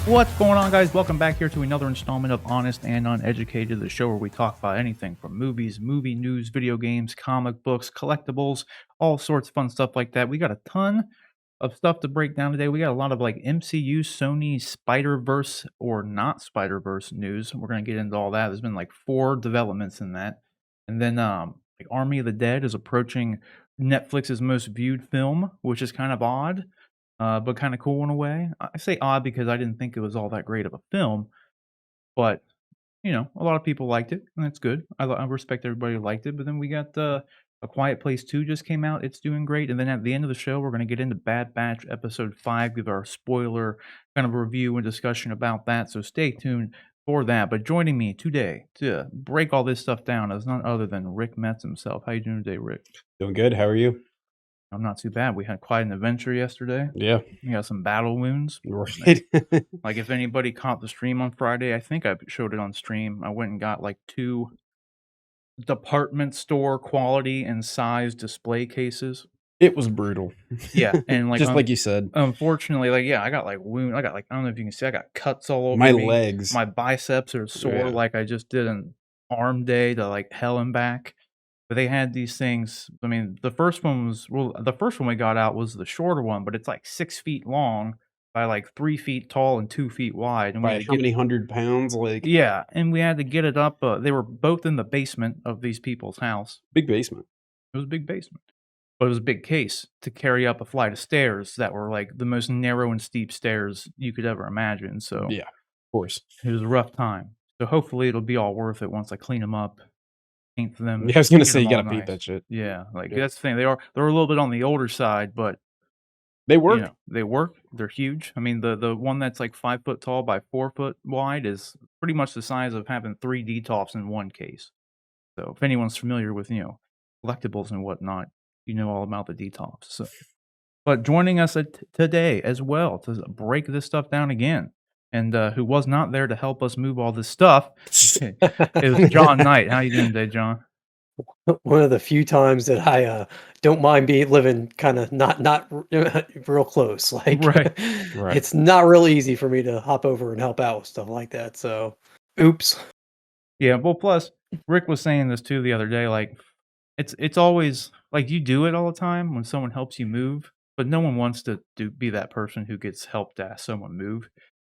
What's going on, guys? Welcome back here to another installment of Honest and Uneducated, the show where we talk about anything from movies, movie news, video games, comic books, collectibles, all sorts of fun stuff like that. We got a ton of stuff to break down today. We got a lot of like MCU Sony Spiderverse or not Spiderverse news. We're gonna get into all that. There's been like 4 developments in that, and then like Army of the Dead is approaching Netflix's most viewed film, which is kind of odd, but kind of cool in a way. I say odd because I didn't think it was all that great of a film, but a lot of people liked it, and that's good. I respect everybody who liked it. But then we got A Quiet Place 2 just came out. It's doing great. And then at the end of the show, we're going to get into Bad Batch episode 5, give our spoiler kind of review and discussion about that. So stay tuned for that. But joining me today to break all this stuff down is none other than Rick Metz himself. How you doing today, Rick? Doing good. How are you? I'm not too bad. We had quite an adventure yesterday. Yeah. We got some battle wounds. Right. Like if anybody caught the stream on Friday, I think I showed it on stream. I went and got like 2 department store quality and size display cases. It was brutal. Yeah, and like just like you said. Unfortunately, like I got like wound. I got like I don't know if you can see. I got cuts all over my me. legs. My biceps are sore. Like I just did an arm day to like hell and back. But they had these things. I mean, the first one we got out was the shorter one, but it's like 6 feet long by like 3 feet tall and 2 feet wide. And by how many 100 pounds? Like yeah, and we had to get it up. They were both in the basement of these people's house. Big basement. It was a big basement, but it was a big case to carry up a flight of stairs that were like the most narrow and steep stairs you could ever imagine. So yeah, of course, it was a rough time. So hopefully it'll be all worth it once I clean them up. Paint them. Yeah, I was gonna say you gotta paint that shit. Yeah, like that's the thing. They're a little bit on the older side, but they work. They work. They're huge. I mean, the one that's like 5 foot tall by 4 foot wide is pretty much the size of having 3 DTOFs in one case. So if anyone's familiar with collectibles and whatnot, you know all about the DTOFs. So, but joining us today as well to break this stuff down again, and who was not there to help us move all this stuff, is John Knight. How you doing today, John? One of the few times that I don't mind living kind of not real close. Like, right. It's not real easy for me to hop over and help out with stuff like that. So, oops. Yeah. Well, plus Rick was saying this too the other day. Like, it's always like you do it all the time when someone helps you move, but no one wants to be that person who gets helped to someone move.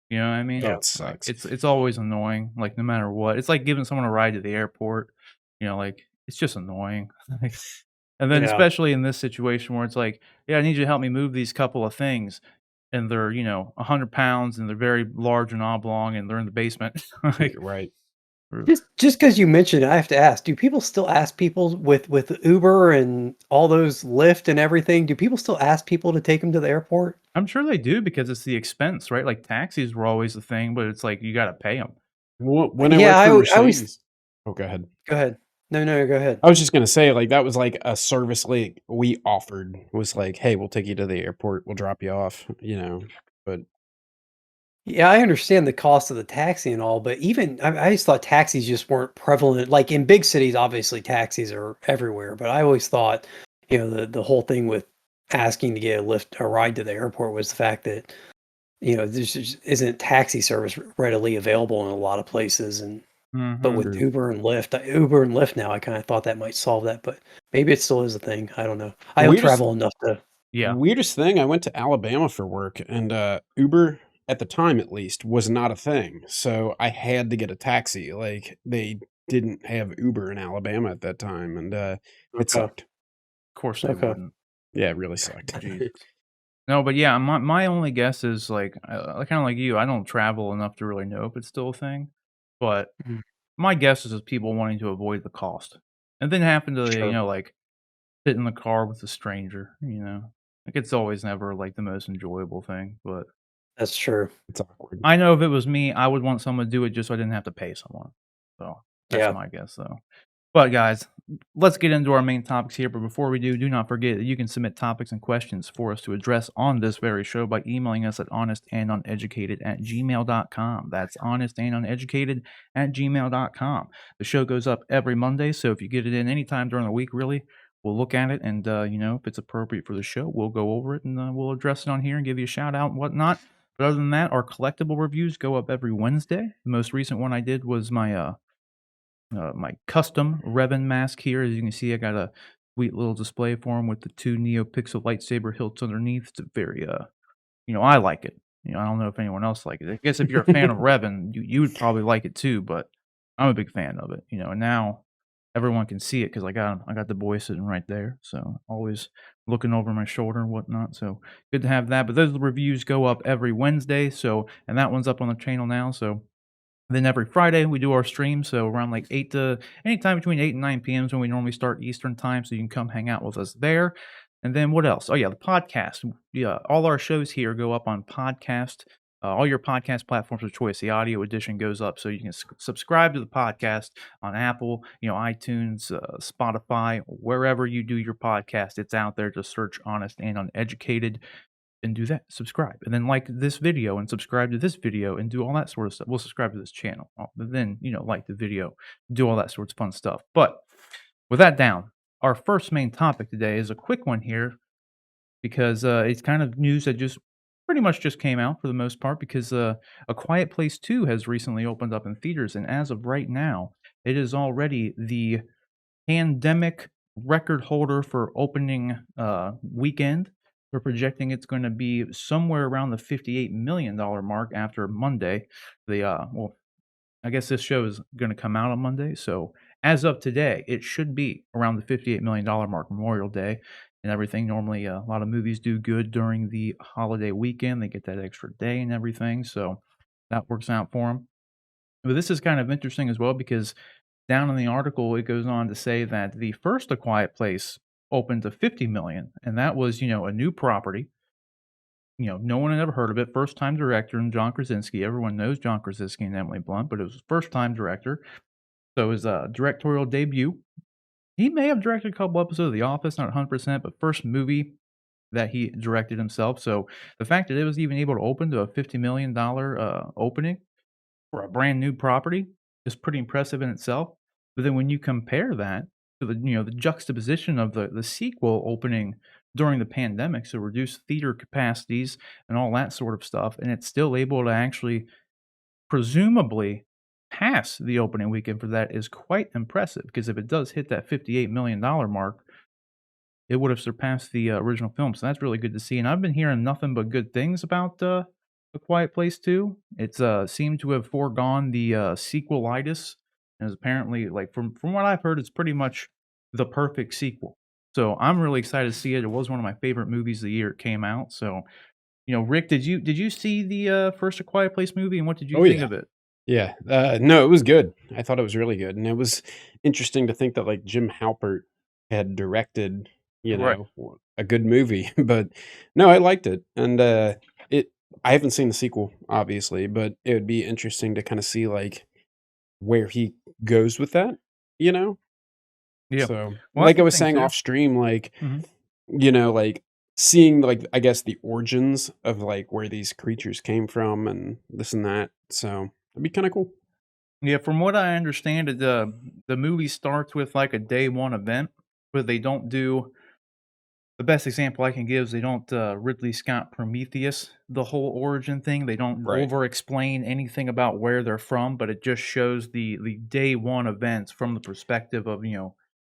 You know what I mean? Yeah, it sucks. It's always annoying. Like no matter what, it's like giving someone a ride to the airport. Like it's just annoying. And then especially in this situation where it's like, yeah, I need you to help me move these couple of things, and they're 100 pounds and they're very large and oblong and they're in the basement. Like, right. Just because you mentioned it, I have to ask: do people still ask people with Uber and all those Lyft and everything? Do people still ask people to take them to the airport? I'm sure they do because it's the expense, right? Like taxis were always the thing, but it's like you got to pay them. When I always. Oh, go ahead. Go ahead. No, go ahead. I was just gonna say, like, that was like a service like we offered. It was like, hey, we'll take you to the airport, we'll drop you off, but yeah, I understand the cost of the taxi and all, but even I just thought taxis just weren't prevalent. Like in big cities, obviously taxis are everywhere, but I always thought, the whole thing with asking to get a ride to the airport was the fact that, there just isn't taxi service readily available in a lot of places. And but with Uber and Lyft now, I kind of thought that might solve that, but maybe it still is a thing. I don't know. I don't travel enough to. Yeah. Weirdest thing, I went to Alabama for work, and Uber, at the time at least, was not a thing. So I had to get a taxi. Like they didn't have Uber in Alabama at that time, and it sucked. Of course they wouldn't. Yeah, it really sucked. No, but yeah, my only guess is like kind of like you. I don't travel enough to really know if it's still a thing, but my guess is people wanting to avoid the cost, and then happen to like sit in the car with a stranger. Like it's always never like the most enjoyable thing, but that's true. It's awkward. I know if it was me, I would want someone to do it just so I didn't have to pay someone. So that's my guess, though. But guys, let's get into our main topics here. But before we do not forget that you can submit topics and questions for us to address on this very show by emailing us at honestanduneducated@gmail.com. That's honestanduneducated@gmail.com. The show goes up every Monday, so if you get it in anytime during the week, really, we'll look at it, and if it's appropriate for the show, we'll go over it and we'll address it on here and give you a shout out and whatnot. But other than that, our collectible reviews go up every Wednesday. The most recent one I did was my custom Revan mask here. As you can see, I got a sweet little display for him with the 2 NeoPixel lightsaber hilts underneath. It's a very, I like it. I don't know if anyone else like it. I guess if you're a fan of Revan, you would probably like it too, but I'm a big fan of it, and now everyone can see it because I got the boy sitting right there, so always looking over my shoulder and whatnot, so good to have that, but those reviews go up every Wednesday, and that one's up on the channel now, so then every Friday we do our stream, so around like 8 to anytime between 8 and 9 PM is when we normally start Eastern time, so you can come hang out with us there. And then what else? Oh yeah, the podcast. Yeah, all our shows here go up on podcast. All your podcast platforms of choice. The audio edition goes up, so you can subscribe to the podcast on Apple, iTunes, Spotify, wherever you do your podcast. It's out there. Just search "Honest and Uneducated." And do that, subscribe, and then like this video and subscribe to this video and do all that sort of stuff. We'll subscribe to this channel, but then, like the video, do all that sorts of fun stuff. But with that down, our first main topic today is a quick one here because it's kind of news that just pretty much just came out for the most part because A Quiet Place 2 has recently opened up in theaters, and as of right now, it is already the pandemic record holder for opening weekend. We're projecting it's going to be somewhere around the $58 million mark after Monday. I guess this show is going to come out on Monday. So as of today, it should be around the $58 million mark, Memorial Day and everything. Normally, a lot of movies do good during the holiday weekend. They get that extra day and everything. So that works out for them. But this is kind of interesting as well because down in the article, it goes on to say that the first A Quiet Place opened to 50 million, and that was, a new property. No one had ever heard of it. First time director and John Krasinski. Everyone knows John Krasinski and Emily Blunt, but it was first time director. So his directorial debut. He may have directed a couple episodes of The Office, not 100%, but first movie that he directed himself. So the fact that it was even able to open to a $50 million opening for a brand new property is pretty impressive in itself. But then when you compare that to the juxtaposition of the sequel opening during the pandemic, so reduced theater capacities and all that sort of stuff, and it's still able to actually presumably pass the opening weekend for that is quite impressive. Because if it does hit that $58 million mark, it would have surpassed the original film, so that's really good to see, and I've been hearing nothing but good things about A Quiet Place 2. It's seemed to have foregone the sequelitis, and is apparently, like, from what I've heard, it's pretty much the perfect sequel. So I'm really excited to see it. It was one of my favorite movies the year it came out. So, Rick, did you see the first A Quiet Place movie, and what did you Oh think yeah. of it? Yeah. No, it was good. I thought it was really good. And it was interesting to think that like Jim Halpert had directed, Right. a good movie. But no, I liked it. And it I haven't seen the sequel, obviously, but it would be interesting to kind of see like where he goes with that, you know? Yeah. So Well, that's like I the was thing saying too. off stream, like, Mhm. like seeing like I guess the origins of like where these creatures came from and this and that. So it'd be kind of cool. Yeah, from what I understand, the movie starts with, like, a day 1 event, but they don't do the best example I can give is they don't, Ridley Scott Prometheus the whole origin thing. They don't Right. over-explain anything about where they're from, but it just shows the day 1 events from the perspective of,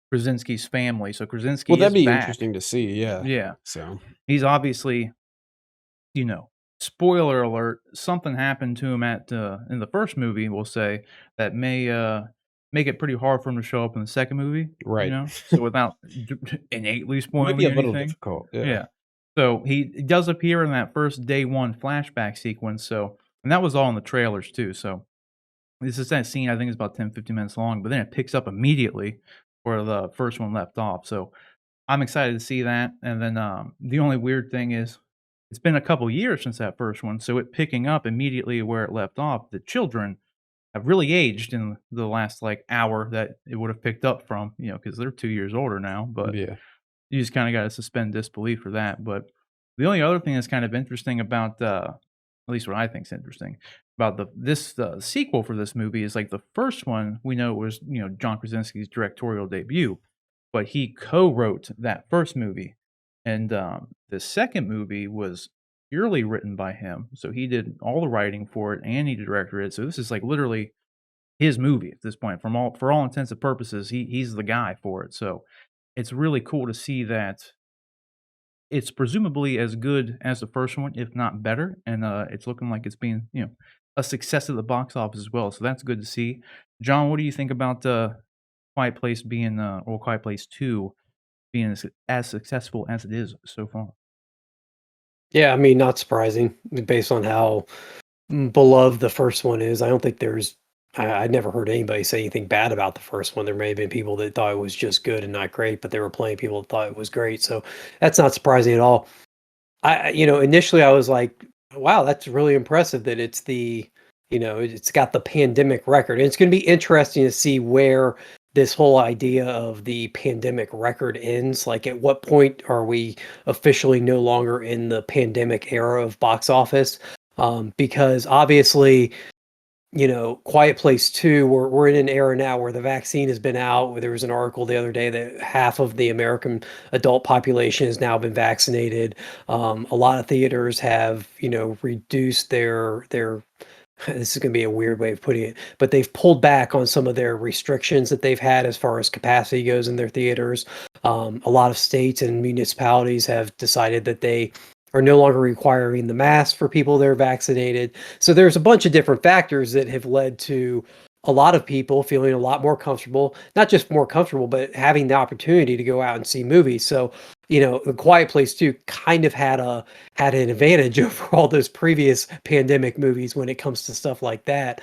Krasinski's family. So Well, Krasinski that'd is be back. interesting to see, yeah. Yeah. So, He's obviously, you know, spoiler alert, something happened to him in the first movie, we'll say, that may, make it pretty hard for him to show up in the second movie, right. So without innately Might be spoiling a little anything. difficult, yeah. Yeah. So he does appear in that first day 1 flashback sequence, and that was all in the trailers too, so this is that scene, I think it's about 10, 15 minutes long, but then it picks up immediately where the first one left off, so I'm excited to see that, and then, the only weird thing is it's been a couple years since that first one, so it picking up immediately where it left off, the children have really aged in the last, like, hour that it would have picked up from, because 'cause they're 2 years older now, but Yeah. you just kinda gotta suspend disbelief for that, but the only other thing that's kind of interesting about, at least what I think is interesting, about the sequel for this movie is, like, the first one, we know was, John Krasinski's directorial debut, but he co-wrote that first movie, and, the second movie was purely written by him. So he did all the writing for it and he directed it. So this is like literally his movie at this point. For all intents and purposes, he's the guy for it. So it's really cool to see that it's presumably as good as the first one, if not better, and, it's looking like it's being, a success at the box office as well, so that's good to see. John, what do you think about, Quiet Place being, or Quiet Place 2 being as successful as it is so far? Yeah, I mean, not surprising based on how beloved the first one is. I don't think I never heard anybody say anything bad about the first one. There may have been people that thought it was just good and not great, but there were plenty of people that thought it was great. So that's not surprising at all. Initially I was like, wow, that's really impressive that it's got the pandemic record. And it's going to be interesting to see where this whole idea of the pandemic record ends. Like, at what point are we officially no longer in the pandemic era of box office? Because obviously, Quiet Place 2, we're in an era now where the vaccine has been out. There was an article the other day that half of the American adult population has now been vaccinated. A lot of theaters have, reduced their this is going to be a weird way of putting it, but they've pulled back on some of their restrictions that they've had as far as capacity goes in their theaters. A lot of states and municipalities have decided that they are no longer requiring the mask for people that are vaccinated. So there's a bunch of different factors that have led to a lot of people feeling a lot more comfortable, not just more comfortable, but having the opportunity to go out and see movies. So, The Quiet Place 2 kind of had an advantage over all those previous pandemic movies when it comes to stuff like that.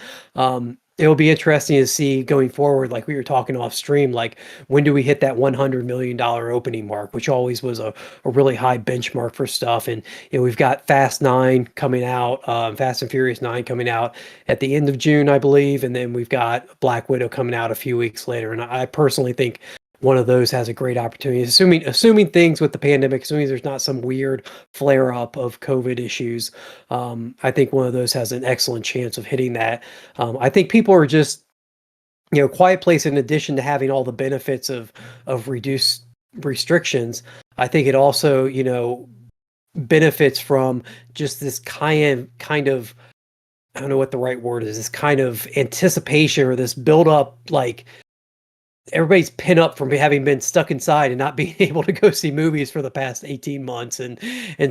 It'll be interesting to see going forward, like we were talking off stream, like when do we hit that $100 million opening mark, which always was a really high benchmark for stuff. And we've got Fast 9 coming out, Fast and Furious 9 coming out at the end of June, I believe, and then we've got Black Widow coming out a few weeks later. And I personally think one of those has a great opportunity, assuming things with the pandemic, assuming there's not some weird flare up of COVID issues. I think one of those has an excellent chance of hitting that. I think people are just, Quiet Place, in addition to having all the benefits of reduced restrictions, I think it also, benefits from just this kind of I don't know what the right word is, this kind of anticipation or this build up, like everybody's pent up from having been stuck inside and not being able to go see movies for the past 18 months. And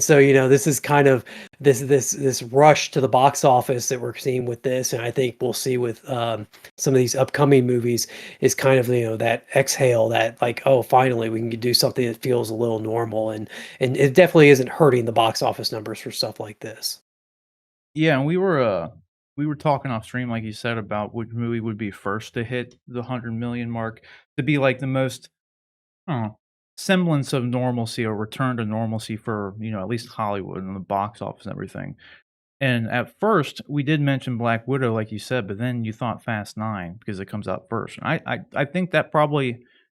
so, this is kind of this rush to the box office that we're seeing with this. And I think we'll see with some of these upcoming movies is kind of, that exhale, that like, oh, finally we can do something that feels a little normal. And it definitely isn't hurting the box office numbers for stuff like this. Yeah, and we were talking off stream, like you said, about which movie would be first to hit the 100 million mark, to be like the most, semblance of normalcy or return to normalcy for, at least Hollywood and the box office and everything. And at first, we did mention Black Widow, like you said, but then you thought Fast 9 because it comes out first. And I think that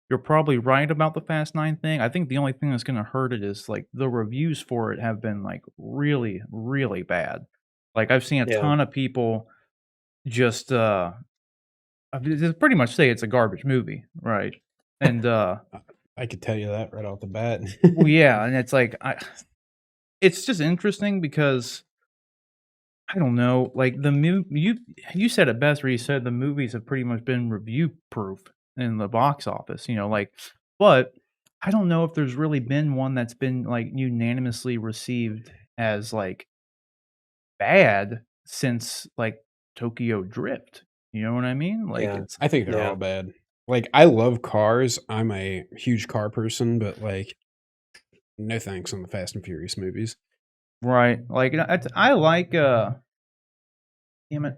you're probably right about the Fast 9 thing. I think the only thing that's gonna hurt it is, like, the reviews for it have been, like, really, really bad. Like, I've seen a Yeah. ton of people just, just pretty much say it's a garbage movie, right? And, I could tell you that right off the bat. well, yeah, and it's like, it's just interesting because I don't know, like you said it best where you said the movies have pretty much been review proof in the box office, like, but I don't know if there's really been one that's been like unanimously received as like bad since like Tokyo Drift. You know what I mean? Like Yeah. it's I think they're Yeah. all bad. Like, I love cars. I'm a huge car person, but like, no thanks on the Fast and Furious movies. right. Like I like damn it.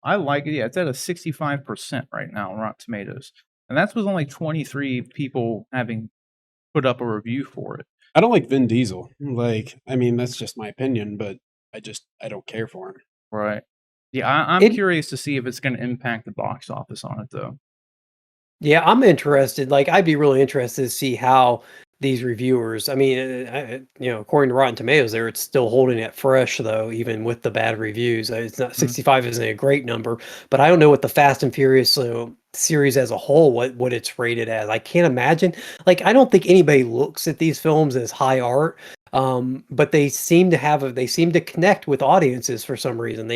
I like it. Yeah, it's at a 65% right now on Rotten Tomatoes. And that's with only 23 people having put up a review for it. I don't like Vin Diesel. Like, I mean, that's just my opinion, but I don't care for him. Right. Yeah, I'm It curious to see if it's going to impact the box office on it, though. Yeah, I'm interested. Like, I'd be really interested to see how these reviewers. I mean, according to Rotten Tomatoes, there it's still holding it fresh though, even with the bad reviews. It's not Mhm. 65 isn't a great number, but I don't know what the Fast and Furious series as a whole, what it's rated as. I can't imagine. Like, I don't think anybody looks at these films as high art. But they seem to connect with audiences for some reason.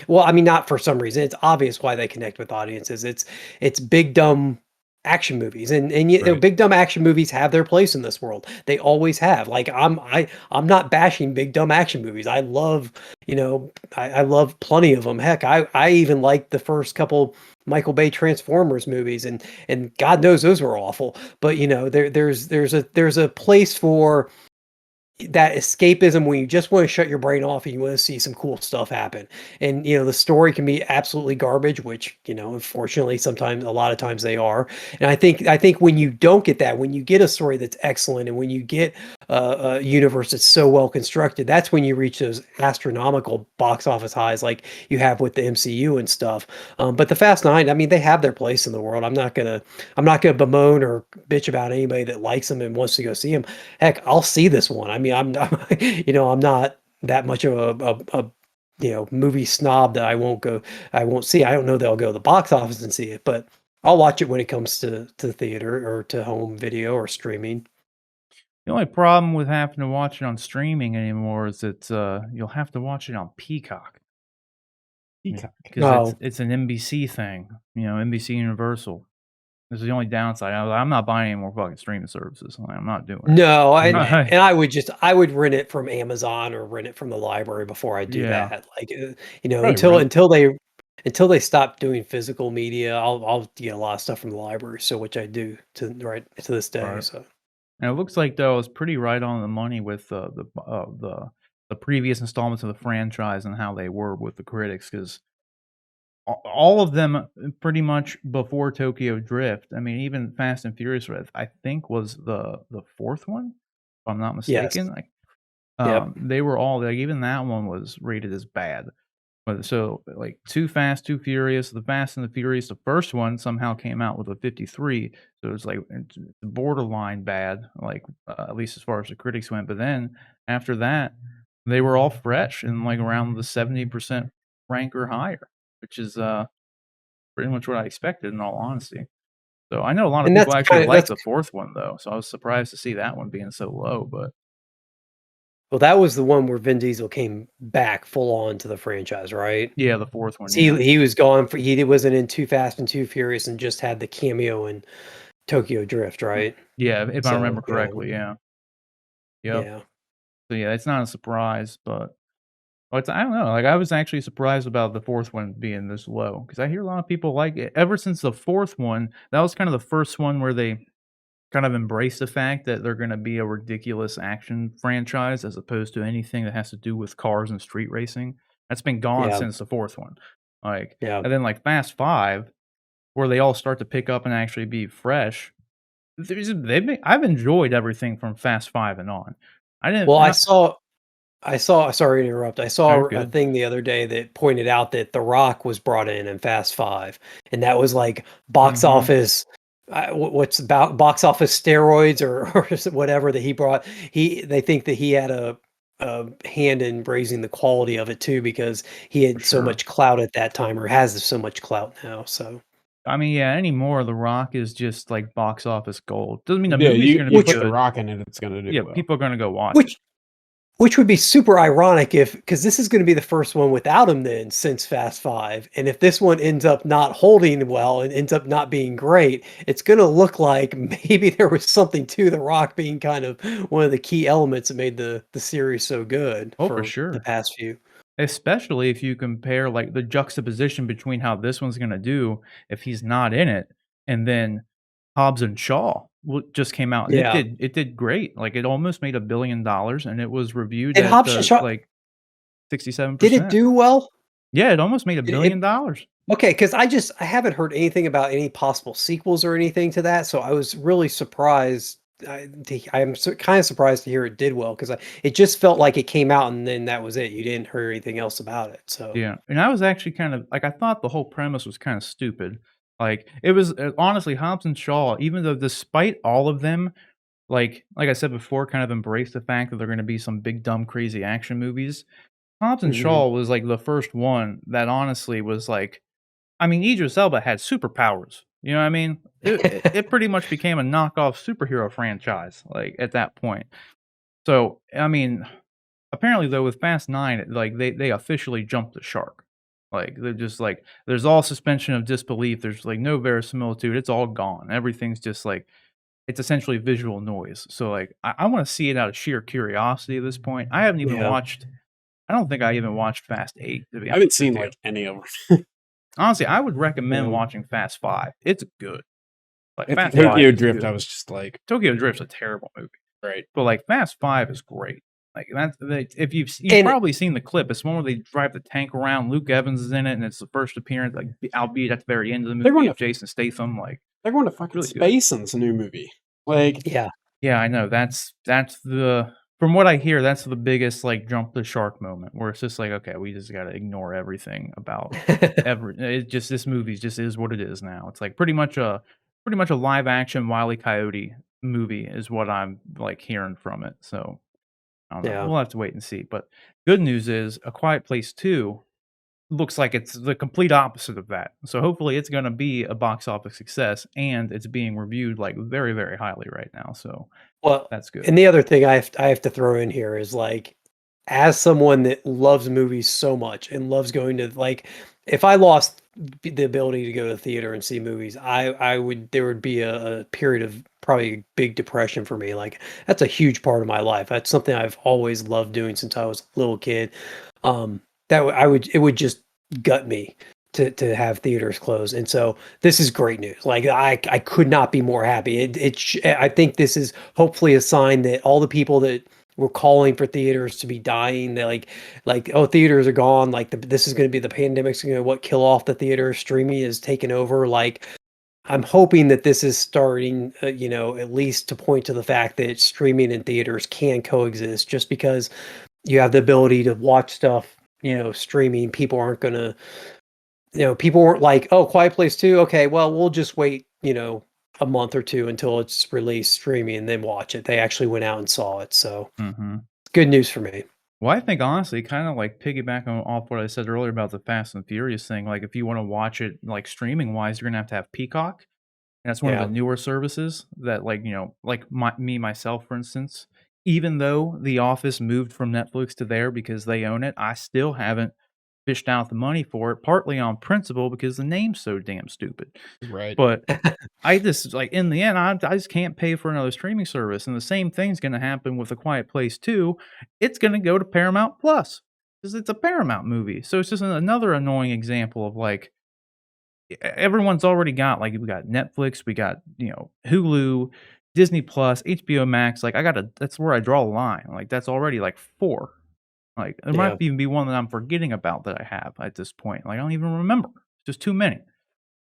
Well, I mean, not for some reason. It's obvious why they connect with audiences. It's big dumb action movies, and Right. big dumb action movies have their place in this world. They always have. Like I'm not bashing big dumb action movies. I love I love plenty of them. Heck, I even like the first couple Michael Bay Transformers movies, and God knows those were awful. But there's a place for that escapism when you just want to shut your brain off and you want to see some cool stuff happen. And the story can be absolutely garbage, which unfortunately sometimes a lot of times they are. And I think when you don't get that, when you get a story that's excellent, and when you get a universe that's so well constructed, that's when you reach those astronomical box office highs like you have with the MCU and stuff. But the Fast Nine, I mean, they have their place in the world. I'm not gonna bemoan or bitch about anybody that likes them and wants to go see them. Heck, I'll see this one. I mean, I'm not, I'm not that much of a movie snob that I won't see. I don't know that I'll go to the box office and see it, but I'll watch it when it comes to theater or to home video or streaming. The only problem with having to watch it on streaming anymore is that you'll have to watch it on Peacock Peacock. because Oh, it's an NBC thing, NBC Universal. This is the only downside. I'm not buying any more fucking streaming services. Like, I'm not doing it. no, Mm. and I would rent it from Amazon or rent it from the library before I do Yeah, that. Like, Probably until rent. until they stop doing physical media, I'll get a lot of stuff from the library. So which I do right to this day. right. So And it looks like though it was pretty right on the money with the previous installments of the franchise and how they were with the critics because all of them pretty much before Tokyo Drift. I mean, even Fast and Furious, I think was the fourth one, if I'm not yes, mistaken. Like, yep, they were all like even that one was rated as bad. But so like Too Fast, Too Furious, The Fast and the Furious, the first one somehow came out with a 53, so it's like it's borderline bad, like at least as far as the critics went. But then after that, they were all fresh and like around the 70% rank or higher, which is pretty much what I expected in all honesty. So I know a lot of and people that's actually kind of like that's the fourth one though, so I was surprised to see that one being so low. But well, that was the one where Vin Diesel came back full on to the franchise, right? yeah, the fourth one, 'Cause yeah, he was gone for he wasn't in Too Fast and Too Furious and just had the cameo in Tokyo Drift, right? yeah, if I So remember correctly, yeah, yep. yeah. So yeah, it's not a surprise, but it's I don't know, like, I was actually surprised about the 4th one being this low because I hear a lot of people like it. Ever since the 4th one, that was kind of the first one where they kind of embraced the fact that they're gonna be a ridiculous action franchise as opposed to anything that has to do with cars and street racing. That's been gone Yeah, since the 4th one. Like, yeah. and then, like, Fast 5, where they all start to pick up and actually be fresh, I've enjoyed everything from Fast 5 and on. I didn't Well, not I saw sorry to interrupt. I no, saw you're a good. thing the other day that pointed out that The Rock was brought in Fast 5, and that was like box Mhm. office what's about box office steroids or whatever that he brought. They think that he had a hand in raising the quality of it too because he For had so sure. much clout at that time or has so much clout now. So I mean, yeah, anymore, The Rock is just, like, box office gold. Doesn't mean the Yeah, movie's you gonna you be which put The good. Rock in it, it's gonna do Yeah, well. people are gonna go watch it. which Which would be super ironic if because this is gonna be the first one without him then since Fast 5, and if this one ends up not holding well and ends up not being great, it's gonna look like maybe there was something to The Rock being kind of one of the key elements that made the series so good Oh, for for the sure. past few. Especially if you compare, like, the juxtaposition between how this one's gonna do if he's not in it, and then Hobbs& and Shaw just came out, and Yeah. it did great. Like, it almost made $1 billion, and it was reviewed Did at, Hobbs& and Shaw like, did it 67%. do well? Yeah, it almost made It $1 billion. Okay, because I haven't heard anything about any possible sequels or anything to that, so I was really surprised. I'm kind of surprised to hear it did well because it just felt like it came out and then that was it. You didn't hear anything else about it. So Yeah, and I was actually kind of like, I thought the whole premise was kinda stupid. Like, it was, honestly, Hobbs& and Shaw, even though despite all of them, like I said before, kind of embrace the fact that they're gonna be some big, dumb, crazy action movies. Hobbs& and Mhm. Shaw was, like, the first one that honestly was like I mean, Idris Elba had superpowers, you know what I mean? It pretty much became a knockoff superhero franchise, like, at that point. So, I mean, apparently though with Fast 9, like they officially jumped the shark. Like they're just like there's all suspension of disbelief. There's like no verisimilitude. It's all gone. Everything's just like it's essentially visual noise. So like I want to see it out of sheer curiosity at this point. I haven't even Yeah. watched. I don't think I even watched Fast 8 to be I haven't honest seen with you. like any of them. Honestly, I would recommend No. watching Fast 5. It's good. Like After Fast 5 Tokyo is Drift, good. I was just like, Tokyo Drift's a terrible movie. right. But like Fast 5 is great. Like if you've And- probably seen the clip, it's one where they drive the tank around. Luke Evans is in it, and it's the first appearance, like albeit at the very end of the They're movie, going of Jason Statham. Like They're going to fucking Really good. space in this new movie. Like, Yeah. yeah, I know that's the from what I hear, that's the biggest like jump the shark moment where it's just like, okay, we just got to ignore everything about it. Just this movie just is what it is now. It's like pretty much a live action Wile E. Coyote movie is what I'm like hearing from it. So I don't know. Yeah. We'll have to wait and see. But good news is A Quiet Place 2 looks like it's the complete opposite of that. So hopefully it's going to be a box office success, and it's being reviewed like very, very highly right now. So Well, that's good. and the other thing I have to throw in here is like, as someone that loves movies so much and loves going to like, if I lost the ability to go to the theater and see movies, I would there would be a period of probably big depression for me. Like that's a huge part of my life. That's something I've always loved doing since I was a little kid. It would just gut me to have theaters close. And so this is great news. Like I could not be more happy. I think this is hopefully a sign that all the people that were calling for theaters to be dying, that like oh, theaters are gone, like this is going to be the pandemic's going to kill off the theater, streaming is taking over. Like I'm hoping that this is starting, at least to point to the fact that streaming and theaters can coexist, just because you have the ability to watch stuff, streaming. People aren't going to, people weren't like, oh, Quiet Place 2. Okay, well, we'll just wait, a month or two until it's released streaming and then watch it. They actually went out and saw it. So good news for me. Well, I think honestly, kind of like piggyback off what I said earlier about the Fast and Furious thing. Like, if you want to watch it like streaming wise, you're gonna have to have Peacock. And that's one of Yeah. the newer services that, like like myself, for instance. Even though The Office moved from Netflix to there because they own it, I still haven't fished out the money for it. Partly on principle because the name's so damn stupid. right. But I just like in the end, I just can't pay for another streaming service, and the same thing's going to happen with A Quiet Place 2. It's going to go to Paramount Plus because it's a Paramount movie. So it's just another annoying example of like everyone's already got like we got Netflix, we got Hulu, Disney Plus, HBO Max. Like that's where I draw the line. Like that's already like 4. Like there Yeah. might even be one that I'm forgetting about that I have at this point. Like I don't even remember. Just too many.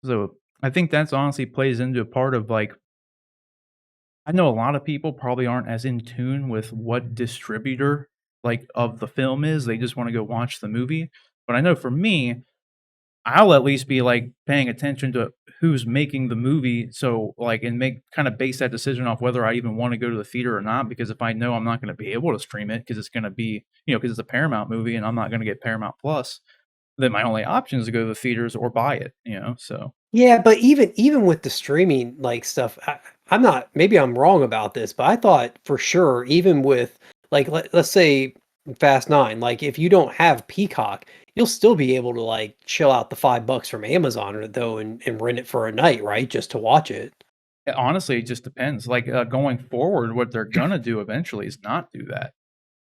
So I think that's honestly plays into a part of like, I know a lot of people probably aren't as in tune with what distributor like of the film is. They just want to go watch the movie. But I know for me, I'll at least be like paying attention to who's making the movie. So like, and make kind of base that decision off whether I even want to go to the theater or not. Because if I know I'm not going to be able to stream it because it's going to be, because it's a Paramount movie and I'm not going to get Paramount Plus, then my only option is to go to the theaters or buy it, so. Yeah, but even with the streaming like stuff, I'm not. Maybe I'm wrong about this, but I thought for sure, even with like let's say Fast 9, like if you don't have Peacock, you'll still be able to like chill out the $5 from Amazon or though and rent it for a night, right? Just to watch it. Honestly, it just depends. Like going forward, what they're gonna do eventually is not do that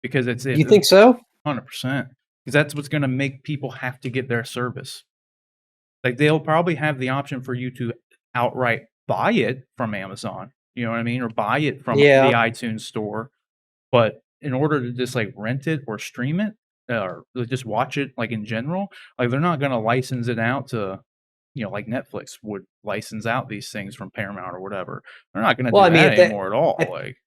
because it's You think so? 100% because that's what's gonna make people have to get their service. Like they'll probably have the option for you to outright buy it from Amazon, you know what I mean, or buy it from the Yeah. iTunes store. But in order to just like rent it or stream it or just watch it, like in general, like they're not gonna license it out to, like Netflix would license out these things from Paramount or whatever. They're not gonna Well, do I mean, that if that anymore at all. if, Like,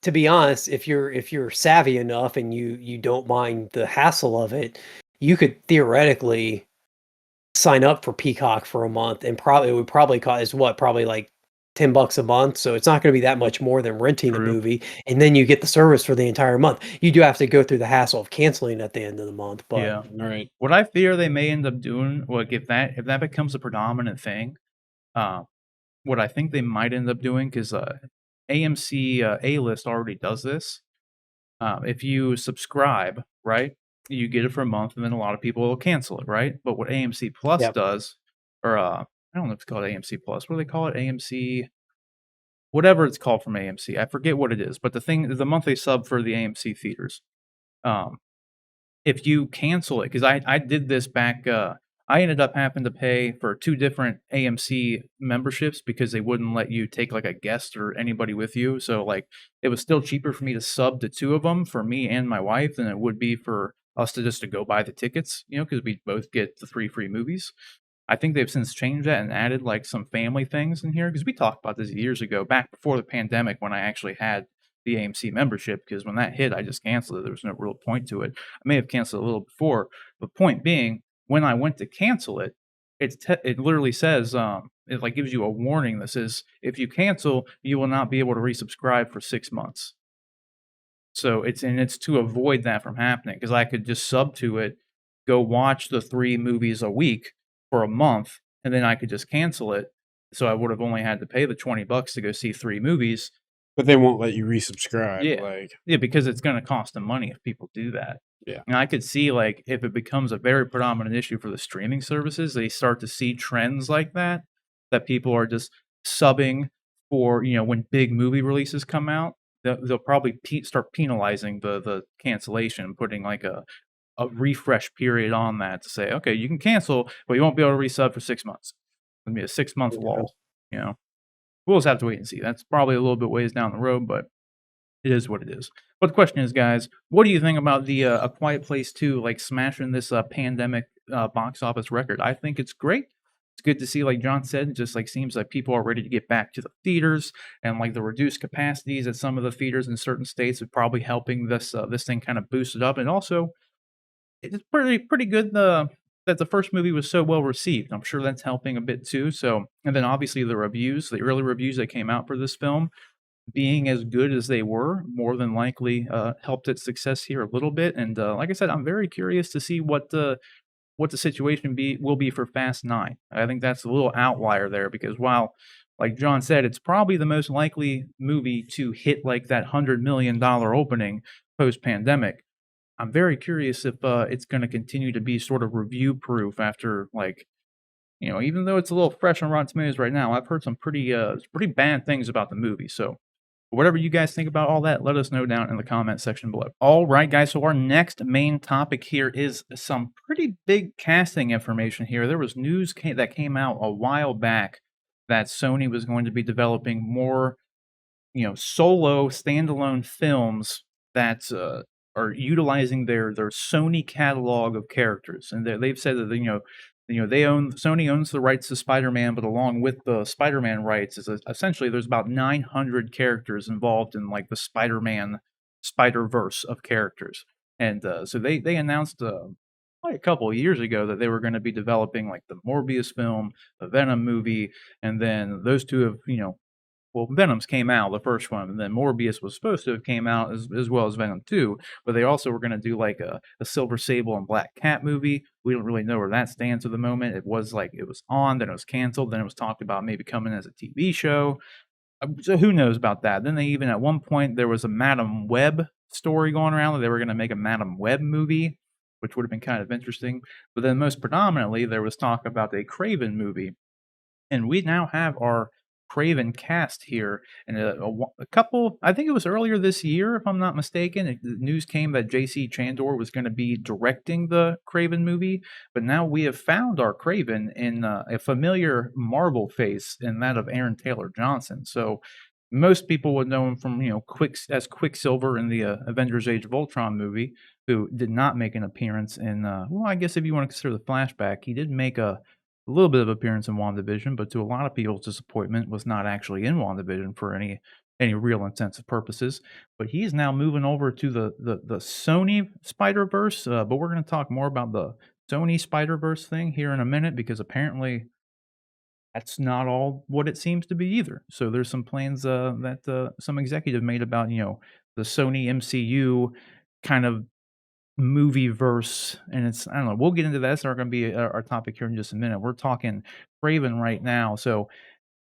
to be honest, if you're savvy enough and you don't mind the hassle of it, you could theoretically sign up for Peacock for a month and it would probably cost probably like $10 a month. So it's not going to be that much more than renting a True. movie, and then you get the service for the entire month. You do have to go through the hassle of canceling at the end of the month, but yeah. All right. What I fear they may end up doing, like if that becomes a predominant thing, what I think they might end up doing, because AMC A List already does this, If you subscribe, right, you get it for a month, and then a lot of people will cancel it, right? But what AMC Plus Yep. does, or I don't know if it's called AMC Plus. What do they call it? AMC, whatever it's called from AMC. I forget what it is. But the monthly sub for the AMC theaters. Um, if you cancel it, because I did this back, I ended up having to pay for 2 different AMC memberships because they wouldn't let you take, like, a guest or anybody with you, so, like, it was still cheaper for me to sub to 2 of them for me and my wife than it would be for us to just to go buy the tickets, because we both get the 3 free movies. I think they've since changed that and added, like, some family things in here because we talked about this years ago, back before the pandemic when I actually had the AMC membership, because when that hit, I just canceled it. There was no real point to it. I may have canceled it a little before, but point being, when I went to cancel it, it literally says, it, like, gives you a warning that says, "If you cancel, you will not be able to resubscribe for 6 months." So it's to avoid that from happening because I could just sub to it, go watch the 3 movies a week for a month, and then I could just cancel it. So I would have only had to pay the $20 to go see 3 movies. But they won't let you resubscribe. Yeah. Like, Yeah, because it's gonna cost them money if people do that. yeah. And I could see, like, if it becomes a very predominant issue for the streaming services, they start to see trends like that, that people are just subbing for, when big movie releases come out, they'll probably start penalizing the cancellation and putting, like, a refresh period on that to say, "Okay, you can cancel, but you won't be able to resub for 6 months." It'll be a 6-month Yeah. lull, you know? We'll just have to wait and see. That's probably a little bit ways down the road, but it is what it is. But the question is, guys, what do you think about the A Quiet Place 2, like, smashing this pandemic box office record? I think it's great. It's good to see, like John said, it just like seems like people are ready to get back to the theaters, and like the reduced capacities at some of the theaters in certain states are probably helping this thing kind of boost it up. And also, it's pretty good that the first movie was so well received. I'm sure that's helping a bit too. So, and then obviously the reviews, the early reviews that came out for this film being as good as they were, more than likely, helped its success here a little bit, and, like I said, I'm very curious to see what the situation will be for Fast 9. I think that's a little outlier there because while, like John said, it's probably the most likely movie to hit, like, that $100 million opening post-pandemic, I'm very curious if, it's gonna continue to be sort of review-proof after, like, even though it's a little fresh on Rotten Tomatoes right now, I've heard some pretty bad things about the movie, so whatever you guys think about all that, let us know down in the comment section below. All right, guys. So our next main topic here is some pretty big casting information here. There was news that came out a while back that Sony was going to be developing more, solo standalone films that are utilizing their Sony catalog of characters, and they've said that Sony owns the rights to Spider-Man, but along with the Spider-Man rights, is essentially there's about 900 characters involved in like the Spider-Man Spider-Verse of characters, and so they announced like a couple of years ago that they were going to be developing like the Morbius film, the Venom movie, and then those two have well, Venom's came out, the first one, and then Morbius was supposed to have came out as well as Venom 2, but they also were gonna do, like, a Silver Sable and Black Cat movie. We don't really know where that stands at the moment. It was, like it was on, then it was canceled, then it was talked about maybe coming as a TV show. So who knows about that? Then they even at one point, there was a Madam Web story going around that they were gonna make a Madam Web movie, which would have been kind of interesting, but then most predominantly, there was talk about a Kraven movie. And we now have our Kraven cast here, and a couple. I think it was earlier this year, if I'm not mistaken. The news came that J.C. Chandor was going to be directing the Kraven movie, but now we have found our Kraven in a familiar Marvel face, in that of Aaron Taylor Johnson. So most people would know him from Quicksilver in the Avengers: Age of Ultron movie, who did not make an appearance in. Well, I guess if you want to consider the flashback, he did make a little bit of appearance in WandaVision, but to a lot of people's disappointment, was not actually in WandaVision for any real intensive purposes. But he's now moving over to the Sony Spider-Verse, but we're going to talk more about the Sony Spider-Verse thing here in a minute because apparently that's not all what it seems to be either. So there's some plans that some executive made about the Sony MCU kind of movie verse, and it's I don't know. We'll get into that. That's not going to be our topic here in just a minute. We're talking Craven right now. So,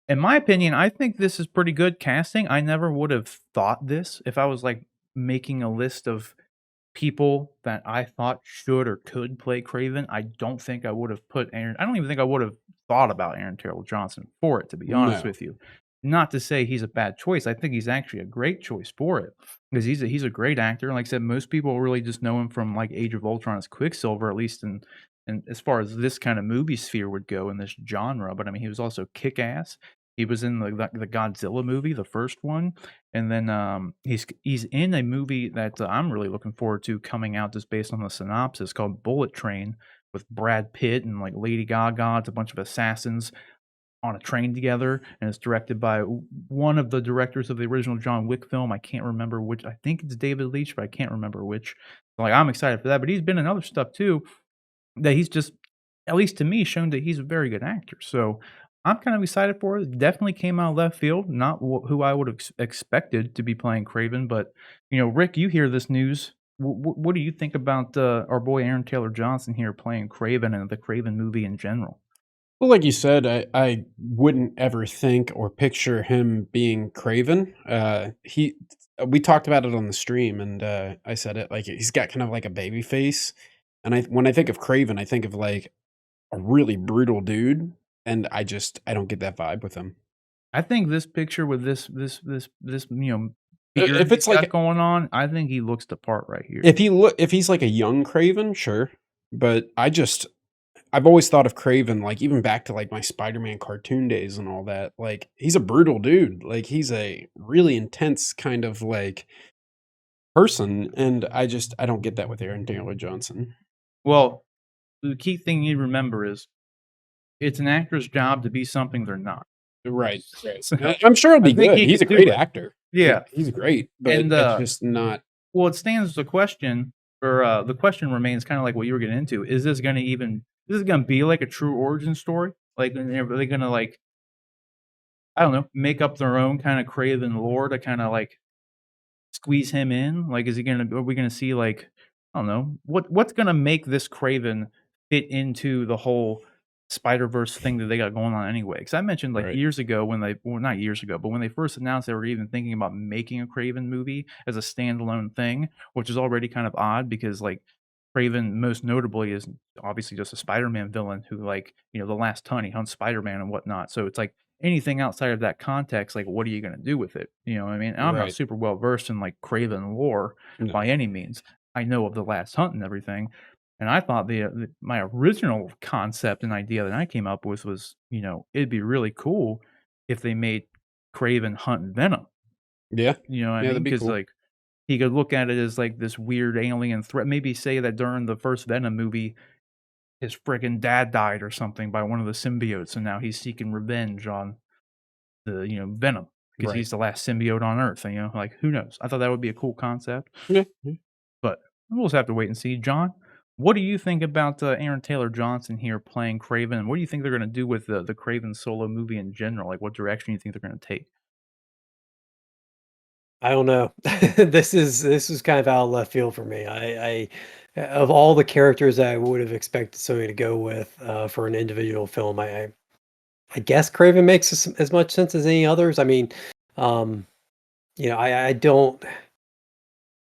in my opinion, I think this is pretty good casting. I never would have thought this if I was like making a list of people that I thought should or could play Kraven, I don't think I would have put Aaron. I don't even think I would have thought about Aaron Taylor Johnson for it, to be honest No. with you. Not to say he's a bad choice. I think he's actually a great choice for it because he's a great actor. Like I said, most people really just know him from like Age of Ultron as Quicksilver, at least in and as far as this kind of movie sphere would go in this genre. But I mean, he was also Kick Ass. He was in the Godzilla movie, the first one, and then he's in a movie that I'm really looking forward to coming out just based on the synopsis called Bullet Train with Brad Pitt and like Lady Gaga. It's a bunch of assassins on a train together, and it's directed by one of the directors of the original John Wick film. I can't remember which. I think it's David Leitch, but I can't remember which. Like I'm excited for that, but he's been in other stuff too that he's just, at least to me, shown that he's a very good actor. So I'm kind of excited for it. Definitely came out of left field, not who I would have expected to be playing Craven. But Rick, you hear this news. What do you think about our boy Aaron Taylor Johnson here playing Craven and the Craven movie in general? Well, like you said, I wouldn't ever think or picture him being Kraven. We talked about it on the stream, and I said it like he's got kind of like a baby face, and when I think of Kraven, I think of like a really brutal dude, and I don't get that vibe with him. I think this picture with this beard If he's it's got like going on, I think he looks the part right here. if he's like a young Kraven, sure, but I've always thought of Kraven, like, even back to, like, my Spider-Man cartoon days and all that, like, he's a brutal dude, like, he's a really intense kind of, like, person, and I don't get that with Aaron Taylor Johnson. Well, the key thing you remember is it's an actor's job to be something they're not. Right, right. So, I'm sure he'll I be think good, he he's a could do great it. actor. Yeah. He's great, but And, it's just not well, it stands the question, or the question remains kind of like what you were getting into. Is this going to be like a true origin story? Like, are they going to like, I don't know, make up their own kind of Craven lore to kind of like squeeze him in? Like, are we gonna see like, I don't know, what's gonna make this Craven fit into the whole Spider-Verse thing that they got going on anyway? Because I mentioned like right. years ago well, not years ago, but when they first announced they were even thinking about making a Craven movie as a standalone thing, which is already kind of odd because like Craven most notably is obviously just a Spider-Man villain who like, the last ton he hunts Spider-Man and whatnot. So it's like anything outside of that context, like what are you gonna do with it? You know what I mean? And I'm not Right. super well versed in like Craven lore by No. any means. I know of the Last Hunt and everything, and I thought my original concept and idea that I came up with was, it'd be really cool if they made Craven hunt Venom. Yeah. You know what I Yeah, mean? that'd be Because cool. like he could look at it as like this weird alien threat. Maybe say that during the first Venom movie, his friggin' dad died or something by one of the symbiotes, and now he's seeking revenge on Venom, because Right. he's the last symbiote on Earth, like, who knows? I thought that would be a cool concept, Yeah, yeah. but we'll just have to wait and see. John, what do you think about, Aaron Taylor Johnson here playing Kraven, and what do you think they're gonna do with the Kraven solo movie in general? Like, what direction do you think they're gonna take? I don't know. This is kind of out of left field for me. Of all the characters that I would have expected Sony to go with for an individual film, I guess Craven makes as much sense as any others. I mean, um, I don't.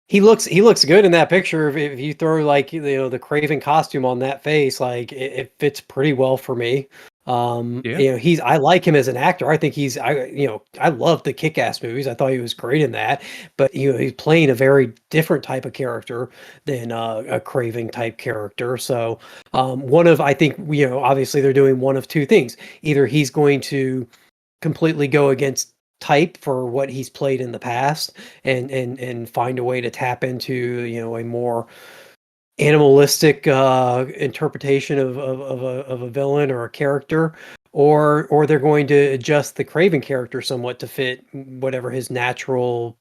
He looks good in that picture. If you throw like the Craven costume on that face, like it fits pretty well for me. Yeah. I like him as an actor. I think I love the Kick-Ass movies. I thought he was great in that. But he's playing a very different type of character than a Craven type character. So I think obviously they're doing one of two things. Either he's going to completely go against type for what he's played in the past and find a way to tap into a more animalistic interpretation of a villain or a character, or they're going to adjust the Craven character somewhat to fit whatever his natural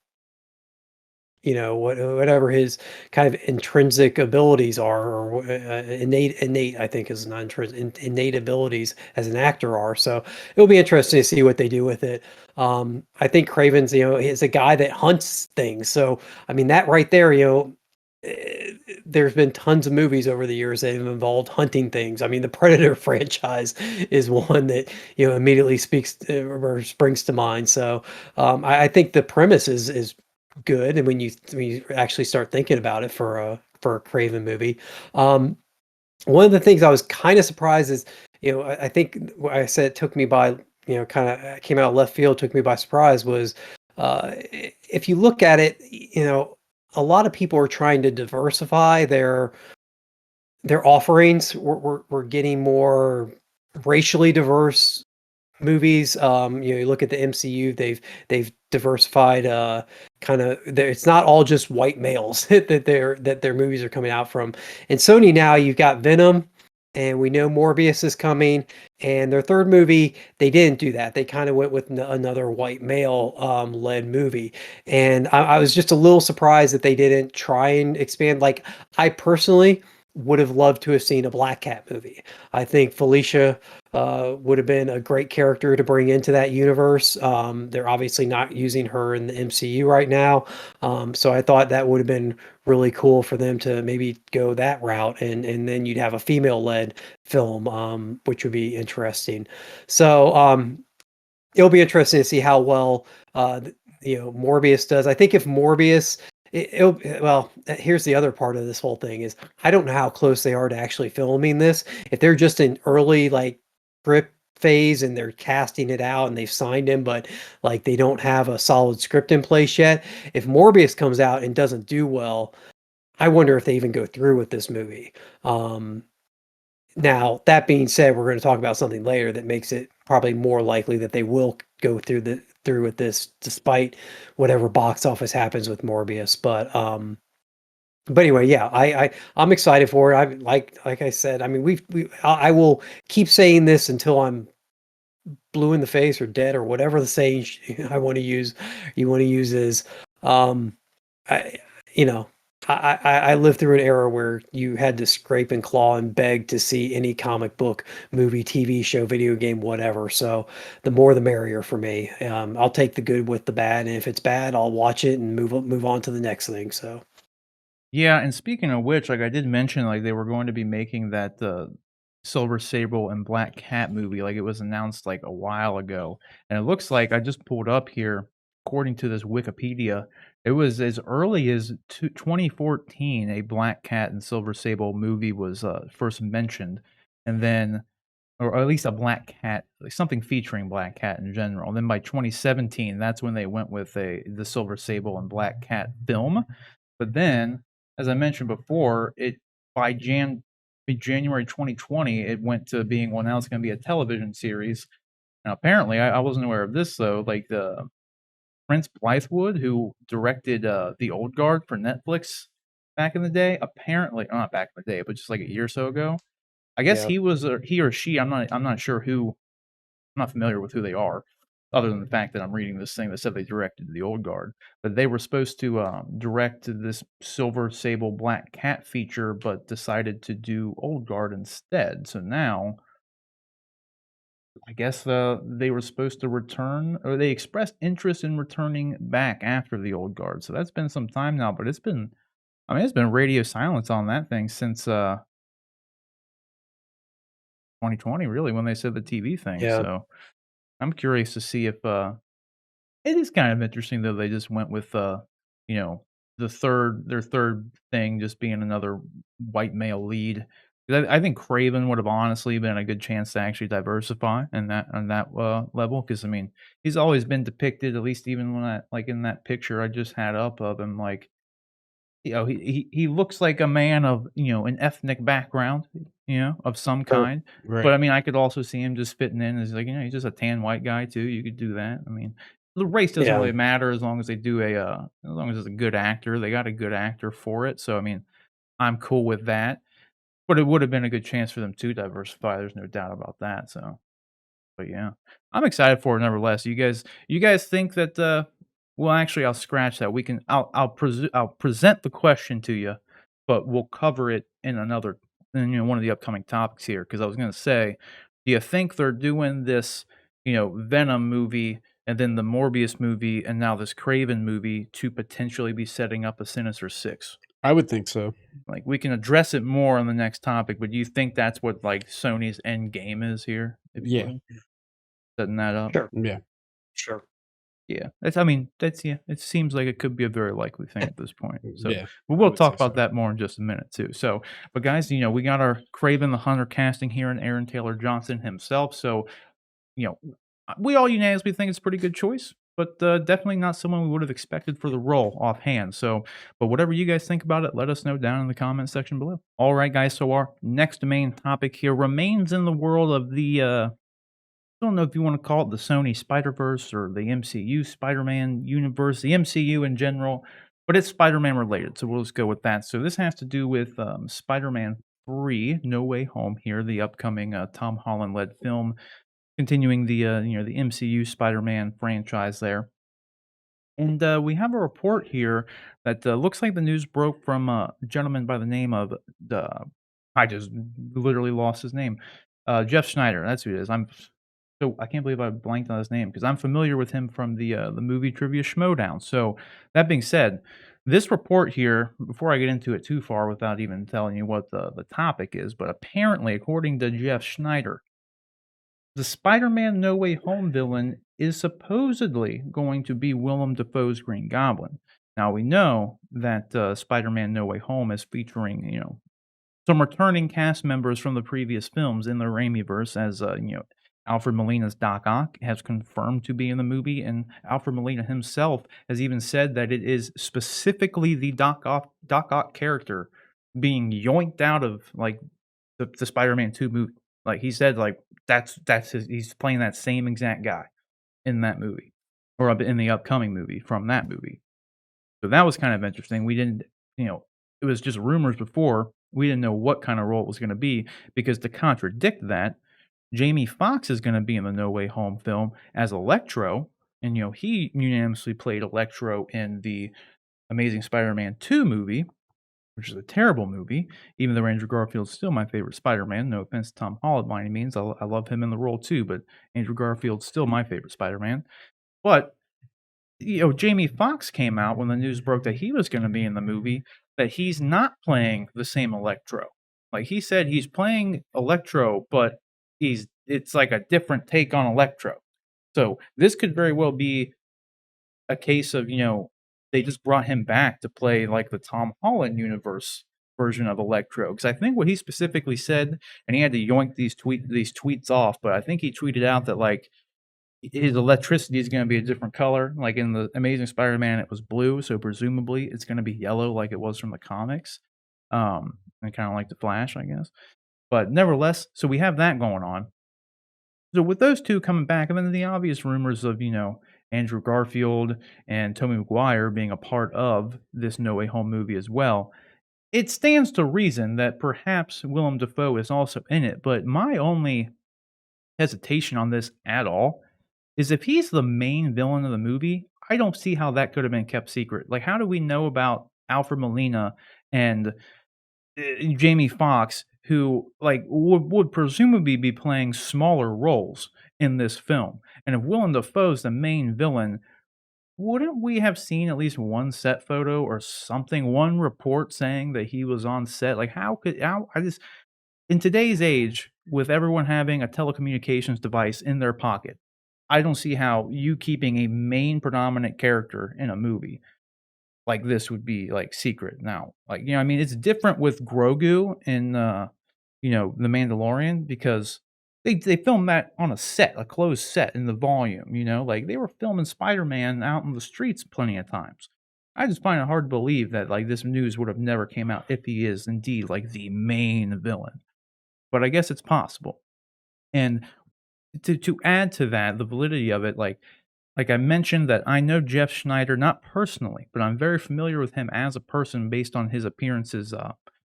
whatever his kind of intrinsic abilities are, or innate, I think is not innate abilities as an actor are. So it'll be interesting to see what they do with it. I think Craven's, is a guy that hunts things. So, I mean, that right there, there's been tons of movies over the years that have involved hunting things. I mean, the Predator franchise is one that, immediately speaks or springs to mind. So, I think the premise is good, and when you actually start thinking about it for a Kraven movie. One of the things I was kind of surprised is, I think what I said it took me by, kind of came out of left field, took me by surprise was, if you look at it, a lot of people are trying to diversify their offerings. We're getting more racially diverse movies. You look at the MCU, they've diversified, kind of, it's not all just white males that their movies are coming out from. And Sony now, you've got Venom, and we know Morbius is coming. And their third movie, they didn't do that. They kind of went with another white male led movie. And I was just a little surprised that they didn't try and expand. Like, I personally would have loved to have seen a Black Cat movie. I think Felicia would have been a great character to bring into that universe. They're obviously not using her in the MCU right now. So I thought that would have been really cool for them to maybe go that route, and then you'd have a female-led film, which would be interesting. So it'll be interesting to see how well Morbius does. I think if Morbius well, here's the other part of this whole thing is I don't know how close they are to actually filming this. If they're just in early like script phase and they're casting it out and they've signed him, but like they don't have a solid script in place yet. If Morbius comes out and doesn't do well, I wonder if they even go through with this movie. Now, that being said, we're going to talk about something later that makes it probably more likely that they will go through with this, despite whatever box office happens with Morbius. But anyway, yeah, I'm excited for it. I like I said, I mean, I will keep saying this until I'm blue in the face or dead or whatever the saying I want to use. You want to use is, I you know. I lived through an era where you had to scrape and claw and beg to see any comic book, movie, TV show, video game, whatever. So the more the merrier for me. I'll take the good with the bad, and if it's bad, I'll watch it and move on to the next thing. So Yeah, and speaking of which, like I did mention, like they were going to be making that Silver Sable and Black Cat movie, like it was announced like a while ago, and it looks like I just pulled up here, according to this Wikipedia, it was as early as 2014 a Black Cat and Silver Sable movie was first mentioned, and then or at least a Black Cat, like something featuring Black Cat in general. And then by 2017, that's when they went with the Silver Sable and Black Cat film. But then, as I mentioned before, it by January 2020, it went to being, well, now it's going to be a television series. Now, apparently, I wasn't aware of this though. Like the Prince Blythewood, who directed The Old Guard for Netflix back in the day, apparently, not back in the day, but just like a year or so ago. I guess yeah, he or she. I'm not sure who. I'm not familiar with who they are, other than the fact that I'm reading this thing that said they directed The Old Guard. But they were supposed to direct this Silver Sable Black Cat feature, but decided to do Old Guard instead. So now, I guess they were supposed to return, or they expressed interest in returning back after The Old Guard. So that's been some time now, but it's been, I mean, it's been radio silence on that thing since 2020, really, when they said the TV thing. yeah, So I'm curious to see if it is kind of interesting though they just went with you know, their third thing just being another white male lead. 'Cause I think Kraven would have honestly been a good chance to actually diversify in that on that level. Because I mean, he's always been depicted, at least even when I like in that picture I just had up of him, like he looks like a man of, an ethnic background, of some sure, kind. Right. But I mean, I could also see him just fitting in as like, he's just a tan white guy too. You could do that. I mean, the race doesn't yeah, really matter as long as they do as long as it's a good actor. They got a good actor for it. So I mean, I'm cool with that. But it would have been a good chance for them to diversify. There's no doubt about that. So but yeah, I'm excited for it nevertheless. You guys think that well actually I'll scratch that. I'll present the question to you, but we'll cover it in another in one of the upcoming topics here because I was going to say, do you think they're doing this, Venom movie and then the Morbius movie and now this Kraven movie to potentially be setting up a Sinister 6? I would think so. Like we can address it more on the next topic, but do you think that's what like Sony's end game is here, if you Yeah. will? Setting that up. sure, Yeah. sure. Yeah, that's I mean, that's yeah, it seems like it could be a very likely thing at this point. So, Yeah, but I we'll would say talk so. about that more in just a minute too. So, but guys, we got our Kraven the Hunter casting here and Aaron Taylor Johnson himself. So, you know, we all unanimously think it's a pretty good choice, but definitely not someone we would have expected for the role offhand. So, but whatever you guys think about it, let us know down in the comment section below. All right, guys. So our next main topic here remains in the world of the I don't know if you want to call it the Sony Spiderverse or the MCU Spider-Man universe, the MCU in general, but it's Spider-Man related, so we'll just go with that. So this has to do with Spider-Man 3: No Way Home here, the upcoming Tom Holland led film continuing the the MCU Spider-Man franchise there. And we have a report here that looks like the news broke from a gentleman by the name of the I just literally lost his name. Jeff Snyder, that's who it is. So I can't believe I blanked on his name because I'm familiar with him from the movie Trivia Schmodown. So that being said, this report here, before I get into it too far without even telling you what the topic is, but apparently, according to Jeff Schneider, the Spider-Man No Way Home villain is supposedly going to be Willem Dafoe's Green Goblin. Now we know that Spider-Man No Way Home is featuring, some returning cast members from the previous films in the Raimiverse, as Alfred Molina's Doc Ock has confirmed to be in the movie, and Alfred Molina himself has even said that it is specifically the Doc Ock character being yoinked out of like the Spider-Man 2 movie. Like he said, like that's he's playing that same exact guy in that movie, or in the upcoming movie from that movie. So that was kind of interesting. We didn't, it was just rumors before. We didn't know what kind of role it was going to be because to contradict that, Jamie Foxx is going to be in the No Way Home film as Electro, and he unanimously played Electro in the Amazing Spider-Man 2 movie, which is a terrible movie, even though Andrew Garfield's still my favorite Spider-Man. No offense to Tom Holland by any means. I love him in the role too, but Andrew Garfield's still my favorite Spider-Man. But Jamie Foxx came out when the news broke that he was going to be in the movie, that he's not playing the same Electro. Like he said, he's playing Electro, but it's like a different take on Electro. So this could very well be a case of they just brought him back to play like the Tom Holland universe version of Electro. Because I think what he specifically said, and he had to yoink these tweets off, but I think he tweeted out that like his electricity is gonna be a different color, like, in the Amazing Spider-Man, it was blue, so presumably it's gonna be yellow like it was from the comics, and kinda like the Flash, I guess, but nevertheless, so we have that going on. So with those 2 coming back, and then the obvious rumors of, Andrew Garfield and Tobey Maguire being a part of this No Way Home movie as well, it stands to reason that perhaps Willem Dafoe is also in it, but my only hesitation on this at all is if he's the main villain of the movie, I don't see how that could have been kept secret. Like, how do we know about Alfred Molina and Jamie Foxx, who like would presumably be playing smaller roles in this film? And if Willem Dafoe's the main villain, wouldn't we have seen at least one set photo or something, one report saying that he was on set? Like, how I just in today's age, with everyone having a telecommunications device in their pocket, I don't see how you keeping a main predominant character in a movie like this would be, like, secret now. Like, I mean, it's different with Grogu in, The Mandalorian because they filmed that on a set, a closed set in the volume, Like, they were filming Spider-Man out in the streets plenty of times. I just find it hard to believe that, like, this news would have never came out if he is indeed, like, the main villain, but I guess it's possible. And to add to that, the validity of it, like I mentioned that I know Jeff Schneider, not personally, but I'm very familiar with him as a person based on his appearances,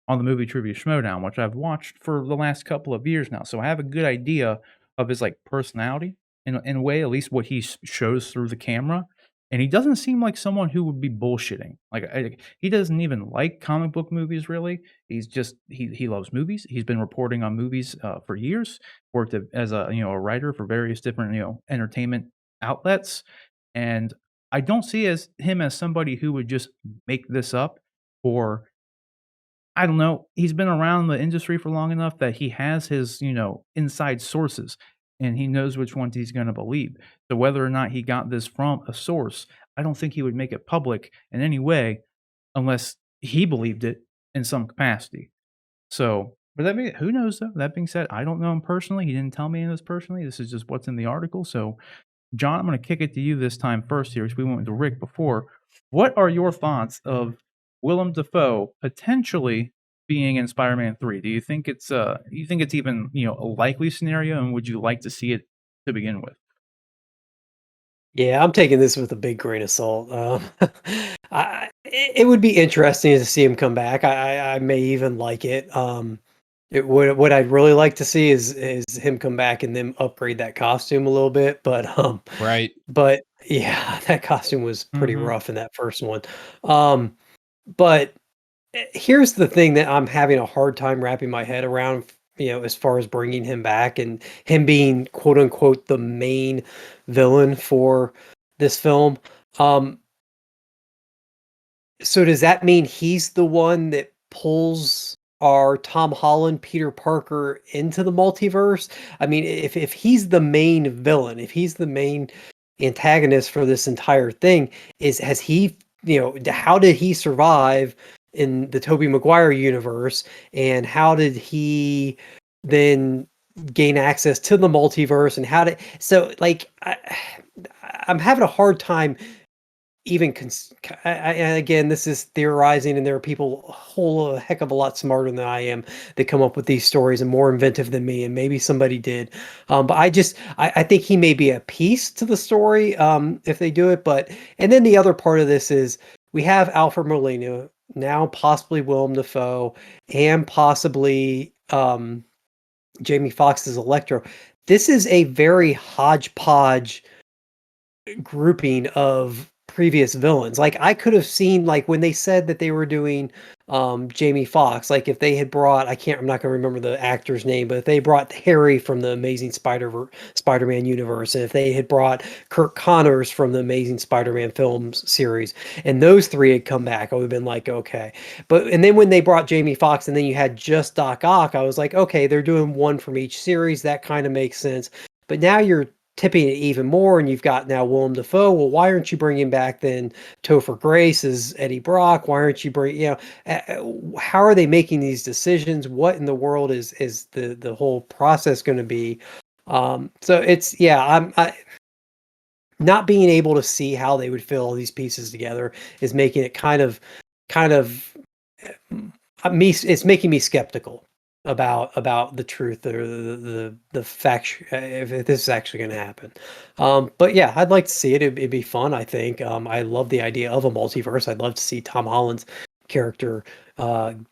on the movie Trivia Schmodown, which I've watched for the last couple of years now, so I have a good idea of his, like, personality in a way, at least what he shows through the camera, and he doesn't seem like someone who would be bullshitting. He doesn't even like comic book movies, really. He's just he loves movies. He's been reporting on movies, for years, worked as a writer for various different, entertainment outlets, and I don't see him as somebody who would just make this up, or I don't know, he's been around the industry for long enough that he has his, inside sources, and he knows which ones he's gonna believe. So whether or not he got this from a source, I don't think he would make it public in any way unless he believed it in some capacity. So, but that being who knows though? That being said, I don't know him personally. He didn't tell me this personally. This is just what's in the article. So, John, I'm gonna kick it to you this time first here, because we went to Rick before. What are your thoughts of Willem Dafoe potentially being in Spider-Man 3? Do you think it's even, a likely scenario, and would you like to see it to begin with? Yeah, I'm taking this with a big grain of salt. It would be interesting to see him come back. I may even like it. What I'd really like to see is him come back and then upgrade that costume a little bit. Right. But yeah, that costume was pretty Mhm. rough in that first one. Um, but here's the thing that I'm having a hard time wrapping my head around, as far as bringing him back and him being quote unquote the main villain for this film. Um, so does that mean he's the one that pulls our Tom Holland, Peter Parker into the multiverse? I mean, if he's the main villain, if he's the main antagonist for this entire thing, has he, how did he survive in the Tobey Maguire universe, and how did he then gain access to the multiverse, and how did so like I'm having a hard time even and again, this is theorizing, and there are people a whole heck of a lot smarter than I am that come up with these stories and more inventive than me, and maybe somebody did. But I think he may be a piece to the story, if they do it. But and then the other part of this is we have Alfred Molina now, possibly Willem Dafoe, and possibly Jamie Foxx as Electro. This is a very hodgepodge grouping of previous villains. Like, I could have seen, like, when they said that they were doing Jamie Foxx, like if they had brought, I'm not gonna remember the actor's name, but if they brought Harry from the Amazing Spider-Man universe, and if they had brought Kirk Connors from the Amazing Spider-Man films series, and those three had come back, I would have been like, okay. But and then when they brought Jamie Foxx and then you had just Doc Ock, I was like, okay, they're doing one from each series. That kind of makes sense. But now you're tipping it even more, and you've got now Willem Dafoe. Well, why aren't you bringing back then Topher Grace as Eddie Brock? Why aren't you how are they making these decisions? What in the world is the whole process going to be? So it's yeah, I not being able to see how they would fit all these pieces together is making it kind of me. It's making me skeptical about the truth or the fact if this is actually going to happen. But yeah, I'd like to see it. It'd be fun. I think. I love the idea of a multiverse. I'd love to see Tom Holland's character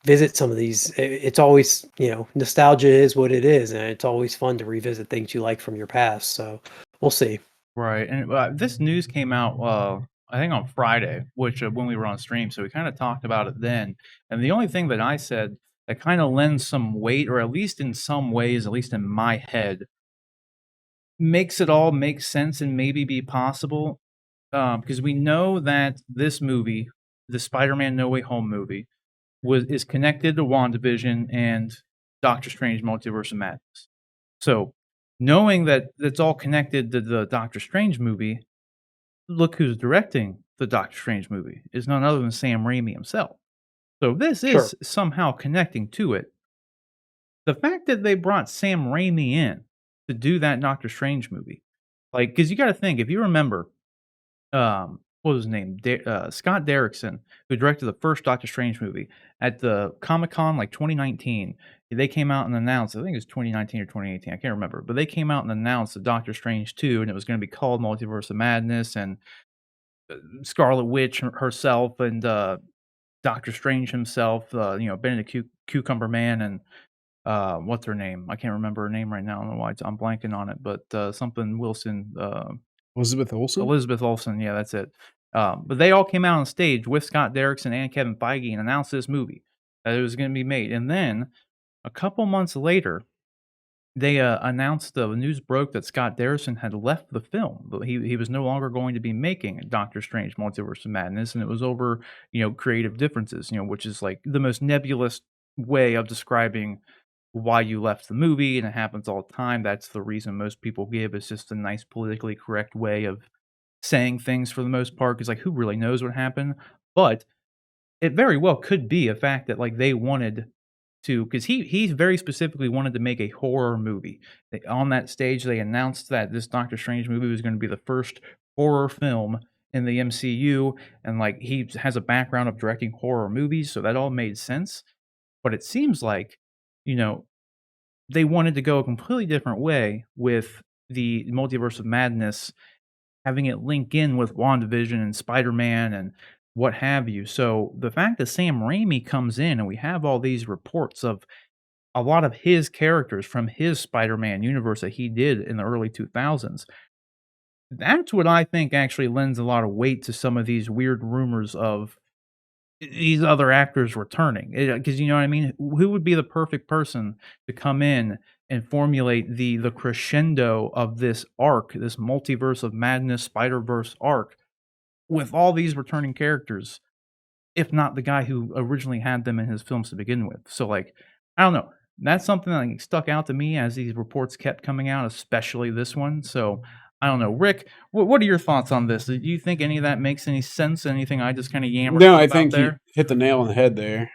visit some of these. It's always, nostalgia is what it is, and it's always fun to revisit things you like from your past. So we'll see. Right, and, this news came out, I think on Friday, which, when we were on stream, so we kinda talked about it then, and the only thing that I said that kinda lends some weight, or at least in some ways, at least in my head, makes it all make sense and maybe be possible, because we know that this movie, the Spider-Man No Way Home movie, is connected to WandaVision and Doctor Strange Multiverse of Madness. So, knowing that it's all connected to the Doctor Strange movie, look who's directing the Doctor Strange movie is none other than Sam Raimi himself. So this Sure. is somehow connecting to it. The fact that they brought Sam Raimi in to do that Doctor Strange movie, like, because you got to think, if you remember, what was his name? Scott Derrickson, who directed the first Doctor Strange movie at the Comic Con, like 2019. They came out and announced, I think it was 2019 or 2018, I can't remember, but they came out and announced the Doctor Strange 2, and it was going to be called Multiverse of Madness, and Scarlet Witch herself, and Doctor Strange himself, Benedict Cucumber Man, and what's her name? I can't remember her name right now. I don't know why I'm blanking on it, but something Wilson, Elizabeth Olsen? Elizabeth Olsen. Yeah, that's it. But they all came out on stage with Scott Derrickson and Kevin Feige and announced this movie that it was going to be made. And then a couple months later, they announced, the news broke that Scott Derrickson had left the film. He was no longer going to be making Doctor Strange Multiverse of Madness, and it was over, creative differences, which is like the most nebulous way of describing why you left the movie, and it happens all the time. That's the reason most people give. It's just a nice politically correct way of saying things for the most part. Because like, who really knows what happened? But it very well could be a fact that, like, they wanted to, because he very specifically wanted to make a horror movie. They on that stage, they announced that this Doctor Strange movie was gonna be the first horror film in the MCU, and, like, he has a background of directing horror movies, so that all made sense, but it seems like, you know, they wanted to go a completely different way with the Multiverse of Madness, having it link in with WandaVision and Spider-Man and what have you. So the fact that Sam Raimi comes in and we have all these reports of a lot of his characters from his Spider-Man universe that he did in the early 2000s, that's what I think actually lends a lot of weight to some of these weird rumors of these other actors returning. Because you know what I mean? Who would be the perfect person to come in and formulate the crescendo of this arc, this multiverse of madness Spider-Verse arc with all these returning characters, if not the guy who originally had them in his films to begin with? So, like, I don't know. That's something that, like, stuck out to me as these reports kept coming out, especially this one. So, I don't know. Rick, what are your thoughts on this? Do you think any of that makes any sense? Anything I just kind of yammered No, on I about think you there? hit the nail on the head there.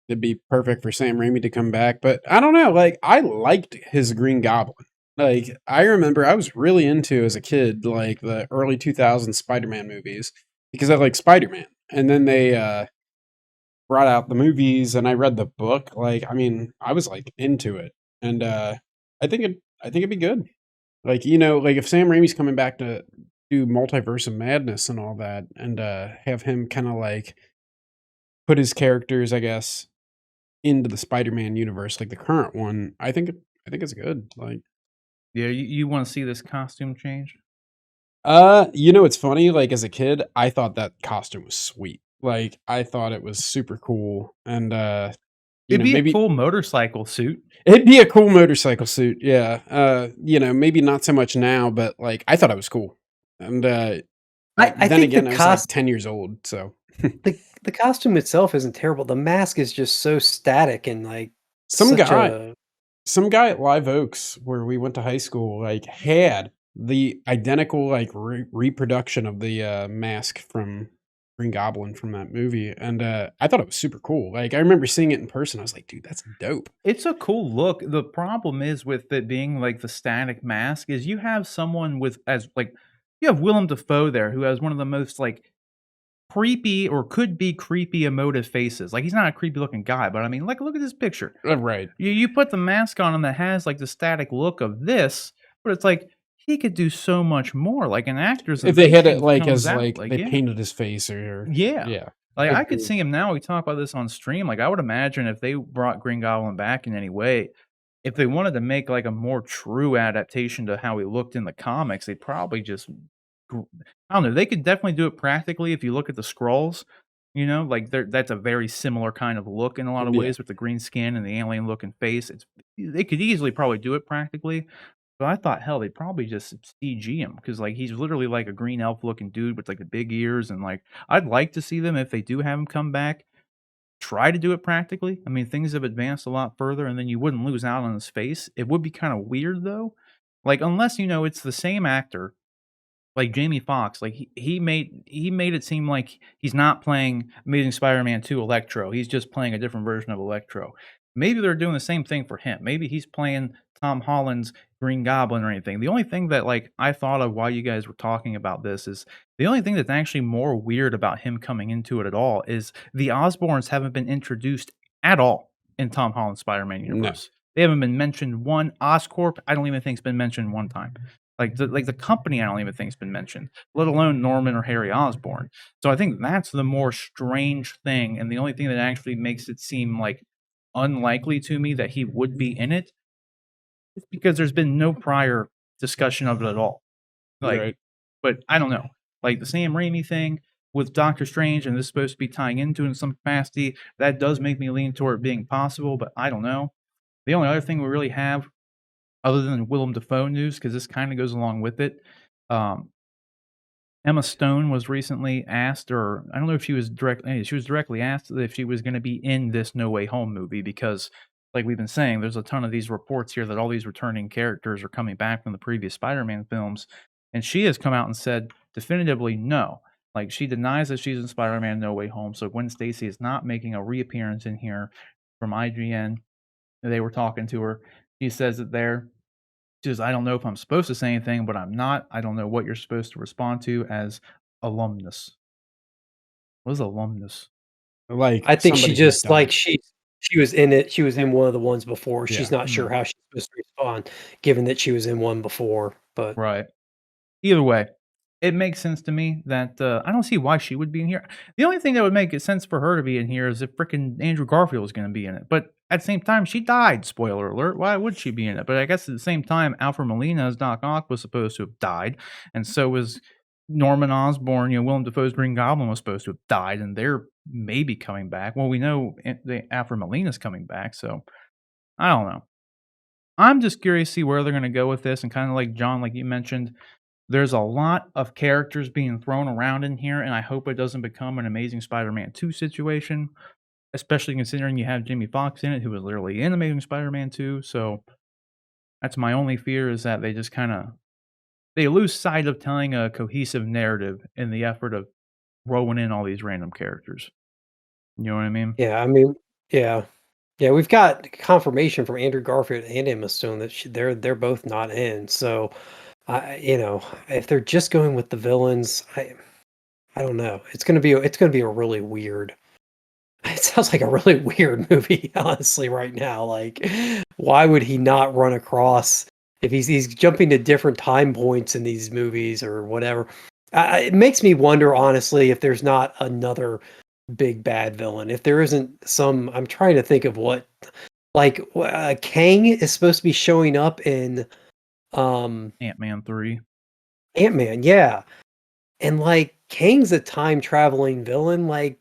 It'd be perfect for Sam Raimi to come back, but I don't know. Like, I liked his Green Goblin. Like, I remember I was really into as a kid, like the early 2000s Spider-Man movies because I like Spider-Man. And then they brought out the movies, and I read the book. Like, I mean, I was like into it, and I think it'd be good. Like, like if Sam Raimi's coming back to do Multiverse of Madness and all that, and have him kind of like put his characters, I guess, into the Spider-Man universe, like the current one, I think it's good. Like, Yeah, you want to see this costume change? it's funny. Like as a kid, I thought that costume was sweet. Like I thought it was super cool, and It'd be a maybe cool motorcycle suit. it'd be a cool motorcycle suit. Yeah. Maybe not so much now, but like I thought it was cool, and I then think again, I was like 10 years old, so. the costume itself isn't terrible. The mask is just so static and like Some such guy a some guy at Live Oaks, where we went to high school, like, had the identical, like, reproduction of the, mask from Green Goblin from that movie, and, I thought it was super cool. Like, I remember seeing it in person, I was like, "Dude, that's dope." It's a cool look. The problem is with it being like the static mask is you have someone with as like you have Willem Dafoe there who has one of the most like creepy or could be creepy emotive faces. Like he's not a creepy looking guy, but I mean, like look at this picture. Right. You put the mask on him that has like the static look of this, but it's like he could do so much more. Like an actor's If they had it, amazing like, comes as, out. like, Like they yeah, painted his face or yeah. yeah. Like, I could Agreed. see him now, we talk about this on stream, like, I would imagine if they brought Green Goblin back in any way, if they wanted to make, like, a more true adaptation to how he looked in the comics, they'd probably just gr I don't know, they could definitely do it practically if you look at the Skrulls, like, that's a very similar kind of look in a lot of Yeah. ways with the green skin and the alien looking face, they could easily probably do it practically, but I thought, hell, they'd probably just CG him because, like, he's literally like a green elf looking dude with, like, the big ears and, like, I'd like to see them if they do have him come back, try to do it practically. I mean, things have advanced a lot further, and then you wouldn't lose out on his face. It would be kinda weird, though. Like, unless, it's the same actor like Jamie Foxx, like he made it seem like he's not playing Amazing Spider-Man 2 Electro, he's just playing a different version of Electro. Maybe they're doing the same thing for him. Maybe he's playing Tom Holland's Green Goblin or anything. The only thing that like I thought of while you guys were talking about this is the only thing that's actually more weird about him coming into it at all is the Osborns haven't been introduced at all in Tom Holland's Spider-Man No. universe. They haven't been mentioned one. Oscorp, I don't even think's been mentioned one time. Like the company, I don't even think's been mentioned, let alone Norman or Harry Osborn. So I think that's the more strange thing, and the only thing that actually makes it seem like unlikely to me that he would be in it is because there's been no prior discussion of it at all. Like, Right. but I don't know. Like the Sam Raimi thing with Doctor Strange, and this is supposed to be tying into it in some capacity, that does make me lean toward it being possible, but I don't know. The only other thing we really have other than Willem Dafoe news, because this kind of goes along with it. Um, Emma Stone was recently asked, or I don't know if she was directly asked if she was going to be in this No Way Home movie because like we've been saying, there's a ton of these reports here that all these returning characters are coming back from the previous Spider-Man films, and she has come out and said definitively no. Like, she denies that she's in Spider-Man No Way Home, so Gwen Stacy is not making a reappearance in here from IGN. They were talking to her. She says it there. She says, "I don't know if I'm supposed to say anything, but I'm not. I don't know what you're supposed to respond to as alumnus." What is alumnus? Like I think she somebody who's just done like it. she was in it. She was in one of the ones before. She's Yeah. not sure how she's supposed to respond, given that she was in one before. But Right. Either way, it makes sense to me that, I don't see why she would be in here. The only thing that would make it sense for her to be in here is if frickin' Andrew Garfield was gonna be in it, but at the same time, she died, spoiler alert, why would she be in it? But I guess at the same time, Alfred Molina as Doc Ock was supposed to have died, and so was Norman Osborn, Willem Dafoe's Green Goblin was supposed to have died, and they're maybe coming back. Well, we know the Alfred Molina's coming back, so I don't know. I'm just curious to see where they're gonna go with this, and kinda like John, like you mentioned, there's a lot of characters being thrown around in here, and I hope it doesn't become an Amazing Spider-Man 2 situation, especially considering you have Jamie Foxx in it, who was literally in Amazing Spider-Man 2, so that's my only fear is that they just kinda they lose sight of telling a cohesive narrative in the effort of throwing in all these random characters. You know what I mean? yeah, I mean, yeah, yeah, we've got confirmation from Andrew Garfield and Emma Stone that they're both not in. So if they're just going with the villains, I don't know. It's gonna be a really weird. It sounds like a really weird movie, honestly, right now. Like, why would he not run across if he's jumping to different time points in these movies or whatever? It makes me wonder, honestly, if there's not another big bad villain. If there isn't some, I'm trying to think of what, like, Kang is supposed to be showing up in um Ant-Man 3. Ant-Man, yeah, and like Kang's a time traveling villain, like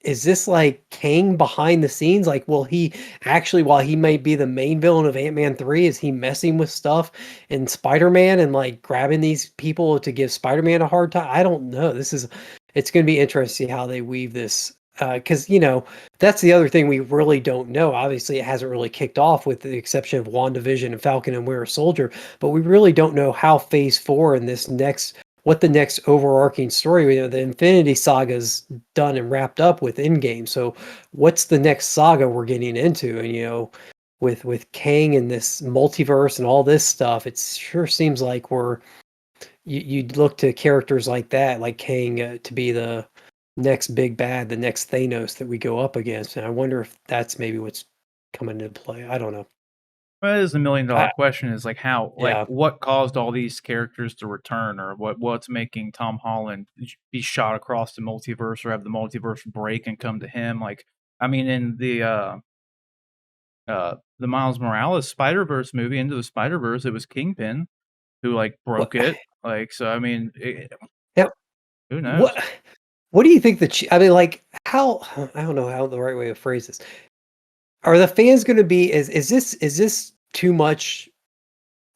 is this like Kang behind the scenes? Like, will he actually, while he might be the main villain of Ant-Man 3, is he messing with stuff in Spider-Man and like grabbing these people to give Spider-Man a hard time? I don't know. It's going to be interesting to see how they weave this. Because, that's the other thing we really don't know. Obviously, it hasn't really kicked off with the exception of WandaVision and Falcon and Winter Soldier, but we really don't know how Phase 4 and what the next overarching story, the Infinity Saga's done and wrapped up with Endgame. So what's the next saga we're getting into? And with Kang and this multiverse and all this stuff, it sure seems like you'd look to characters like that, like Kang, to be the next big bad, the next Thanos that we go up against. And I wonder if that's maybe what's coming into play. I don't know. Well, that is the million-dollar I, question is, yeah. what caused all these characters to return, or what's making Tom Holland be shot across the multiverse or have the multiverse break and come to him? Like, I mean, in the Miles Morales Spider-Verse movie, Into the Spider-Verse, it was Kingpin who, like, What? broke it. Like, so, I mean, Yeah. who knows? What do you think I mean, like, how I don't know how the right way to phrase this. Are the fans going to be is this too much?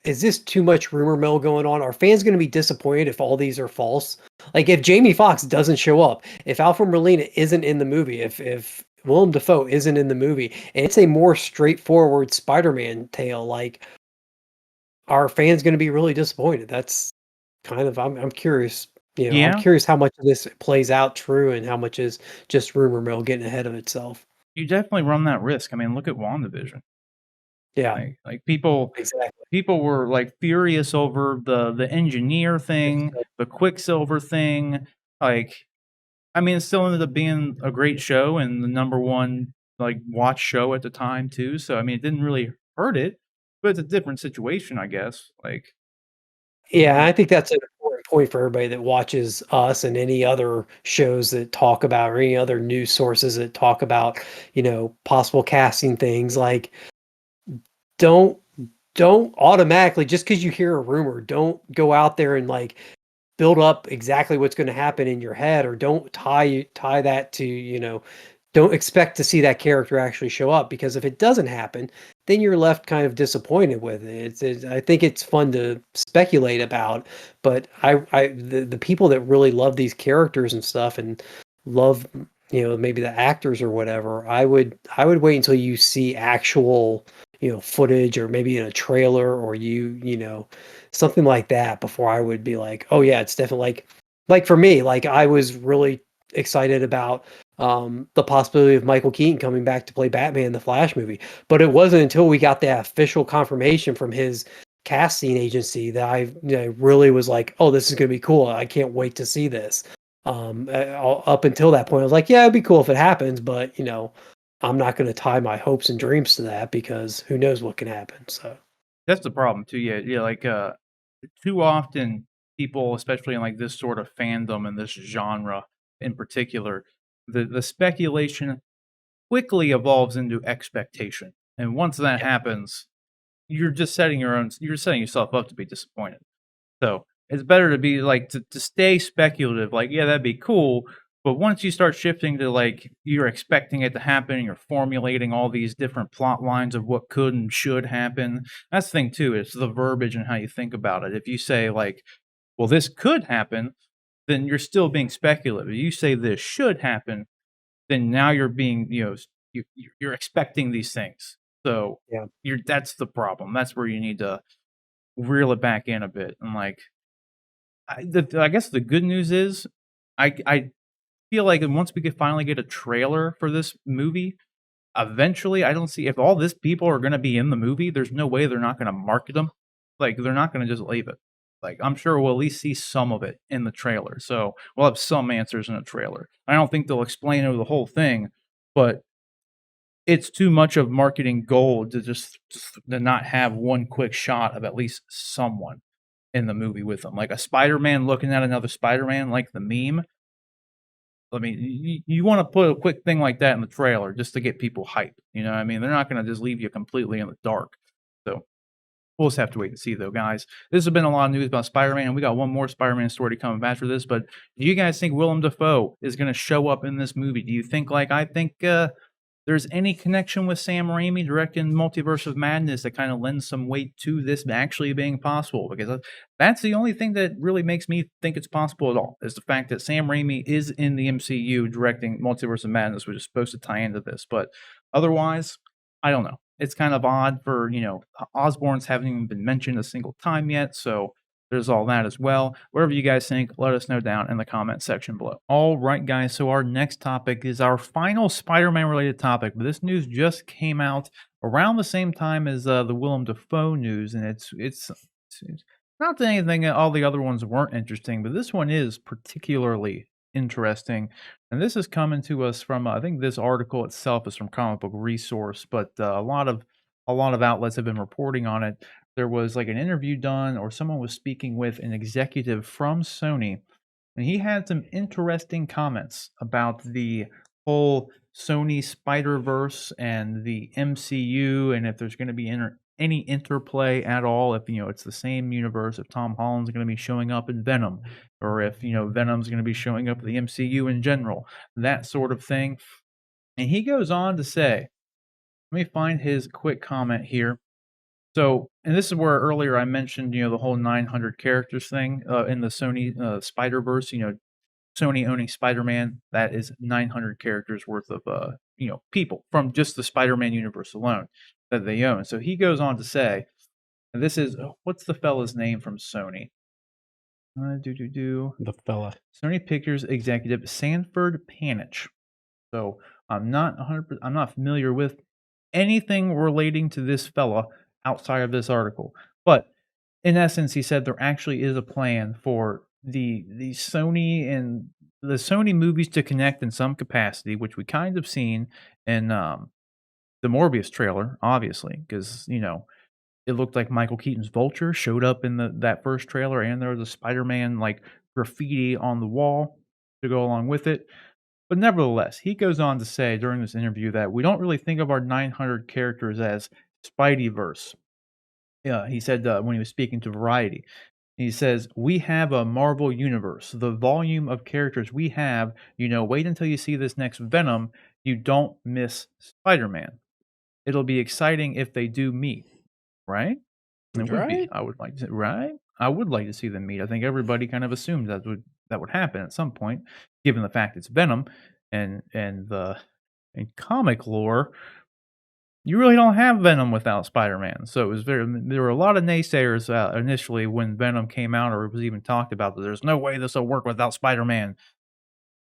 Is this too much rumor mill going on? Are fans going to be disappointed if all these are false? Like if Jamie Foxx doesn't show up, if Alfred Molina isn't in the movie, if Willem Dafoe isn't in the movie, and it's a more straightforward Spider-Man tale, like are fans going to be really disappointed? That's kind of I'm curious. I'm Yeah, curious how much of this plays out true and how much is just rumor mill getting ahead of itself. you definitely run that risk. I mean, look at WandaVision. Yeah, Like exactly. people were, like, furious over the engineer thing, the Quicksilver thing, like, I mean, it still ended up being a great show and the number 1, like, watch show at the time too, so, I mean, it didn't really hurt it, but it's a different situation, I guess, like, Yeah, yeah. I think that's an important point for everybody that watches us and any other shows that talk about or any other news sources that talk about, possible casting things. Like, don't don't automatically just because you hear a rumor, don't go out there and like build up exactly what's going to happen in your head, or don't tie that to, don't expect to see that character actually show up, because if it doesn't happen, then you're left kind of disappointed with it. I think it's fun to speculate about, but the people that really love these characters and stuff and love maybe the actors or whatever, I would wait until you see actual, footage, or maybe in a trailer, or something like that, before I would be like, oh yeah, it's definitely like for me, like I was really excited about the possibility of Michael Keaton coming back to play Batman in the Flash movie. But it wasn't until we got the official confirmation from his casting agency that I really was like, oh, this is going to be cool. I can't wait to see this. Up until that point, I was like, yeah, it'd be cool if it happens, but I'm not going to tie my hopes and dreams to that, because who knows what can happen. So That's the problem too. Yeah, yeah. Like too often people, especially in like this sort of fandom and this genre in particular, the speculation quickly evolves into expectation, and once that yeah, happens, you're setting yourself up to be disappointed. So it's better to be like to stay speculative. Like, yeah, that'd be cool. But once you start shifting to like you're expecting it to happen, and you're formulating all these different plot lines of what could and should happen. That's the thing too. It's the verbiage and how you think about it. If you say like, "Well, this could happen," then you're still being speculative. If you say this should happen, then now you're being you're expecting these things. So yeah, that's the problem. That's where you need to reel it back in a bit and like I guess the good news is I feel like once we could finally get a trailer for this movie, eventually I don't see if all this people are gonna be in the movie, there's no way they're not gonna market them. Like, they're not gonna just leave it. Like, I'm sure we'll at least see some of it in the trailer, so we'll have some answers in a trailer. I don't think they'll explain over the whole thing, but it's too much of marketing gold to just to not have one quick shot of at least someone in the movie with them. Like a Spider-Man looking at another Spider-Man, like the meme. I mean, you wanna put a quick thing like that in the trailer just to get people hyped, you know what I mean? They're not gonna just leave you completely in the dark. So, we'll just have to wait and see though, guys. This has been a lot of news about Spider-Man, and we got one more Spider-Man story coming after this, but do you guys think Willem Dafoe is gonna show up in this movie? Do you think, like I think, there's any connection with Sam Raimi directing Multiverse of Madness that kind of lends some weight to this actually being possible? Because that's the only thing that really makes me think it's possible at all, is the fact that Sam Raimi is in the MCU directing Multiverse of Madness, which is supposed to tie into this. But otherwise, I don't know. It's kind of odd for, Osborns haven't even been mentioned a single time yet, so there's all that as well. Whatever you guys think, let us know down in the comment section below. All right, guys. So our next topic is our final Spider-Man related topic. But this news just came out around the same time as the Willem Dafoe news, and it's not that anything. All the other ones weren't interesting, but this one is particularly interesting. And this is coming to us from I think this article itself is from Comic Book Resource, but a lot of outlets have been reporting on it. There was like an interview done, or someone was speaking with an executive from Sony, and he had some interesting comments about the whole Sony Spiderverse and the MCU, and if there's going to be any interplay at all, if it's the same universe, if Tom Holland's going to be showing up in Venom, or if Venom's going to be showing up in the MCU in general, that sort of thing. And he goes on to say, let me find his quick comment here. So, and this is where earlier I mentioned, the whole 900 characters thing in the Sony Spider-Verse, Sony owning Spider-Man, that is 900 characters worth of, people from just the Spider-Man universe alone that they own. So he goes on to say, and this is, what's the fella's name from Sony? The fella. Sony Pictures executive Sanford Panich. So I'm not 100%, I'm not familiar with anything relating to this fella outside of this article. But in essence, he said there actually is a plan for the Sony and the Sony movies to connect in some capacity, which we kind of seen in the Morbius trailer, obviously, because it looked like Michael Keaton's Vulture showed up in that first trailer, and there was a Spider-Man like graffiti on the wall to go along with it. But nevertheless, he goes on to say during this interview that we don't really think of our 900 characters as Spideyverse. Yeah, he said when he was speaking to Variety, he says, "We have a Marvel universe. The volume of characters we have, wait until you see this next Venom. You don't miss Spider Man. It'll be exciting if they do meet, right? It would be. Right? I would like to, right? I would like to see them meet. I think everybody kind of assumed that would happen at some point, given the fact it's Venom. and in comic lore, you really don't have Venom without Spider-Man. So it was there were a lot of naysayers initially when Venom came out, or it was even talked about that there's no way this will work without Spider-Man.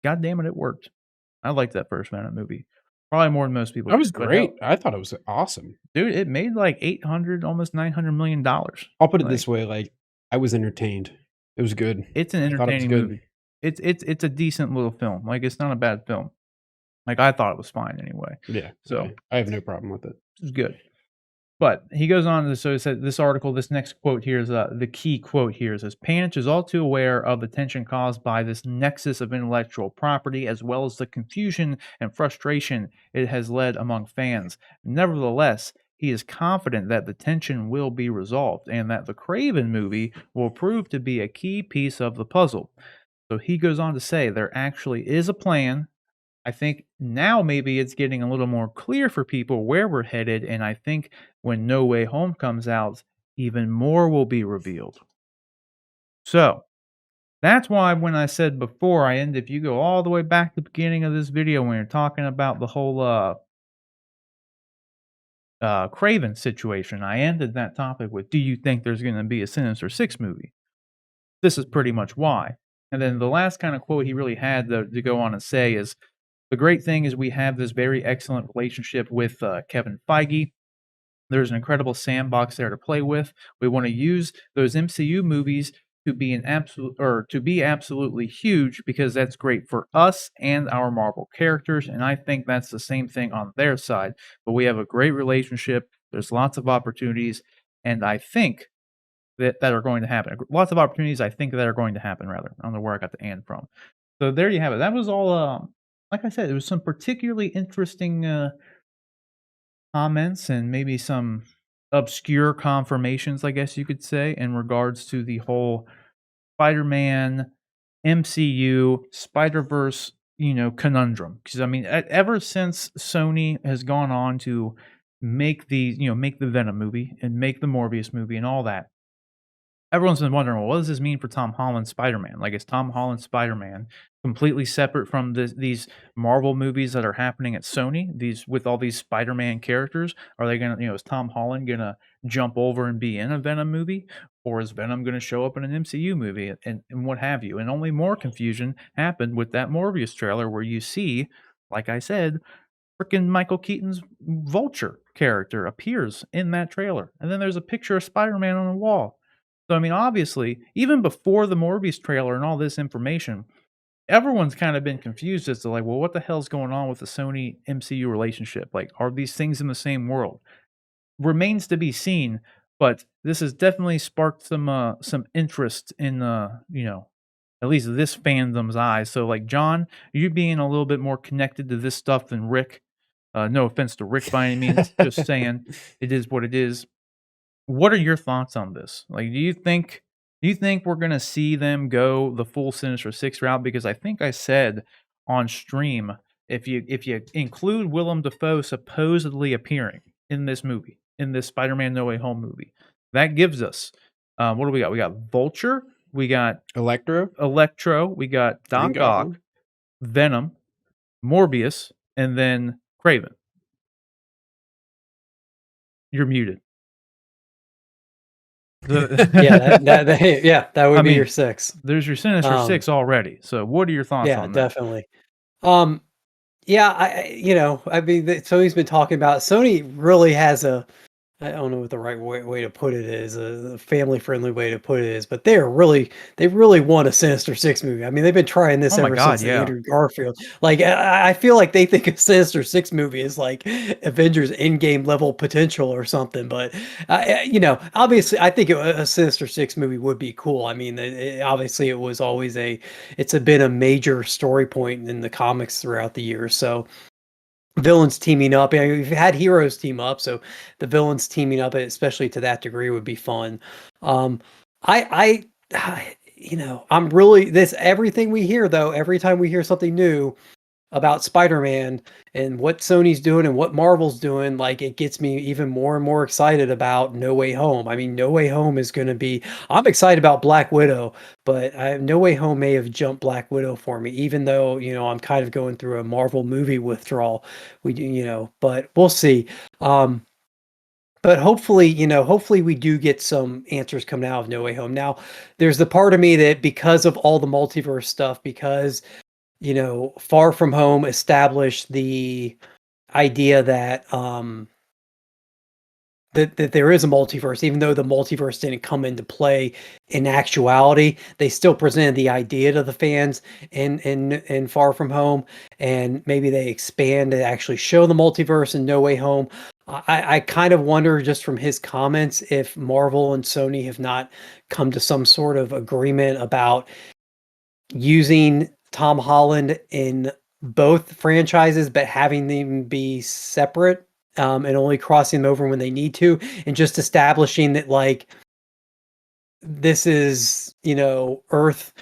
God damn it, it worked. I liked that first Venom movie. Probably more than most people. That was But hell, great. I thought it was awesome. dude, it made like 800, almost $900 million. I'll put it Like, this way, like, I was entertained. It was good. it's an I thought it was entertaining good. movie. It's a decent little film. Like, it's not a bad film. Like, I thought it was fine anyway. Yeah. So yeah, I have no problem with it. it was good. But he goes on to, so he said this article, this next quote here is the key quote here says, Panich is all too aware of the tension caused by this nexus of intellectual property, as well as the confusion and frustration it has led among fans. Nevertheless, he is confident that the tension will be resolved and that the Kraven movie will prove to be a key piece of the puzzle. So he goes on to say there actually is a plan. I think now maybe it's getting a little more clear for people where we're headed, and I think when No Way Home comes out, even more will be revealed. So that's why when I said before, if you go all the way back to the beginning of this video when you're talking about the whole Kraven situation, I ended that topic with, do you think there's going to be a Sinister Six movie? This is pretty much why. And then the last kind of quote he really had to go on and say is, the great thing is we have this very excellent relationship with Kevin Feige. There's an incredible sandbox there to play with. We want to use those MCU movies to be absolutely huge because that's great for us and our Marvel characters, and I think that's the same thing on their side. But we have a great relationship. There's lots of opportunities, and I think that are going to happen. Lots of opportunities I think that are going to happen, rather. I don't know where I got the "and" from. So there you have it. That was all, like I said, there was some particularly interesting comments and maybe some obscure confirmations, I guess you could say, in regards to the whole Spider-Man, MCU, Spider-Verse, conundrum. Because, I mean, ever since Sony has gone on to make make the Venom movie and make the Morbius movie and all that, everyone's been wondering, well, what does this mean for Tom Holland's Spider-Man? Like, is Tom Holland's Spider-Man completely separate from these Marvel movies that are happening at Sony? These with all these Spider-Man characters, are they gonna, is Tom Holland gonna jump over and be in a Venom movie, or is Venom gonna show up in an MCU movie and what have you? And only more confusion happened with that Morbius trailer, where you see, like I said, freaking Michael Keaton's Vulture character appears in that trailer, and then there's a picture of Spider-Man on the wall. So, I mean, obviously, even before the Morbius trailer and all this information, everyone's kind of been confused as to, like, well, what the hell's going on with the Sony MCU relationship? Like, are these things in the same world? Remains to be seen, but this has definitely sparked some interest in, at least this fandom's eyes. So, like, John, you being a little bit more connected to this stuff than Rick. No offense to Rick by any means, just saying it is what it is. What are your thoughts on this? Like, do you think we're gonna see them go the full Sinister Six route? Because I think I said on stream, if you include Willem Dafoe supposedly appearing in this movie, in this Spider-Man No Way Home movie, that gives us what do we got? We got Vulture, we got Electro, we got Green Doc Ock, Goblin. Venom, Morbius, and then Kraven. You're muted. Yeah, that would I be mean, your 6. There's your Sinister Six already. So what are your thoughts Yeah, on that? definitely. Yeah, I mean, Sony's been talking about. Sony really has I don't know what the right way to put it is, a family-friendly way to put it is, but they really want a Sinister Six movie. I mean, they've been trying this Oh my ever god, since the yeah. Andrew Garfield. Like, I feel like they think a Sinister Six movie is like Avengers Endgame level potential or something. But obviously, I think a Sinister Six movie would be cool. I mean, obviously, it was always been a major story point in the comics throughout the years. So villains teaming up. I mean, we've had heroes team up, so the villains teaming up, especially to that degree, would be fun. I I'm really this everything we hear though. Every time we hear something new, about Spider-Man and what Sony's doing and what Marvel's doing, like it gets me even more and more excited about No Way Home. I mean, No Way Home is going to be. I'm excited about Black Widow, but No Way Home may have jumped Black Widow for me, even though I'm kind of going through a Marvel movie withdrawal. But we'll see. But hopefully we do get some answers coming out of No Way Home. Now, there's the part of me that because of all the multiverse stuff, because Far From Home established the idea that there is a multiverse, even though the multiverse didn't come into play in actuality. They still presented the idea to the fans in Far From Home, and maybe they expand to actually show the multiverse in No Way Home. I kind of wonder, just from his comments, if Marvel and Sony have not come to some sort of agreement about using Tom Holland in both franchises, but having them be separate, and only crossing them over when they need to, and just establishing that, like, this is, Earth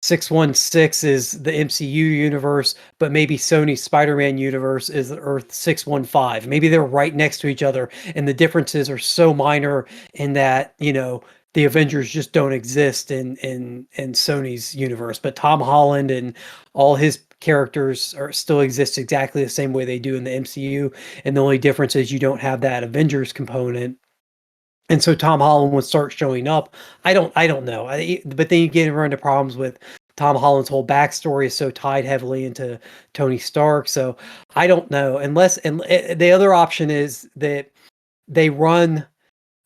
616 is the MCU universe, but maybe Sony's Spider-Man universe is Earth 615. Maybe they're right next to each other, and the differences are so minor in that, the Avengers just don't exist in Sony's universe, but Tom Holland and all his characters still exist exactly the same way they do in the MCU, and the only difference is you don't have that Avengers component. And so Tom Holland would start showing up. I don't know. But then you get into problems with Tom Holland's whole backstory is so tied heavily into Tony Stark. So I don't know. And the other option is that they run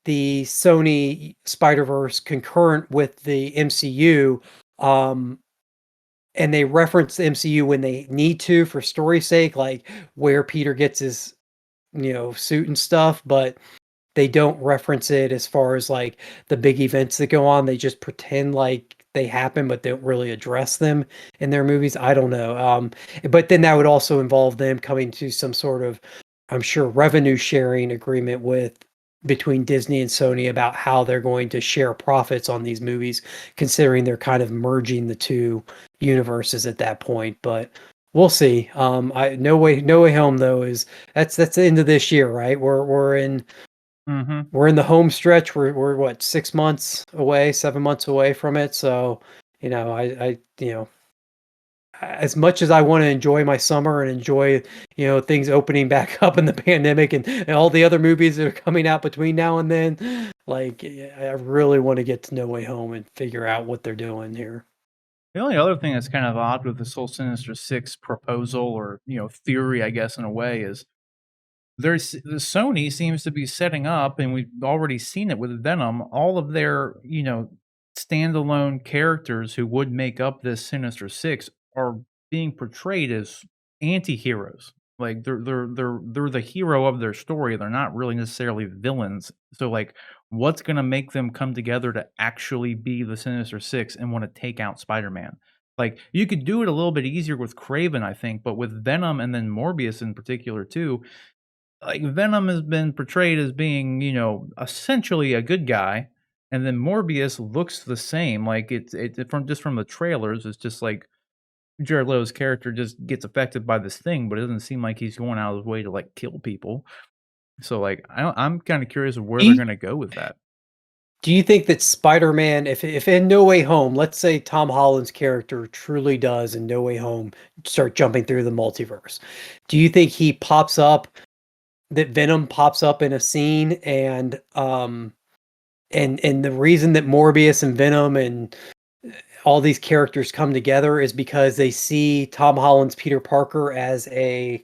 the Sony Spider-Verse concurrent with the MCU, and they reference the MCU when they need to for story's sake, like where Peter gets his suit and stuff, but they don't reference it as far as like the big events that go on. They just pretend like they happen, but they don't really address them in their movies. I don't know. But then that would also involve them coming to some sort of, I'm sure, revenue sharing agreement between Disney and Sony about how they're going to share profits on these movies, considering they're kind of merging the two universes at that point. But we'll see. No Way Home though that's the end of this year, right? We're in the home stretch. We're what, 6 months away, 7 months away from it. So, as much as I want to enjoy my summer and enjoy, things opening back up in the pandemic and all the other movies that are coming out between now and then, like, I really want to get to No Way Home and figure out what they're doing here. The only other thing that's kind of odd with this whole Sinister Six proposal or theory, I guess, in a way, is the Sony seems to be setting up, and we've already seen it with Venom, all of their, standalone characters who would make up this Sinister Six are being portrayed as anti-heroes. Like they're the hero of their story. They're not really necessarily villains. So like what's gonna make them come together to actually be the Sinister Six and want to take out Spider-Man? Like you could do it a little bit easier with Kraven, I think, but with Venom and then Morbius in particular too, like Venom has been portrayed as being, essentially a good guy, and then Morbius looks the same. Like from the trailers, it's just like Jared Leto's character just gets affected by this thing, but it doesn't seem like he's going out of his way to like kill people. So like I'm kind of curious of where Do they're you, gonna go with that. do you think that Spider-Man, if in No Way Home, let's say Tom Holland's character truly does in No Way Home start jumping through the multiverse, do you think he pops up, that Venom pops up in a scene, and the reason that Morbius and Venom and all these characters come together is because they see Tom Holland's Peter Parker as a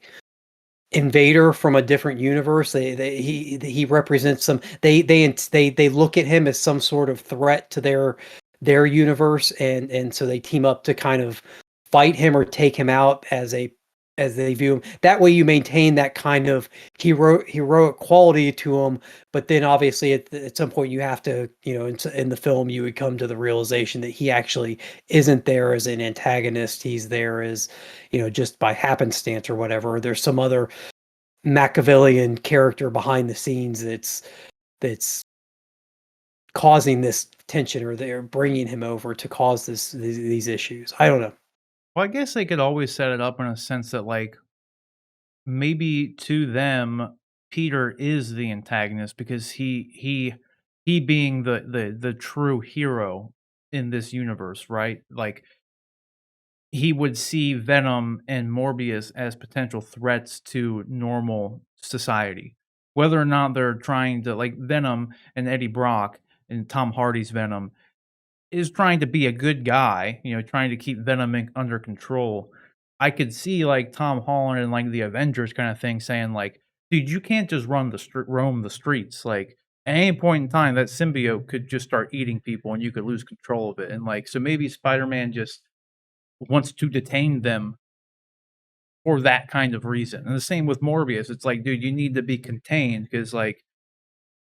invader from a different universe. He represents some. They look at him as some sort of threat to their universe, and so they team up to kind of fight him or take him out as they view him. That way, you maintain that kind of heroic quality to him. But then, obviously, at some point, you have to, in the film, you would come to the realization that he actually isn't there as an antagonist. He's there as, just by happenstance or whatever. There's some other Machiavellian character behind the scenes that's causing this tension, or they're bringing him over to cause these issues. I don't know. Well, I guess they could always set it up in a sense that, like, maybe to them, Peter is the antagonist because he being the true hero in this universe, right? Like, he would see Venom and Morbius as potential threats to normal society. Whether or not they're trying to, like, Venom and Eddie Brock and Tom Hardy's Venom is trying to be a good guy, you know, trying to keep Venom under control. I could see, like, Tom Holland and, like, the Avengers kinda thing saying, like, "Dude, you can't just roam the streets." Like, at any point in time, that symbiote could just start eating people, and you could lose control of it, and, like, so maybe Spider-Man just wants to detain them for that kind of reason, and the same with Morbius. It's like, "Dude, you need to be contained because, like,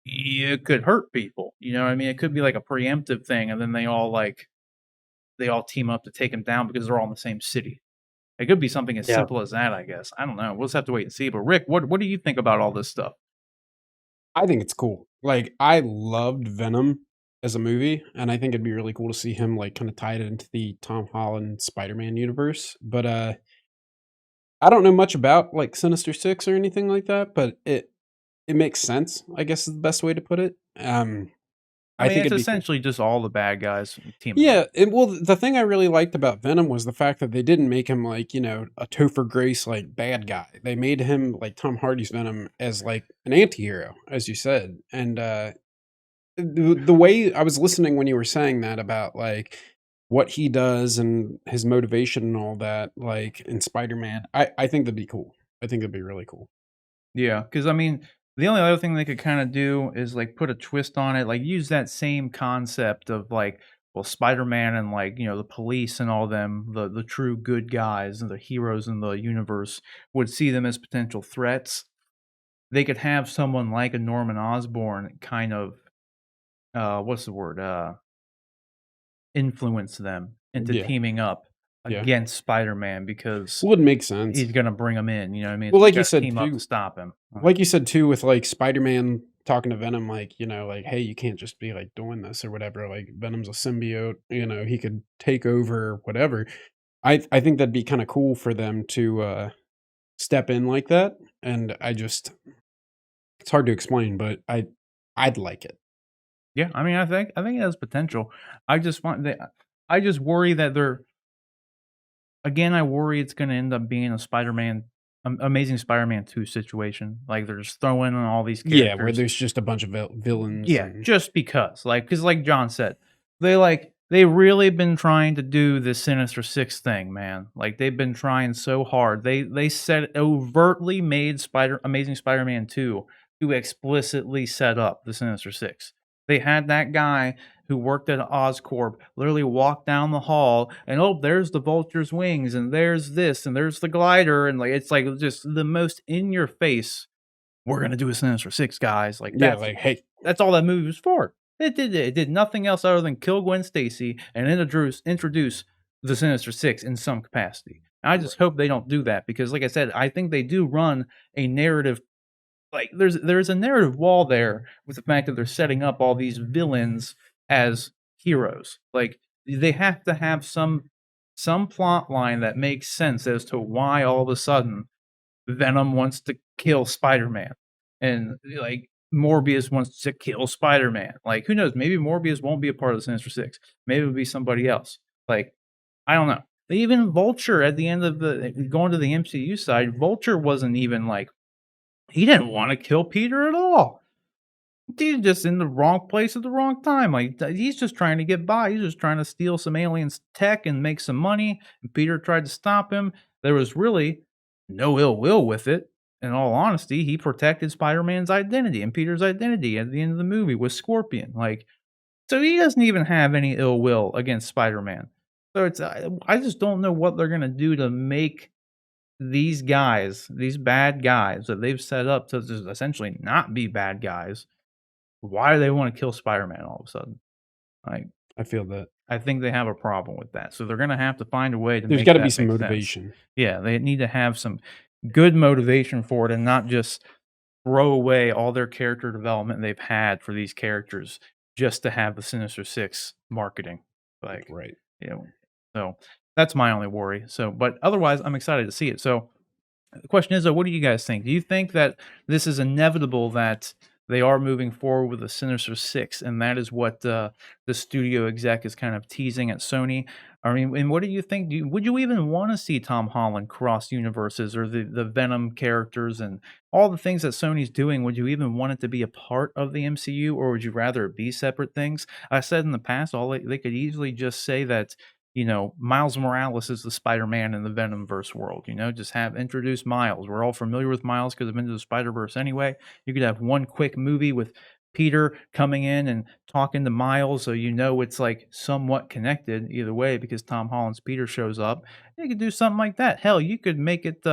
it could hurt people." You know what I mean? It could be, like, a preemptive thing, and then they all team up to take him down because they're all in the same city. It could be something as Yeah. simple as that, I guess. I don't know. We'll just have to wait and see. But Rick, what do you think about all this stuff? I think it's cool. Like, I loved Venom as a movie, and I think it'd be really cool to see him, like, kinda tied into the Tom Holland Spider-Man universe, but, I don't know much about, like, Sinister Six or anything like that, but it makes sense, I guess is the best way to put it. I I mean, think it's it'd be cool. essentially just all the bad guys teaming up. Yeah, well, the thing I really liked about Venom was the fact that they didn't make him like, a Topher Grace like bad guy. They made him like Tom Hardy's Venom as like an anti-hero, as you said. And the way I was listening when you were saying that about like what he does and his motivation and all that, like in Spider-Man, I think that'd be cool. I think that'd be really cool. Yeah, because I mean, the only other thing they could kind of do is like put a twist on it, like use that same concept of like, well, Spider-Man and like, you know, the police and all them, the true good guys and the heroes in the universe would see them as potential threats. They could have someone like a Norman Osborn kind of what's the word? Influence them into Yeah. teaming up Yeah. against Spider-Man because Well, it makes sense. he's gonna bring them in, you know what I mean? Well, So you like you gotta said team up to too, stop him. like you said too, with like Spider-Man talking to Venom, like, like, hey, you can't just be like doing this or whatever. Like Venom's a symbiote, he could take over whatever. I think that'd be kind of cool for them to step in like that. And it's hard to explain, but I'd like it. Yeah, I mean, I think it has potential. I just want that I just worry that they're again, I worry it's gonna end up being a Spider-Man Amazing Spider-Man 2 situation. Like, they're just throwing in all these Yeah, where characters. there's just a bunch of villains Yeah, and just because, because like John said, they really been trying to do this Sinister Six thing, man. Like, they've been trying so hard. They said overtly made Amazing Spider-Man 2 to explicitly set up the Sinister Six. They had that guy who worked at Oscorp literally walk down the hall and, "Oh, there's the Vulture's wings, and there's this, and there's the glider," and, like, it's, like, just the most in your face, "We're gonna do a Sinister Six, guys." Like, yeah, like, hey, that's all that movie was for. It did nothing else other than kill Gwen Stacy and introduce the Sinister Six in some capacity. I just right. hope they don't do that because, like I said, I think they do run a narrative. Like there's a narrative wall there with the fact that they're setting up all these villains as heroes. Like they have to have some plot line that makes sense as to why all of a sudden Venom wants to kill Spider-Man, and, like, Morbius wants to kill Spider-Man. Like, who knows? Maybe Morbius won't be a part of the Sinister Six. Maybe it'll be somebody else. Like, I don't know. Even Vulture at the end of going to the MCU side, Vulture wasn't even, like he didn't wanna kill Peter at all. He's just in the wrong place at the wrong time. Like he's just trying to get by. He's just trying to steal some aliens' tech and make some money. And Peter tried to stop him. There was really no ill will with it. In all honesty, he protected Spider-Man's identity and Peter's identity at the end of the movie with Scorpion. Like, so he doesn't even have any ill will against Spider-Man. So it's I just don't know what they're gonna do to make these guys, these bad guys that they've set up to just essentially not be bad guys, why do they wanna kill Spider-Man all of a sudden? Like, I feel that. I think they have a problem with that, so they're gonna have to find a way to There's make gotta be that some make sense. motivation. Yeah, they need to have some good motivation for it and not just throw away all their character development they've had for these characters just to have the Sinister Six marketing. Like, Right. you know, so That's my only worry. So, but otherwise, I'm excited to see it. So, the question is, what do you guys think? Do you think that this is inevitable that they are moving forward with a Sinister Six, and that is what the studio exec is kind of teasing at Sony? I mean, and what do you think? Would you even want to see Tom Holland cross universes or the Venom characters and all the things that Sony's doing? Would you even want it to be a part of the MCU, or would you rather it be separate things? I said in the past, they could easily just say that Miles Morales is the Spider-Man in the Venomverse world, just have introduce Miles. We're all familiar with Miles because of Into the Spider-Verse anyway. You could have one quick movie with Peter coming in and talking to Miles, so it's like somewhat connected either way because Tom Holland's Peter shows up. You could do something like that. Hell, you could make it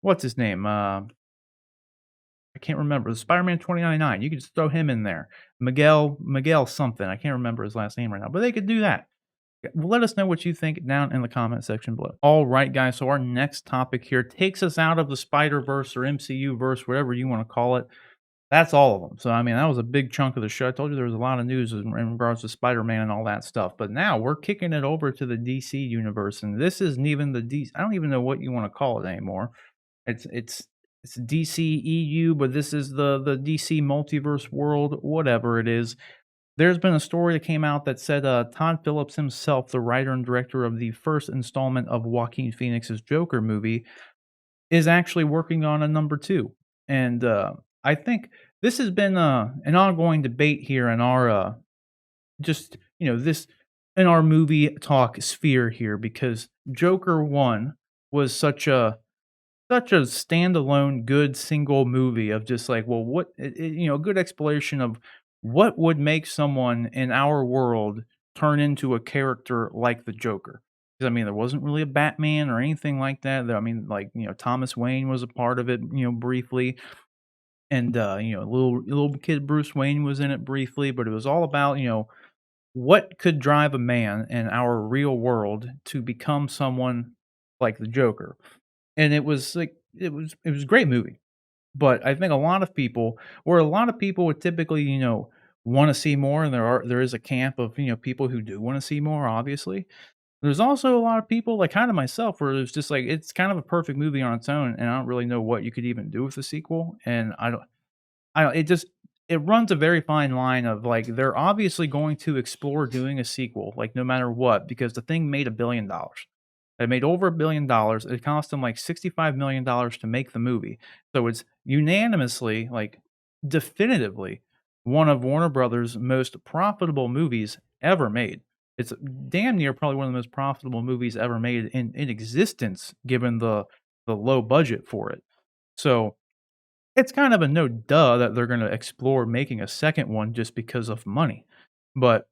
what's his name? I can't remember. The Spider-Man 2099. You could just throw him in there. Miguel something. I can't remember his last name right now, but they could do that. Well, let us know what you think down in the comment section below. All right, guys. So our next topic here takes us out of the Spider-Verse or MCU verse, whatever you want to call it. That's all of them. So, I mean, that was a big chunk of the show. I told you there was a lot of news in regards to Spider-Man and all that stuff. But now we're kicking it over to the DC universe, and this isn't even the DC. I don't even know what you want to call it anymore. It's DC EU, but this is the DC multiverse world, whatever it is. There's been a story that came out that said Todd Philips himself, the writer and director of the first installment of Joaquin Phoenix's Joker movie, is actually working on a number two. And I think this has been an ongoing debate here in our this in our movie talk sphere here because Joker 1 was such a standalone good single movie of just like, well, a good exploration of what would make someone in our world turn into a character like the Joker. 'Cause, I mean, there wasn't really a Batman or anything like that. I mean, like, Thomas Wayne was a part of it, briefly. And, little kid Bruce Wayne was in it briefly, but it was all about, what could drive a man in our real world to become someone like the Joker. And it was like it was a great movie. But I think a lot of people would typically, wanna see more, and there is a camp of, people who do wanna see more, obviously. There's also a lot of people, like kinda myself, where it's just like, it's kind of a perfect movie on its own, and I don't really know what you could even do with the sequel, and I don't it runs a very fine line of, like, they're obviously going to explore doing a sequel, like, no matter what, because the thing made $1 billion. It made over $1 billion. It cost them like $65 million to make the movie. So it's unanimously, like definitively, one of Warner Brothers' most profitable movies ever made. It's damn near probably one of the most profitable movies ever made in existence, given the low budget for it. So it's kind of a no duh that they're going to explore making a second one just because of money. But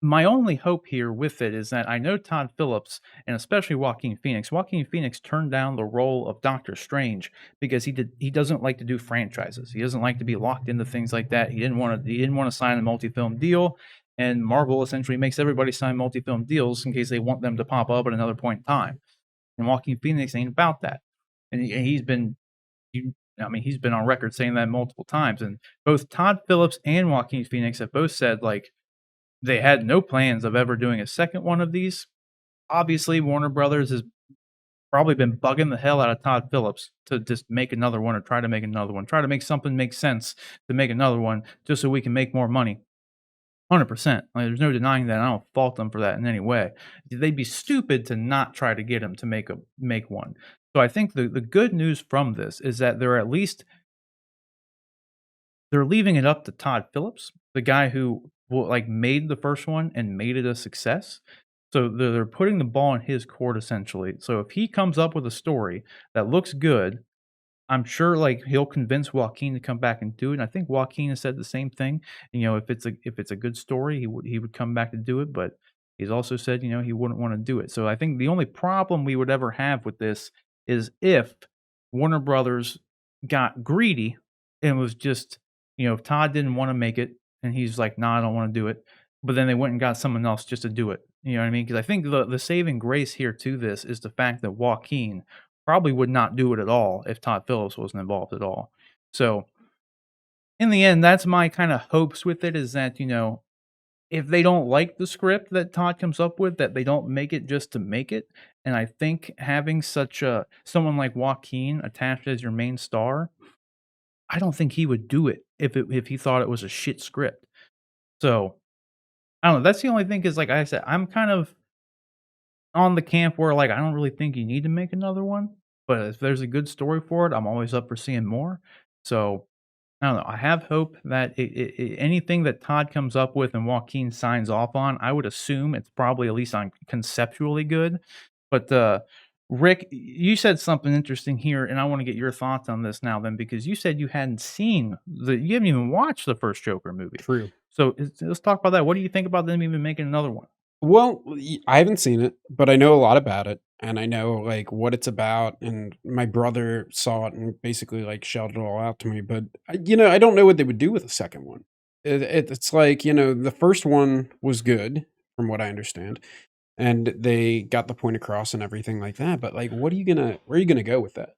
my only hope here with it is that I know Todd Phillips and especially Joaquin Phoenix. Joaquin Phoenix turned down the role of Doctor Strange because he doesn't like to do franchises. He doesn't like to be locked into things like that. He didn't want to sign a multi-film deal, and Marvel essentially makes everybody sign multi-film deals in case they want them to pop up at another point in time. And Joaquin Phoenix ain't about that. And he's been on record saying that multiple times. And both Todd Phillips and Joaquin Phoenix have both said like they had no plans of ever doing a second one of these. Obviously, Warner Brothers has probably been bugging the hell out of Todd Phillips to just make another one or try to make another one, try to make something make sense to make another one just so we can make more money. 100%. Like, there's no denying that. I don't fault them for that in any way. They'd be stupid to not try to get him to make one. So I think the good news from this is that they're leaving it up to Todd Phillips, the guy who made the first one and made it a success. So they're putting the ball in his court essentially. So if he comes up with a story that looks good, I'm sure like he'll convince Joaquin to come back and do it. And I think Joaquin has said the same thing. If it's a good story, he would come back to do it. But he's also said he wouldn't want to do it. So I think the only problem we would ever have with this is if Warner Brothers got greedy and was just if Todd didn't want to make it and he's like, nah, I don't want to do it. But then they went and got someone else just to do it. You know what I mean? Because I think the saving grace here to this is the fact that Joaquin probably would not do it at all if Todd Phillips wasn't involved at all. So in the end, that's my kind of hopes with it is that, if they don't like the script that Todd comes up with, that they don't make it just to make it. And I think having such a someone like Joaquin attached as your main star, I don't think he would do it if he thought it was a shit script. So I don't know. That's the only thing. Is like I said, I'm kind of on the camp where like I don't really think you need to make another one. But if there's a good story for it, I'm always up for seeing more. So I don't know. I have hope that anything that Todd comes up with and Joaquin signs off on, I would assume it's probably at least on conceptually good. But Rick, you said something interesting here, and I want to get your thoughts on this now. Then, because you said you hadn't seen you haven't even watched the first Joker movie. True. So let's talk about that. What do you think about them even making another one? Well, I haven't seen it, but I know a lot about it, and I know like what it's about. And my brother saw it and basically like shelled it all out to me. But I don't know what they would do with a second one. It's like the first one was good, from what I understand, and they got the point across and everything like that. But like, where are you gonna go with that?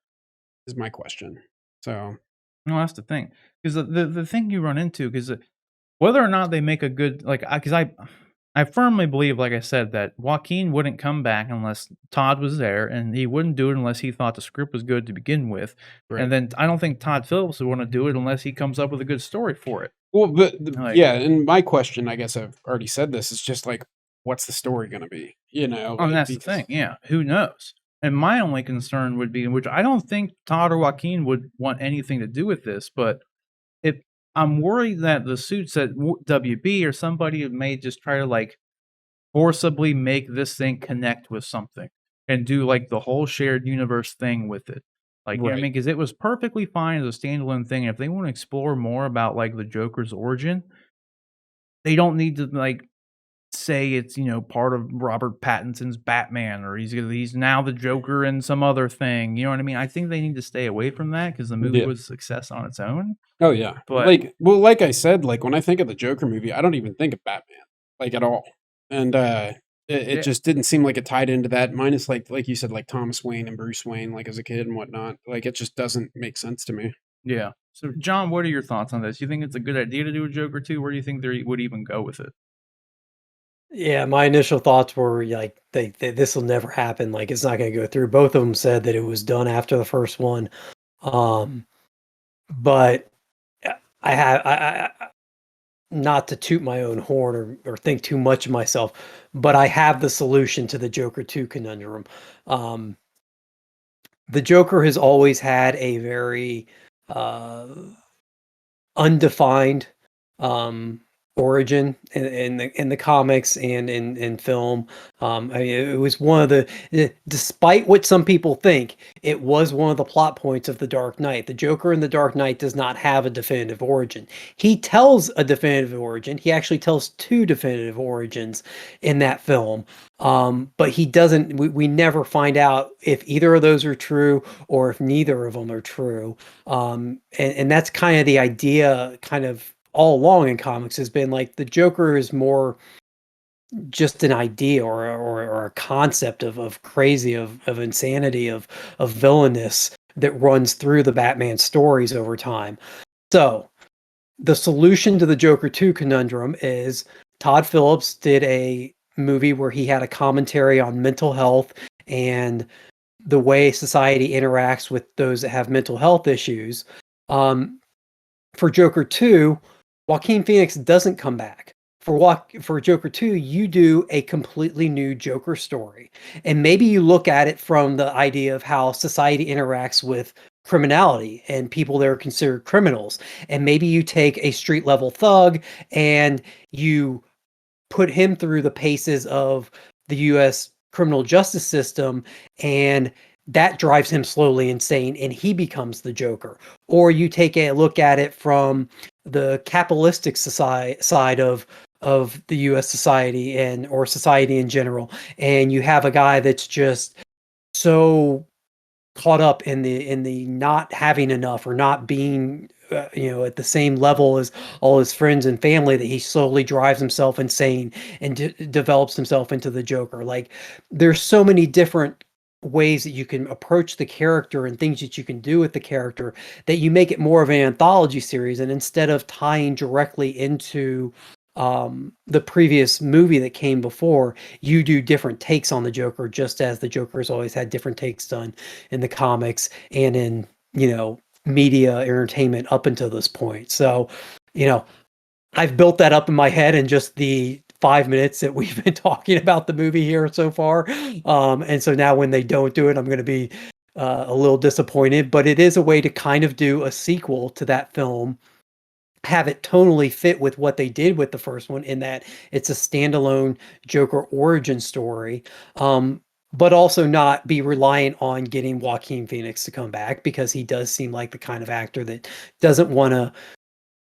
Is my question. So No, that's the thing. Because the thing you run into, because whether or not they make a good like, because I firmly believe, like I said, that Joaquin wouldn't come back unless Todd was there, and he wouldn't do it unless he thought the script was good to begin with. right. And then I don't think Todd Phillips would want to do it unless he comes up with a good story for it. Well, but Like, yeah, and my question, I guess I've already said this, is just like, what's the story gonna be? and that's the thing. Yeah, who knows? And my only concern would be, which I don't think Todd or Joaquin would want anything to do with this, but if I'm worried that the suits at WB or somebody may just try to like forcibly make this thing connect with something and do like the whole shared universe thing with it. Like, you know what I Right. mean? Because it was perfectly fine as a standalone thing. And if they want to explore more about like the Joker's origin, they don't need to like say it's part of Robert Pattinson's Batman or he's now the Joker in some other thing. You know what I mean? I think they need to stay away from that because the movie Yeah. was a success on its own. Oh yeah. But Like I said, like when I think of the Joker movie, I don't even think of Batman like at all. And it yeah, just didn't seem like it tied into that. Minus like you said, like Thomas Wayne and Bruce Wayne, like as a kid and whatnot. Like it just doesn't make sense to me. yeah. So, John, what are your thoughts on this? You think it's a good idea to do a Joker 2? Where do you think they would even go with it? Yeah, my initial thoughts were like this will never happen. Like it's not going to go through. Both of them said that it was done after the first one. Um, but I have not to toot my own horn or think too much of myself, but I have the solution to the Joker 2 conundrum. Um, the Joker has always had a very uh, undefined um, origin in the comics and in film. I mean, it was one of despite what some people think, it was one of the plot points of The Dark Knight. The Joker in The Dark Knight does not have a definitive origin. He tells a definitive origin. He actually tells two definitive origins in that film. But he doesn't. We never find out if either of those are true or if neither of them are true. And that's kind of the idea, kind of all along in comics, has been like the Joker is more just an idea or a concept of crazy, of insanity, of villainous that runs through the Batman stories over time. So the solution to the Joker 2 conundrum is Todd Phillips did a movie where he had a commentary on mental health and the way society interacts with those that have mental health issues. For Joker 2, Joaquin Phoenix doesn't come back. For Joker 2, you do a completely new Joker story. And maybe you look at it from the idea of how society interacts with criminality and people that are considered criminals. And maybe you take a street level thug and you put him through the paces of the US criminal justice system, and that drives him slowly insane and he becomes the Joker. Or you take a look at it from the capitalistic side of the US society or society in general, and you have a guy that's just so caught up in the not having enough or not being at the same level as all his friends and family that he slowly drives himself insane and develops himself into the Joker. Like there's so many different ways that you can approach the character and things that you can do with the character that you make it more of an anthology series, and instead of tying directly into the previous movie that came before, you do different takes on the Joker, just as the Joker's always had different takes done in the comics and in, media entertainment up until this point. So, I've built that up in my head in just the 5 minutes that we've been talking about the movie here so far. And so now when they don't do it, I'm going to be a little disappointed, but it is a way to kind of do a sequel to that film, have it tonally fit with what they did with the first one, in that it's a standalone Joker origin story. But also not be reliant on getting Joaquin Phoenix to come back, because he does seem like the kind of actor that doesn't want to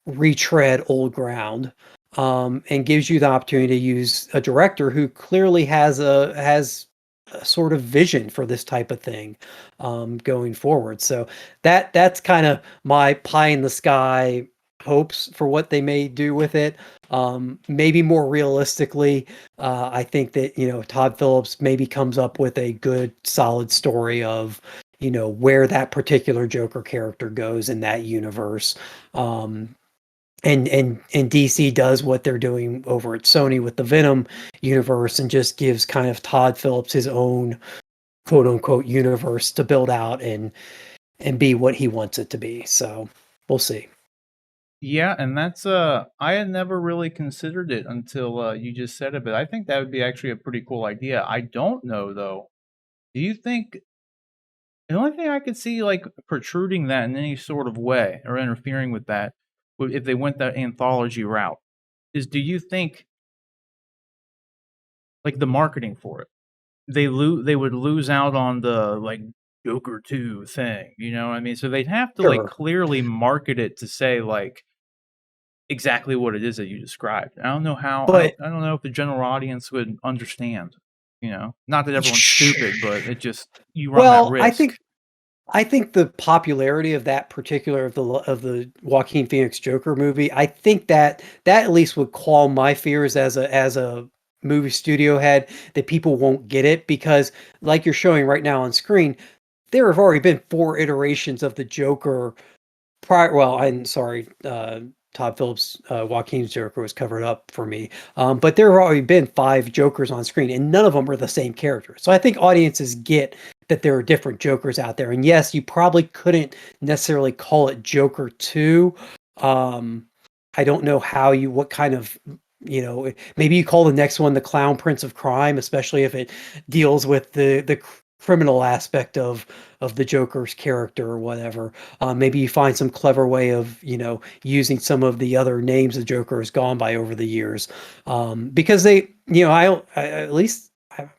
retread old ground, and gives you the opportunity to use a director who clearly has a sort of vision for this type of thing, going forward. So that's kind of my pie in the sky hopes for what they may do with it. Maybe more realistically, I think that, Todd Phillips maybe comes up with a good solid story of, where that particular Joker character goes in that universe. And DC does what they're doing over at Sony with the Venom universe, and just gives kind of Todd Phillips his own quote unquote universe to build out and be what he wants it to be. So we'll see. Yeah, and that's I had never really considered it until you just said it, but I think that would be actually a pretty cool idea. I don't know though. Do you think the only thing I could see like protruding that in any sort of way or interfering with that, if they went that anthology route, is, do you think, like, the marketing for it, they would lose out on the, like, Joker 2 thing, you know what I mean? So they'd have to, like, Sure. clearly market it to say, like, exactly what it is that you described. I don't know how But I don't know if the general audience would understand, you know? Not that everyone's stupid, but it just, you run that well, I risk. think I think the popularity of that particular of the Joaquin Phoenix Joker movie, I think that at least would quell my fears as a movie studio head, that people won't get it, because like you're showing right now on screen, there have already been 4 iterations of the Joker prior. Well, I'm sorry, Todd Phillips, Joaquin's Joker was covered up for me. But there have already been 5 Jokers on screen, and none of them are the same character. So I think audiences get that there are different Jokers out there. And yes, you probably couldn't necessarily call it Joker 2. I don't know what kind of, maybe you call the next one the Clown Prince of Crime, especially if it deals with the criminal aspect of the Joker's character or whatever. Maybe you find some clever way of, using some of the other names the Joker has gone by over the years. Because they, at least I'm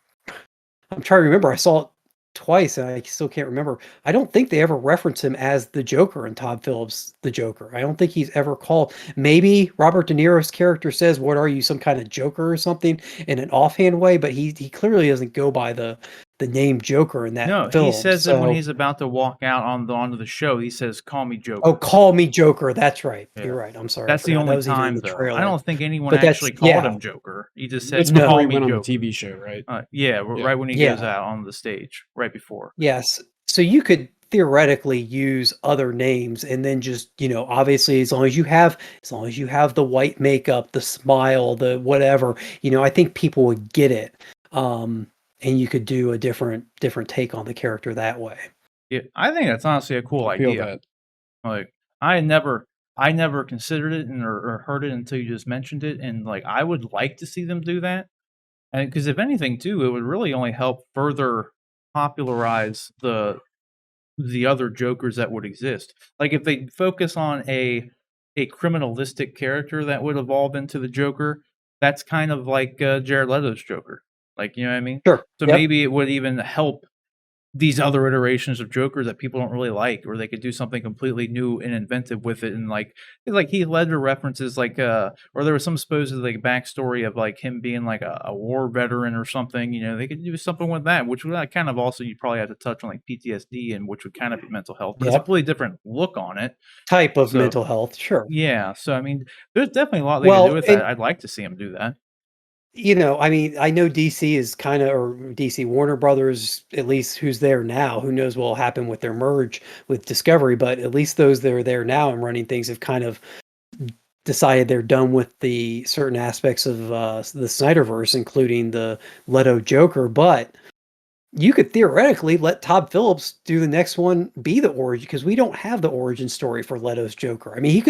trying to remember. I saw it twice and I still can't remember. I don't think they ever reference him as the Joker in Todd Phillips' The Joker. I don't think he's ever called. Maybe Robert De Niro's character says, "What are you, some kind of Joker or something?" in an offhand way, but he clearly doesn't go by the name Joker in that No, he film. says it when So, he's about to walk out onto the show. He says, "Call me oh, Joker." call me Joker. That's right. Yeah. You're right. I'm sorry. I That's the forgot. That only was even in time, the though. I trailer. don't think anyone But that's actually called yeah. him Joker. He just It's said, No. before "Call he me went on the Joker." TV show, right? Yeah, Yeah. right when he goes Yeah. out on the stage, right before. Yes. So you could theoretically use other names, and then just, obviously as long as you have the white makeup, the smile, the whatever, I think people would get it. And you could do a different take on the character that way. Yeah, I think that's honestly a cool I feel idea. that. Like, I never considered it or heard it until you just mentioned it, and like I would like to see them do that. And because if anything, too, it would really only help further popularize the other Jokers that would exist. Like if they focus on a criminalistic character that would evolve into the Joker, that's kind of like Jared Leto's Joker. Like, you know what I mean? Sure. So Yep. maybe it would even help these other iterations of Jokers that people don't really like, or they could do something completely new and inventive with it. And like Heath Ledger references, or there was some supposed like backstory of like him being like a war veteran or something. You know, they could do something with that, which would kind of also, you probably have to touch on like PTSD, and which would kind of be mental health, but it's a Yep. completely different look on it. Type of So mental health. Sure. yeah, so I mean, there's definitely a lot they could do Well, with that. and I'd like to see them do that. I mean, I know DC is kind of, or DC Warner Brothers, at least who's there now. Who knows what will happen with their merge with Discovery? But at least those that are there now and running things have kind of decided they're done with the certain aspects of the Snyderverse, including the Leto Joker, but you could theoretically let Todd Phillips do the next one be the origin, because we don't have the origin story for Leto's Joker. I mean, he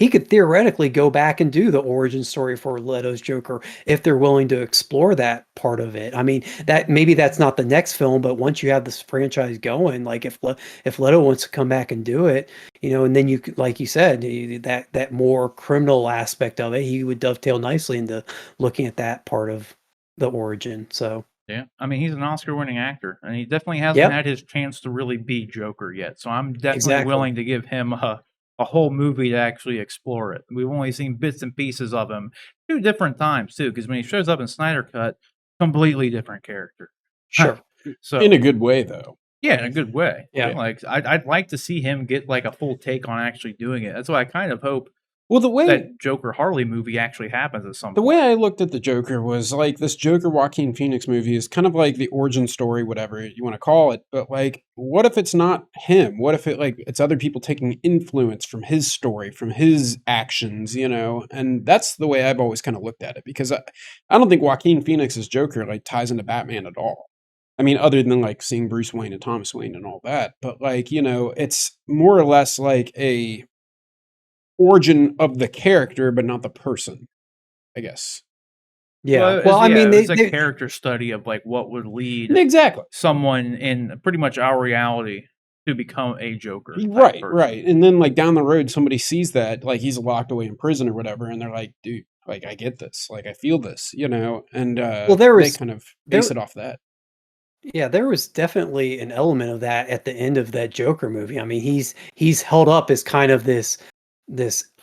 could theoretically go back and do the origin story for Leto's Joker if they're willing to explore that part of it. I mean, that maybe that's not the next film, but once you have this franchise going, like if Leto wants to come back and do it, and then you could, like you said, that more criminal aspect of it, he would dovetail nicely into looking at that part of the origin. So. Yeah, I mean, he's an Oscar-winning actor, and he definitely hasn't Yep. had his chance to really be Joker yet. So I'm definitely Exactly. willing to give him a whole movie to actually explore it. We've only seen bits and pieces of him 2 different times too, because when he shows up in Snyder Cut, completely different character. Sure. So In a good way, though. yeah, in a good way. Yeah. Like I'd like to see him get like a full take on actually doing it. That's why I kind of hope Well, the way that Joker Harley movie actually happens at some the point. way I looked at the Joker was like this Joker Joaquin Phoenix movie is kind of like the origin story, whatever you want to call it. But like, what if it's not him? What if it's other people taking influence from his story, from his actions, And that's the way I've always kind of looked at it, because I don't think Joaquin Phoenix's Joker like ties into Batman at all. I mean, other than like seeing Bruce Wayne and Thomas Wayne and all that, but like, it's more or less like a origin of the character, but not the person, I guess. Yeah. Well, I mean, it's a character study of like what would lead Exactly someone in pretty much our reality to become a Joker. Right, right. And then like down the road, somebody sees that like he's locked away in prison or whatever, and they're like, dude, like I get this, like I feel this, and well, they kind of base it off that. Yeah, there was definitely an element of that at the end of that Joker movie. I mean, he's held up as kind of this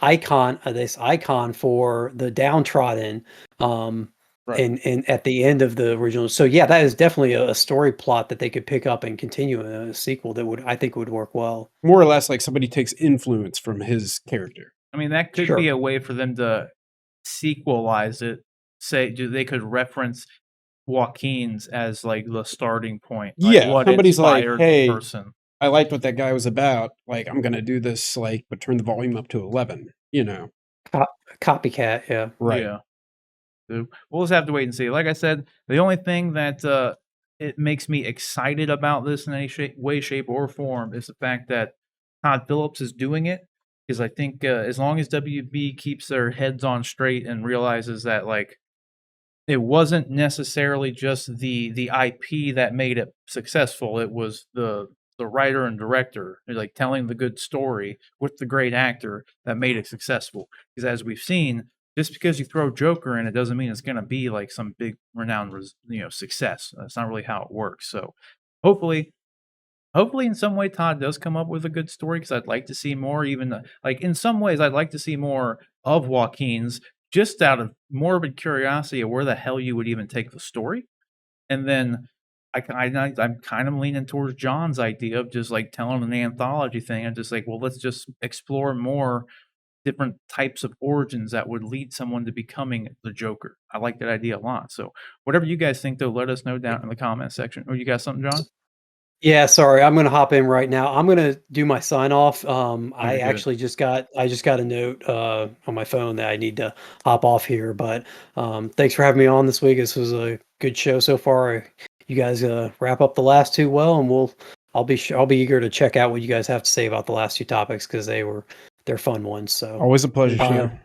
icon for the downtrodden. Right. And at the end of the original, so yeah, that is definitely a story plot that they could pick up and continue in a sequel that I think would work well. More or less, like somebody takes influence from his character. I mean, that could be a way for them to sequelize it. They could reference Joaquin's as like the starting point. Like, yeah, what somebody's like, inspired hey, the person. I liked what that guy was about. Like, I'm gonna do this, like, but turn the volume up to 11. Copycat, yeah, right. Yeah. We'll just have to wait and see. Like I said, the only thing that it makes me excited about this in any way, shape, or form is the fact that Todd Phillips is doing it. Because I think as long as WB keeps their heads on straight and realizes that like it wasn't necessarily just the IP that made it successful, it was the writer and director, like telling the good story with the great actor that made it successful. Because as we've seen, just because you throw Joker in, it doesn't mean it's going to be like some big renowned success. That's not really how it works. So hopefully in some way Todd does come up with a good story, because I'd like to see more. Even like in some ways I'd like to see more of Joaquin's, just out of morbid curiosity of where the hell you would even take the story. And then I'm kind of leaning towards John's idea of just like telling an anthology thing and just like, well, let's just explore more different types of origins that would lead someone to becoming the Joker. I like that idea a lot. So whatever you guys think, though, let us know down in the comment section. Oh, you got something, John? Yeah, sorry, I'm gonna hop in right now. I'm gonna do my sign off. I good. actually just got a note on my phone that I need to hop off here. But thanks for having me on this week. This was a good show so far. You guys wrap up the last two well, and I'll be eager to check out what you guys have to say about the last two topics, because they're fun ones. So always a pleasure, Sean.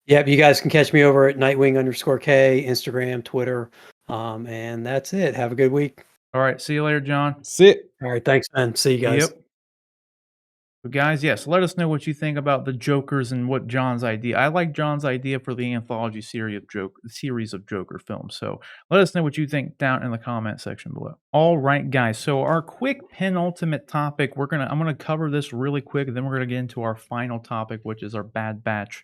Yep, you guys can catch me over at Nightwing_K, Instagram, Twitter, and that's it. Have a good week. All right, see you later, John. Sit. All right, thanks, man. See you guys. Yep. But guys, yes, let us know what you think about the Jokers and what John's idea. I like John's idea for the anthology series of Joker films. So let us know what you think down in the comment section below. All right, guys. So our quick penultimate topic, I'm gonna cover this really quick, and then we're gonna get into our final topic, which is our Bad Batch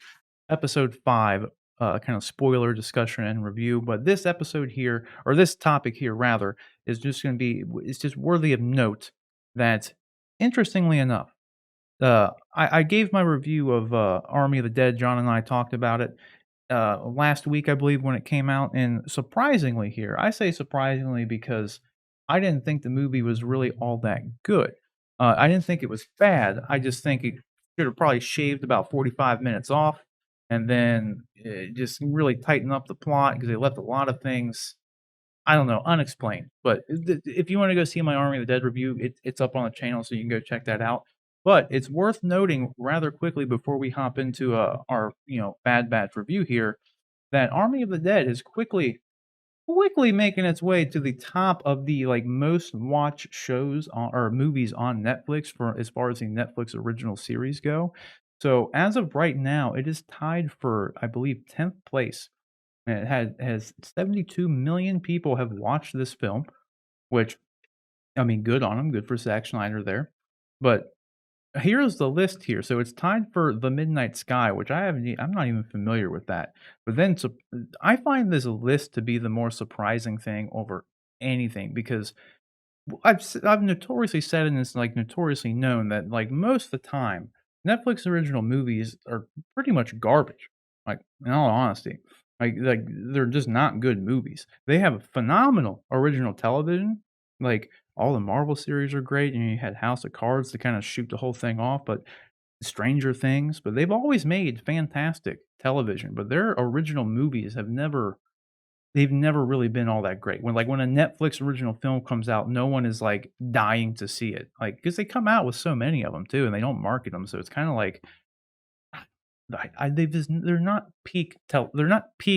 episode 5. Kind of spoiler discussion and review. But this episode here, or this topic here rather, is just going to be, it's just worthy of note that, interestingly enough, I gave my review of Army of the Dead. John and I talked about it last week, I believe, when it came out. And surprisingly here, I say surprisingly because I didn't think the movie was really all that good. I didn't think it was bad. I just think it should have probably shaved about 45 minutes off. and then just really tighten up the plot because they left a lot of things, I don't know, unexplained. But if you want to go see my Army of the Dead review, it's up on the channel, so you can go check that out. But it's worth noting rather quickly before we hop into our Bad Batch review here that Army of the Dead is quickly making its way to the top of the like most watched shows or movies on Netflix for as far as the Netflix original series go. So as of right now, it is tied for I believe 10th place. And it has 72 million people have watched this film, which I mean, good on them, good for Zack Snyder there. But here's the list here. So it's tied for The Midnight Sky, which I'm not even familiar with that. But then I find this list to be the more surprising thing over anything because I've notoriously said, and it's like notoriously known that like most of the time, Netflix original movies are pretty much garbage. Like in all honesty, like they're just not good movies. They have phenomenal original television. Like all the Marvel series are great, and you had House of Cards to kind of shoot the whole thing off, but Stranger Things. But they've always made fantastic television. But their original movies have never they've never really been all that great. When a Netflix original film comes out, no one is, like, dying to see it, like because they come out with so many of them too, and they don't market them, so it's kinda like, I they just they're not peak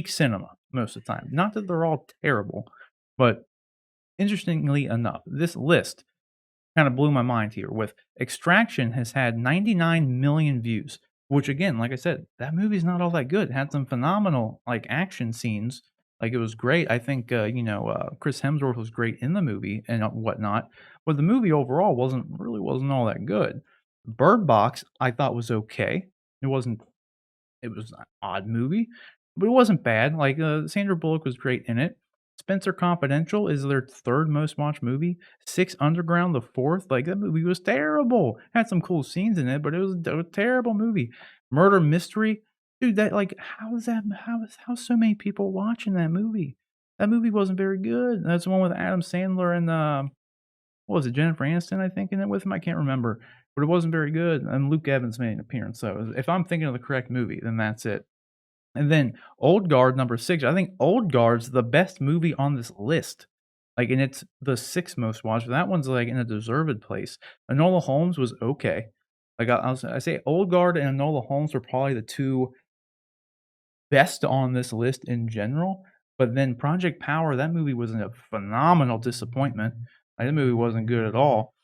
cinema most of the time. Not that they're all terrible, but interestingly enough, this list kinda blew my mind here with Extraction has had 99 million views, which again, like I said, that movie's not all that good. It had some phenomenal, like, action scenes. Like, it was great. I think, Chris Hemsworth was great in the movie and whatnot, but the movie overall wasn't all that good. Bird Box, I thought was okay. It wasn't it was an odd movie, but it wasn't bad. Like, Sandra Bullock was great in it. Spencer Confidential is their 3rd most watched movie. Six Underground, the 4th. Like, that movie was terrible. Had some cool scenes in it, but it was a terrible movie. Murder Mystery, dude, that like, how so many people watching that movie? That movie wasn't very good. That's the one with Adam Sandler and, what was it, Jennifer Aniston, I think, in it with him? I can't remember, but it wasn't very good, and Luke Evans made an appearance, so if I'm thinking of the correct movie, then that's it. And then Old Guard number 6, I think Old Guard's the best movie on this list. Like, and it's the 6th most watched, but that one's, like, in a deserved place. Enola Holmes was okay. Like, I say Old Guard and Enola Holmes are probably the 2 best on this list in general, but then Project Power, that movie was a phenomenal disappointment. Like, that movie wasn't good at all.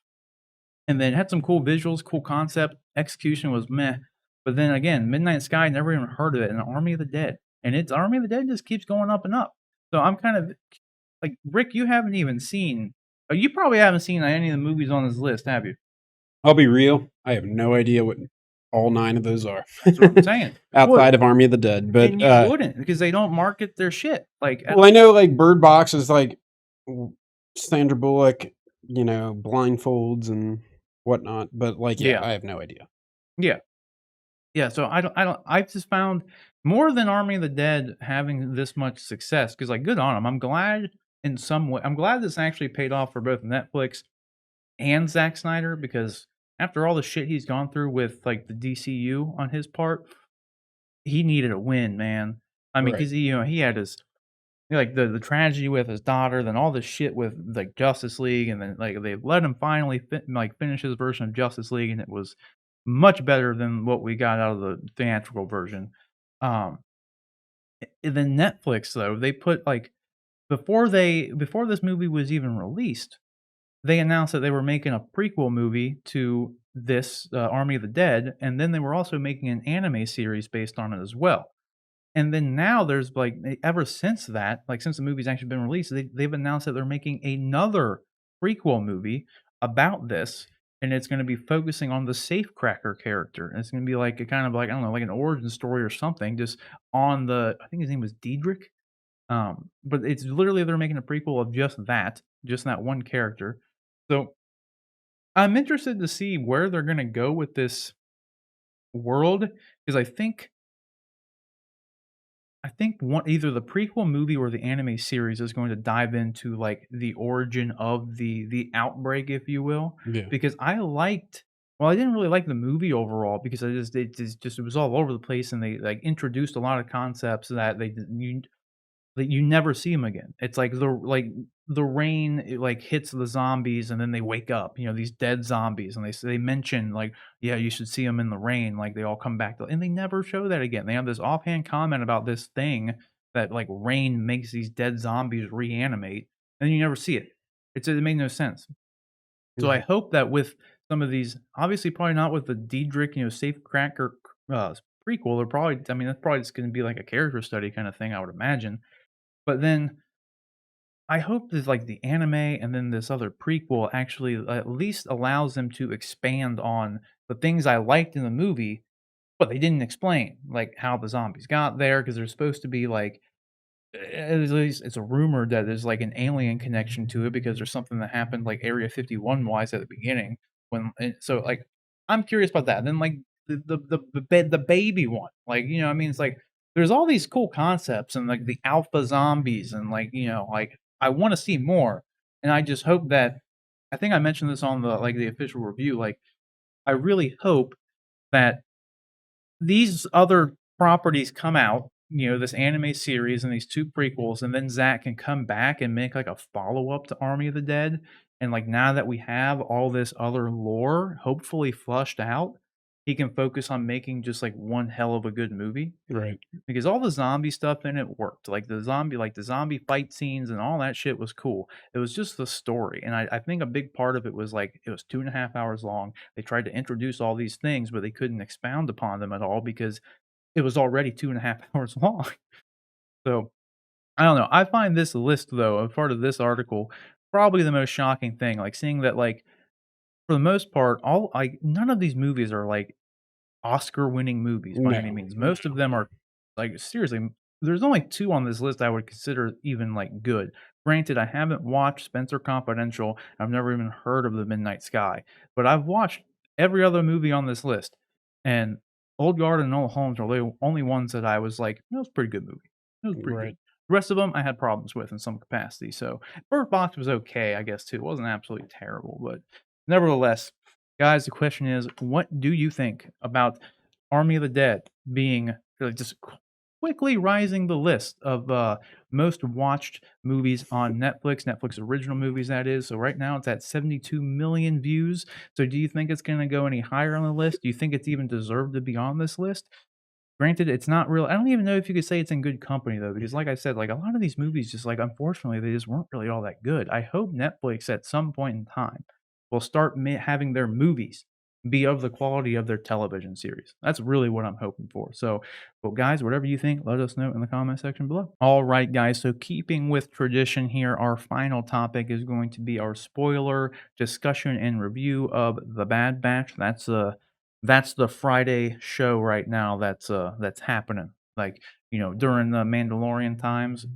And then it had some cool visuals, cool concept. Execution was meh. But then again, Midnight Sky, never even heard of it, and Army of the Dead. And its Army of the Dead just keeps going up and up. So I'm kind of like, Rick, you haven't even seen, you probably haven't seen any of the movies on this list, have you? I'll be real. I have no idea what all 9 of those are. That's what I'm saying. Outside of Army of the Dead. But And you wouldn't, because they don't market their shit. Like, well, I know like Bird Box is like Sandra Bullock, blindfolds and whatnot. But like, yeah, I have no idea. Yeah. Yeah, so I've just found more than Army of the Dead having this much success, because like, good on them. I'm glad in some way. I'm glad this actually paid off for both Netflix and Zack Snyder, because after all the shit he's gone through with like the DCU on his part, he needed a win, man. I mean, Right. because he had his like the tragedy with his daughter, then all this shit with like Justice League, and then like they let him finally finish his version of Justice League, and it was much better than what we got out of the theatrical version. Um, and then Netflix though, they put like before this movie was even released, they announced that they were making a prequel movie to this Army of the Dead, and then they were also making an anime series based on it as well. And then now there's like ever since that, like since the movie's actually been released, they've announced that they're making another prequel movie about this, and it's going to be focusing on the Safecracker character. And it's going to be like a kind of like, I don't know, like an origin story or something, just on I think his name was Diedrich. But it's literally they're making a prequel of just that one character. So I'm interested to see where they're going to go with this world, because I think either the prequel movie or the anime series is going to dive into like the origin of the outbreak, if you will. Yeah. Because I liked Well, I didn't really like the movie overall because it was all over the place, and they, like, introduced a lot of concepts that you never see them again. It's the rain, it, like, hits the zombies, and then they wake up, these dead zombies, and they mention, like, "Yeah, you should see them in the rain," like, they all come back to and they never show that again. They have this offhand comment about this thing that, like, rain makes these dead zombies reanimate, and you never see it. It made no sense. So I Right. hope that with some of these obviously probably not with the Diedrich, Safe Cracker, prequel, they're probably I mean, that's probably just gonna be like a character study kinda thing, I would imagine. But then I hope that, like, the anime and then this other prequel actually at least allows them to expand on the things I liked in the movie, but they didn't explain, like, how the zombies got there because 'cause they're supposed to be, like, at least it's a rumor that there's, like, an alien connection to it because there's something that happened, like, Area 51 wise at the beginning so, like, I'm curious about that. Then, like, the baby one, like, I mean, it's like, there's all these cool concepts and, like, the alpha zombies and, like, like, I wanna see more, and I just hope that I think I mentioned this on the official review, like, I really hope that these other properties come out, this anime series and these 2 prequels, and then Zack can come back and make, like, a follow-up to Army of the Dead, and, like, now that we have all this other lore hopefully flushed out, he can focus on making just, like, one hell of a good movie, Right. because all the zombie stuff in it worked, like, the zombie fight scenes and all that shit was cool. It was just the story, and I think a big part of it was, like, it was 2.5 hours long. They tried to introduce all these things, but they couldn't expound upon them at all because it was already 2.5 hours long. So, I don't know. I find this list, though, a part of this article, probably the most shocking thing, like, seeing that, like, for the most part, none of these movies are, like, Oscar-winning movies by any No. means. Most of them are like, seriously, there's only 2 on this list I would consider even, like, good. Granted, I haven't watched Spencer Confidential, I've never even heard of The Midnight Sky, but I've watched every other movie on this list, and Old Guard and Enola Holmes are the only ones that I was like, "That was a pretty good movie. It was pretty good." Right. The rest of them I had problems with in some capacity, so Bird Box was okay, I guess, too. It wasn't absolutely terrible, but nevertheless, guys, the question is, what do you think about Army of the Dead being just quickly rising the list of most watched movies on Netflix original movies, that is. So right now it's at 72 million views. So do you think it's going to go any higher on the list? Do you think it's even deserved to be on this list? Granted, it's not real. I don't even know if you could say it's in good company though, because like I said, like a lot of these movies, just like unfortunately, they just weren't really all that good. I hope Netflix at some point in time will start having their movies be of the quality of their television series. That's really what I'm hoping for. So, well, guys, whatever you think, let us know in the comment section below. All right, guys. So, keeping with tradition here, our final topic is going to be our spoiler discussion and review of The Bad Batch. That's the Friday show right now that's happening. Like, during the Mandalorian times,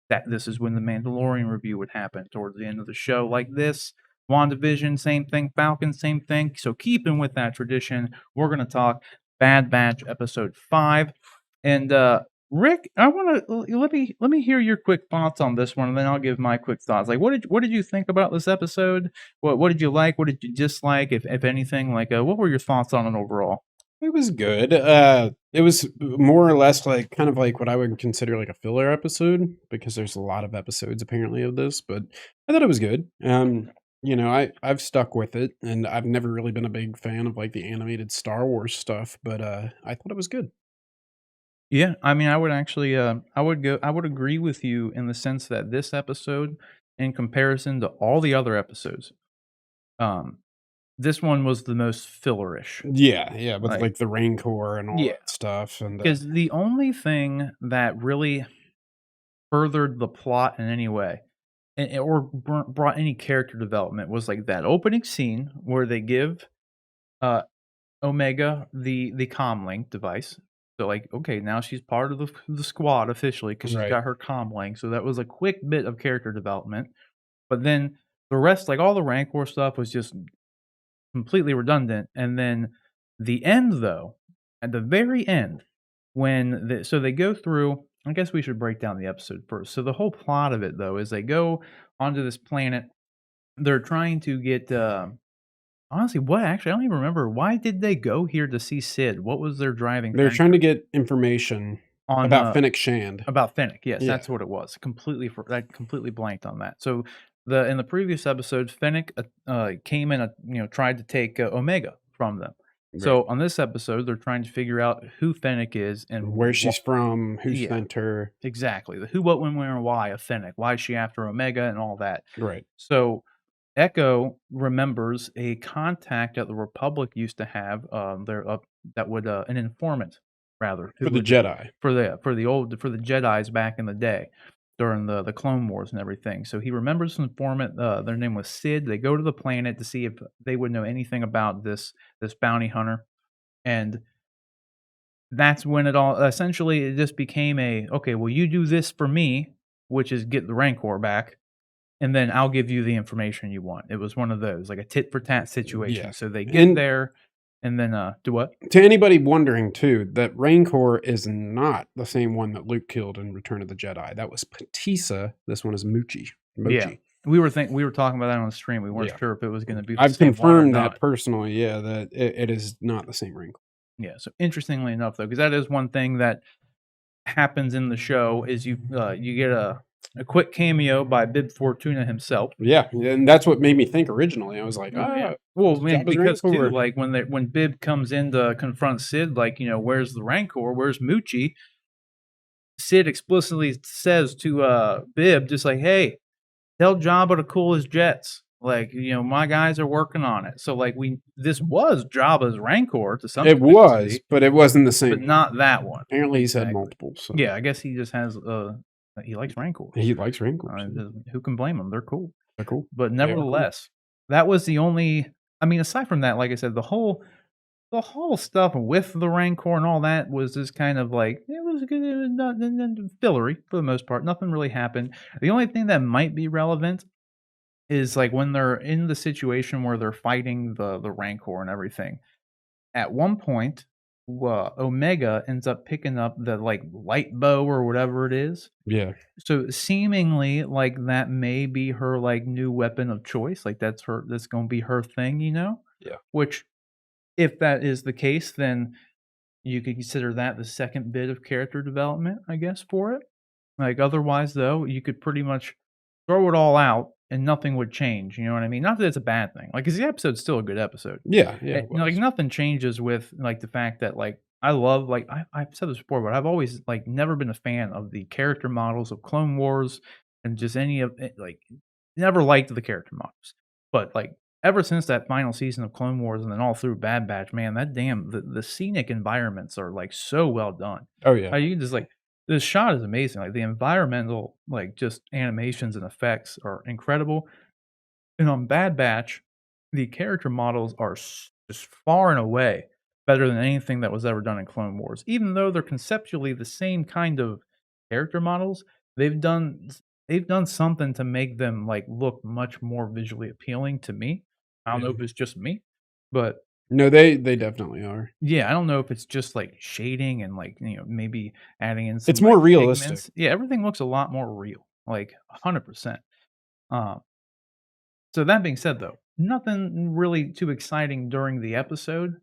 that this is when the Mandalorian review would happen towards the end of the show like this. WandaVision, same thing. Falcon, same thing. So keeping with that tradition, we're gonna talk Bad Batch episode 5. And Rick, I wanna let me hear your quick thoughts on this one, and then I'll give my quick thoughts. Like what did you think about this episode? What did you like? What did you dislike, if anything? Like what were your thoughts on it overall? It was good. It was more or less like kind of like what I would consider like a filler episode because there's a lot of episodes apparently of this, but I thought it was good. I've stuck with it, and I've never really been a big fan of like the animated Star Wars stuff, but I thought it was good. Yeah, I mean, I would actually, I would agree with you in the sense that this episode, in comparison to all the other episodes, um, this one was the most fillerish. Yeah, yeah, with Like, like the Rancor and all yeah, that stuff, and because the only thing that really furthered the plot in any way, or brought any character development, was like that opening scene where they give uh, Omega the comlink device. So like, okay, now she's part of the squad officially because she's right, got her comlink. So that was a quick bit of character development. But then the rest, like all the Rancor stuff, was just completely redundant. And then the end, though, at the very end, so they go through. I guess we should break down the episode first. So the whole plot of it, though, is they go onto this planet. They're trying to get Honestly, what actually, I don't even remember. Why did they go here to see Sid? What was their driving They're trying factor? to get information On, about Fennec Shand. about Fennec, yes, Yeah, that's what it was. I completely blanked on that. So, in the previous episode, Fennec, came and, tried to take, Omega from them. right. So, on this episode, they're trying to figure out who Fennec is and Where she's what. from, who Yeah, sent her. exactly. The who, what, when, where, and why of Fennec. Why is she after Omega and all that. Right. So, Echo remembers a contact that the Republic used to have, that would, an informant rather, For who the would Jedi. for the Jedis back in the day during the Clone Wars and everything. So he remembers an informant. Their name was Sid. They go to the planet to see if they would know anything about this bounty hunter, and that's when it all essentially it just became a okay. Well, you do this for me, which is get the Rancor back, and then I'll give you the information you want. It was one of those, like a tit for tat situation. Yeah. So they get And there, and then do what? to anybody wondering too, that Rancor is not the same one that Luke killed in Return of the Jedi. That was Patissa. This one is Moochie. Yeah. Mochi. We were talking about that on the stream. We weren't Yeah. sure if it was going to be the I've same one or confirmed not. that personally, yeah, that it is not the same Rancor. Yeah. So interestingly enough, though, because that is one thing that happens in the show is you get a quick cameo by Bib Fortuna himself. Yeah, and that's what made me think originally. I was like, Oh, yeah. oh, Well, man, Jabba's because too, Rancor. like when Bib comes in to confront Sid, like where's the Rancor? Where's Moochie? Sid explicitly says to Bib, just like, hey, tell Jabba to cool his jets. Like, my guys are working on it. So, like, this was Jabba's Rancor to some It was, capacity, but it wasn't the but same. not that one. Apparently, he's had Exactly. multiple. So Yeah, I guess he just has he likes Rancor. he likes Rancors. Who can blame him? They're cool. They're cool. But They are cool. nevertheless, that was the only. I mean, aside from that, like I said, the whole stuff with the Rancor and all that was just kind of like it was good. It was not fillery for the most part. Nothing really happened. The only thing that might be relevant is like when they're in the situation where they're fighting the Rancor and everything. At one point, Omega ends up picking up the like light bow or whatever it is. Yeah. So seemingly like that may be her like new weapon of choice. Like that's gonna be her thing, Yeah. Which if that is the case, then you could consider that the second bit of character development, I guess, for it. Like otherwise though, you could pretty much throw it all out and nothing would change, you know what I mean? Not that it's a bad thing. Like 'cause the episode's still a good episode. Yeah. Yeah. Like nothing changes with like the fact that like I love like I've said this before, but I've always like never been a fan of the character models of Clone Wars and just any of it, like never liked the character models. But like ever since that final season of Clone Wars and then all through Bad Batch, man, that damn the scenic environments are like so well done. Oh yeah. You can just like this shot is amazing. Like the environmental like just animations and effects are incredible. And on Bad Batch, the character models are just far and away better than anything that was ever done in Clone Wars. Even though they're conceptually the same kind of character models, they've done something to make them like look much more visually appealing to me. I don't know if it's just me, but No, they definitely are. yeah, I don't know if it's just like shading and like maybe adding in some It's more like, realistic. pigments. Yeah, everything looks a lot more real, like 100%. So that being said, though, nothing really too exciting during the episode,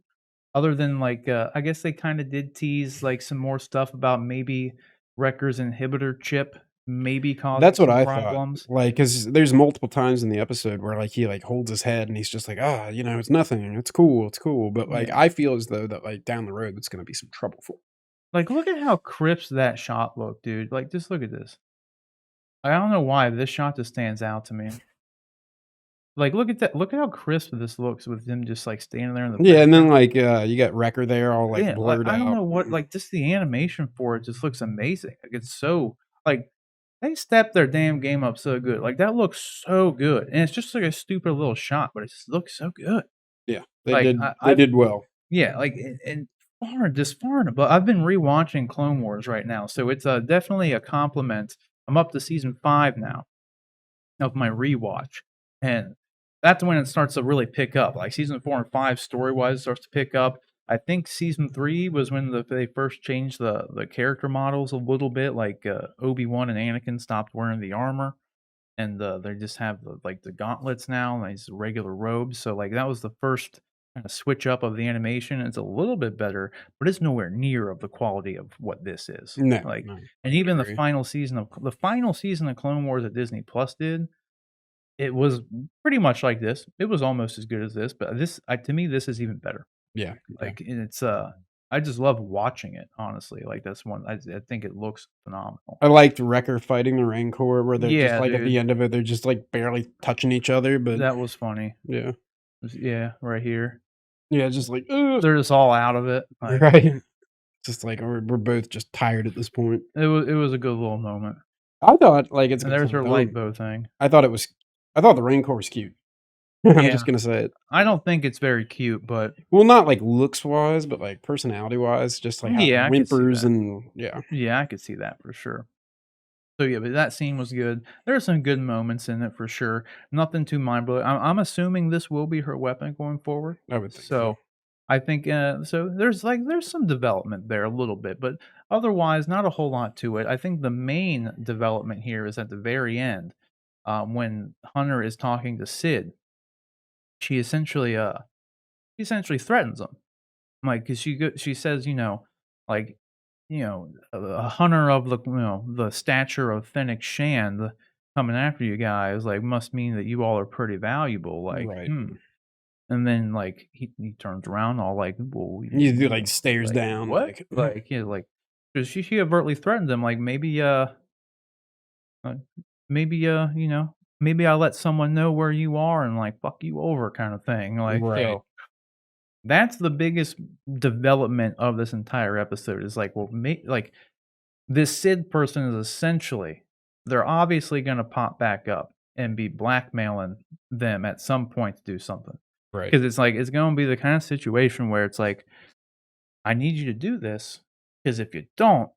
other than like I guess they kind of did tease like some more stuff about maybe Wrecker's inhibitor chip maybe causing That's what some I problems. thought. Like, because there's multiple times in the episode where like he like holds his head and he's just like, it's nothing. It's cool. It's cool. But like, Yeah. I feel as though that like down the road, it's going to be some trouble for him. Like, look at how crisp that shot looked, dude. Like, just look at this. I don't know why this shot just stands out to me. Like, look at that. Look at how crisp this looks with him just like standing there in the Yeah, and then background. like you got Wrecker there all like Yeah, blurred I don't out. know what like just the animation for it just looks amazing. Like it's so like they stepped their damn game up so good. Like that looks so good. And it's just like a stupid little shot, but it just looks so good. Yeah, they Like did. They I've did well. yeah, like and far and above. I've been rewatching Clone Wars right now, so it's definitely a compliment. I'm up to season 5 now of my rewatch, and that's when it starts to really pick up. Like season 4 and 5 story wise starts to pick up. I think season 3 was when they first changed the character models a little bit. Like Obi-Wan and Anakin stopped wearing the armor. and they just have the gauntlets now, and these regular robes. So like that was the first kind of switch up of the animation. It's a little bit better, but it's nowhere near of the quality of what this is. No, Like, no, and I even agree. the final season of Clone Wars that Disney Plus did, it was pretty much like this. It was almost as good as this, but to me, this is even better. Yeah, yeah. Like, and it's I just love watching it. Honestly, like that's one. I think it looks phenomenal. I liked Wrecker fighting the Rancor, where they're just Yeah, like at dude, the end of it, they're just like barely touching each other, but that was funny. yeah, Yeah, right here. yeah, just like ugh. They're just all out of it. Like, Right. Just like we're both just tired at this point. it was a good little moment. I thought like it's And got there's some her light tone. bow thing. I thought the Rancor was cute. I'm Yeah, just gonna say it. I don't think it's very cute, but Well, not like looks wise, but like personality wise, just like how it yeah, I could see whimpers that. and yeah. Yeah, I could see that for sure. So yeah, but that scene was good. There are some good moments in it for sure. Nothing too mind blowing. I'm assuming this will be her weapon going forward. I would think so. So I think so. There's some development there a little bit, but otherwise not a whole lot to it. I think the main development here is at the very end, when Hunter is talking to Sid. She essentially threatens him. Like, 'cause she says, like, a hunter of the stature of Fennec Shand coming after you guys, like, must mean that you all are pretty valuable, like, Right. and then, like, he turns around all like, "Well, He like stares like, down what?" like Like, yeah, like, 'cause she overtly threatened him, like, uh, maybe I'll let someone know where you are and, like, fuck you over kind of thing, like, right. so that's the biggest development of this entire episode is like, well, like this Sid person is essentially they're obviously going to pop back up and be blackmailing them at some point to do something Right. because it's like it's going to be the kind of situation where it's like I need you to do this because if you don't,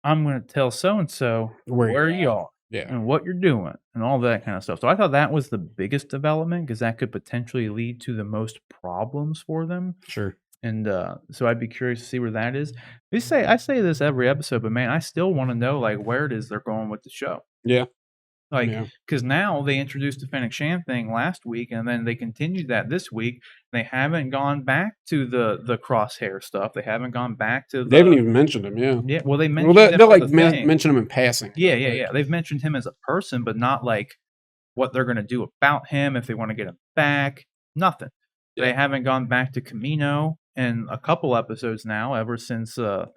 I'm going to tell so and so Where where you're you at. are Yeah. and what you're doing and all that kind of stuff. So I thought that was the biggest development because that could potentially lead to the most problems for them. Sure. And so I'd be curious to see where that is. I say this every episode, but man, I still want to know like where it is they're going with the show. Yeah. Like, Yeah. because now they introduced the Fennec Shand thing last week, and then they continued that this week. They haven't gone back to the crosshair stuff. They haven't gone back to They haven't the even mentioned him, yeah. Well, they Well, mentioned him they'll as like a thing. mention him in passing. Yeah, yeah, Like, yeah. They've mentioned him as a person, but not like what they're gonna do about him, if they wanna get him back, nothing. They Yeah. haven't gone back to Camino in a couple episodes now, ever since, the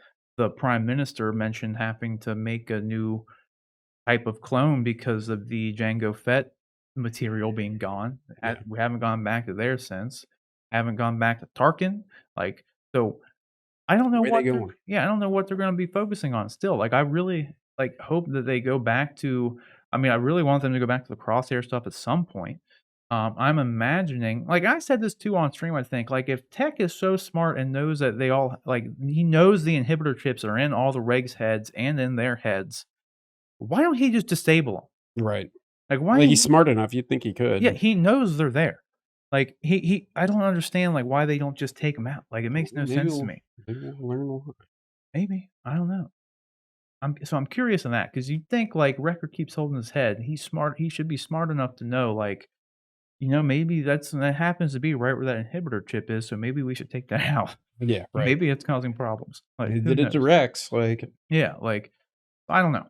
Prime Minister mentioned having to make a new type of clone because of the Jango Fett material being gone. Yeah. We haven't gone back to there since. Haven't gone back to Tarkin, like, so I don't know Where they what they're going? yeah, I don't know what they're gonna be focusing on still. Like, I really, like, hope that they go back to I mean, I really want them to go back to the crosshair stuff at some point. I'm imagining like, I said this too on stream, I think, like, if Tech is so smart and knows that they all like, he knows the inhibitor chips are in all the regs heads and in their heads, why don't he just disable them? Right. Like, why Like, didn't he's smart enough, you'd think he Yeah, could. he knows they're there. Like, he I don't understand, like, why they don't just take them out. Like, it makes no sense to me. Maybe we'll learn a lot. Maybe, I don't know. I'm curious on that because you think like Wrecker keeps holding his head. He's smart. He should be smart enough to know, like, maybe that happens to be right where that inhibitor chip is. So maybe we should take that out. Yeah, right. Maybe it's causing problems. Like, They who did it to knows? Rex, like Yeah, like I don't know.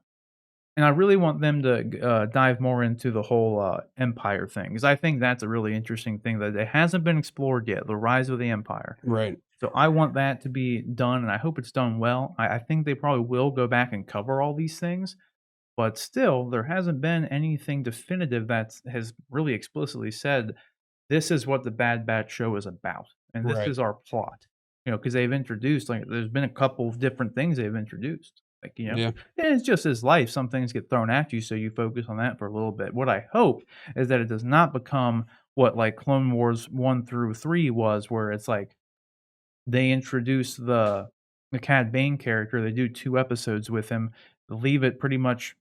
And I really want them to dive more into the whole Empire thing because I think that's a really interesting thing that it hasn't been explored yet. The rise of the Empire. right. So I want that to be done, and I hope it's done well. I think they probably will go back and cover all these things, but still, there hasn't been anything definitive that has really explicitly said, "This is what the Bad Batch show is about, and this Right. is our plot." Because they've introduced like there's been a couple of different things they've introduced, like Yeah. and it's just as life. Some things get thrown at you, so you focus on that for a little bit. What I hope is that it does not become what like Clone Wars 1 through 3 was, where it's like they introduce the Cad Bane character, they do 2 episodes with him, leave it pretty much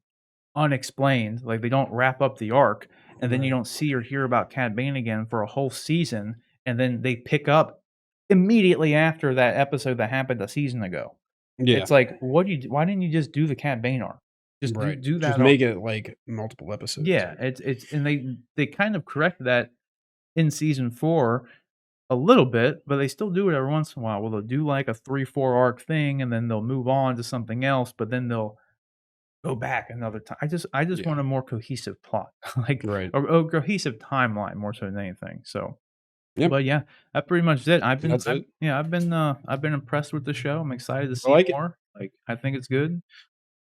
unexplained, like, they don't wrap up the arc, and then you Right. don't see or hear about Cad Bane again for a whole season, and then they pick up immediately after that episode that happened a season ago. Yeah. It's like, why didn't you just do the Cad Bane arc? Just Right. do Just that. make it like multiple episodes. Yeah, it's and they kind of corrected that in season 4 a little bit, but they still do it every once in a while. Well, they'll do like a 3-4 arc thing, and then they'll move on to something else, but then they'll go back another time. I just Yeah. want a more cohesive plot, like Right. a cohesive timeline more so than anything. So, Yep. but yeah, that's pretty much it. That's it. I've been impressed with the show. I'm excited to I see like it. more. Like, I think it's good.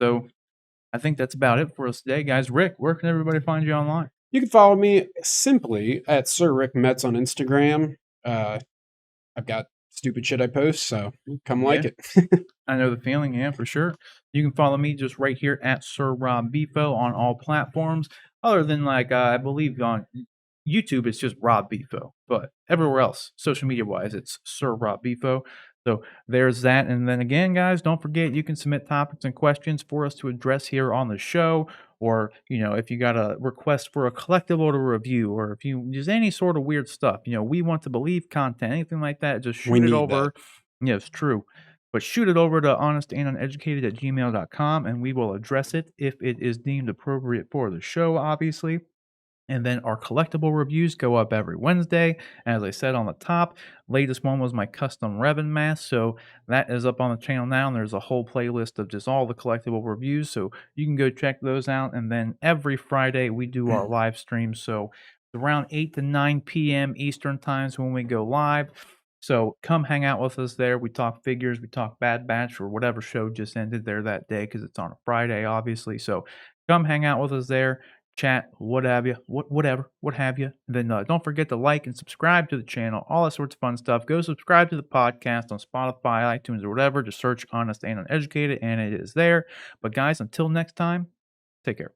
So I think that's about it for us today, guys. Rick, where can everybody find you online? You can follow me simply at Sir Rick Metz on Instagram. I've got stupid shit I post, so come like Yeah. it. I know the feeling, yeah, for sure. You can follow me just right here at Sir Rob Bifo on all platforms, other than like I believe on YouTube it's just Rob Bifo, but everywhere else, social media wise, it's Sir Rob Bifo. So there's that. And then again, guys, don't forget you can submit topics and questions for us to address here on the show. Or, if you got a request for a collectible to review, or if you just any sort of weird stuff, we want to believe content, anything like that, just We shoot it need over. that. Yeah, it's true. But shoot it over to honestanduneducated@gmail.com, and we will address it if it is deemed appropriate for the show, obviously. And then our collectible reviews go up every Wednesday. As I said on the top, latest one was my custom Revan mask. So that is up on the channel now. And there's a whole playlist of just all the collectible reviews. So you can go check those out. And then every Friday we do our live stream. So around 8 to 9 p.m. Eastern times when we go live. So come hang out with us there. We talk figures, we talk Bad Batch or whatever show just ended there that day because it's on a Friday, obviously. So come hang out with us there, chat, what have you, what have you. And then don't forget to like and subscribe to the channel, all that sorts of fun stuff. Go subscribe to the podcast on Spotify, iTunes, or whatever. Just search Honest and Uneducated, and it is there. But guys, until next time, take care.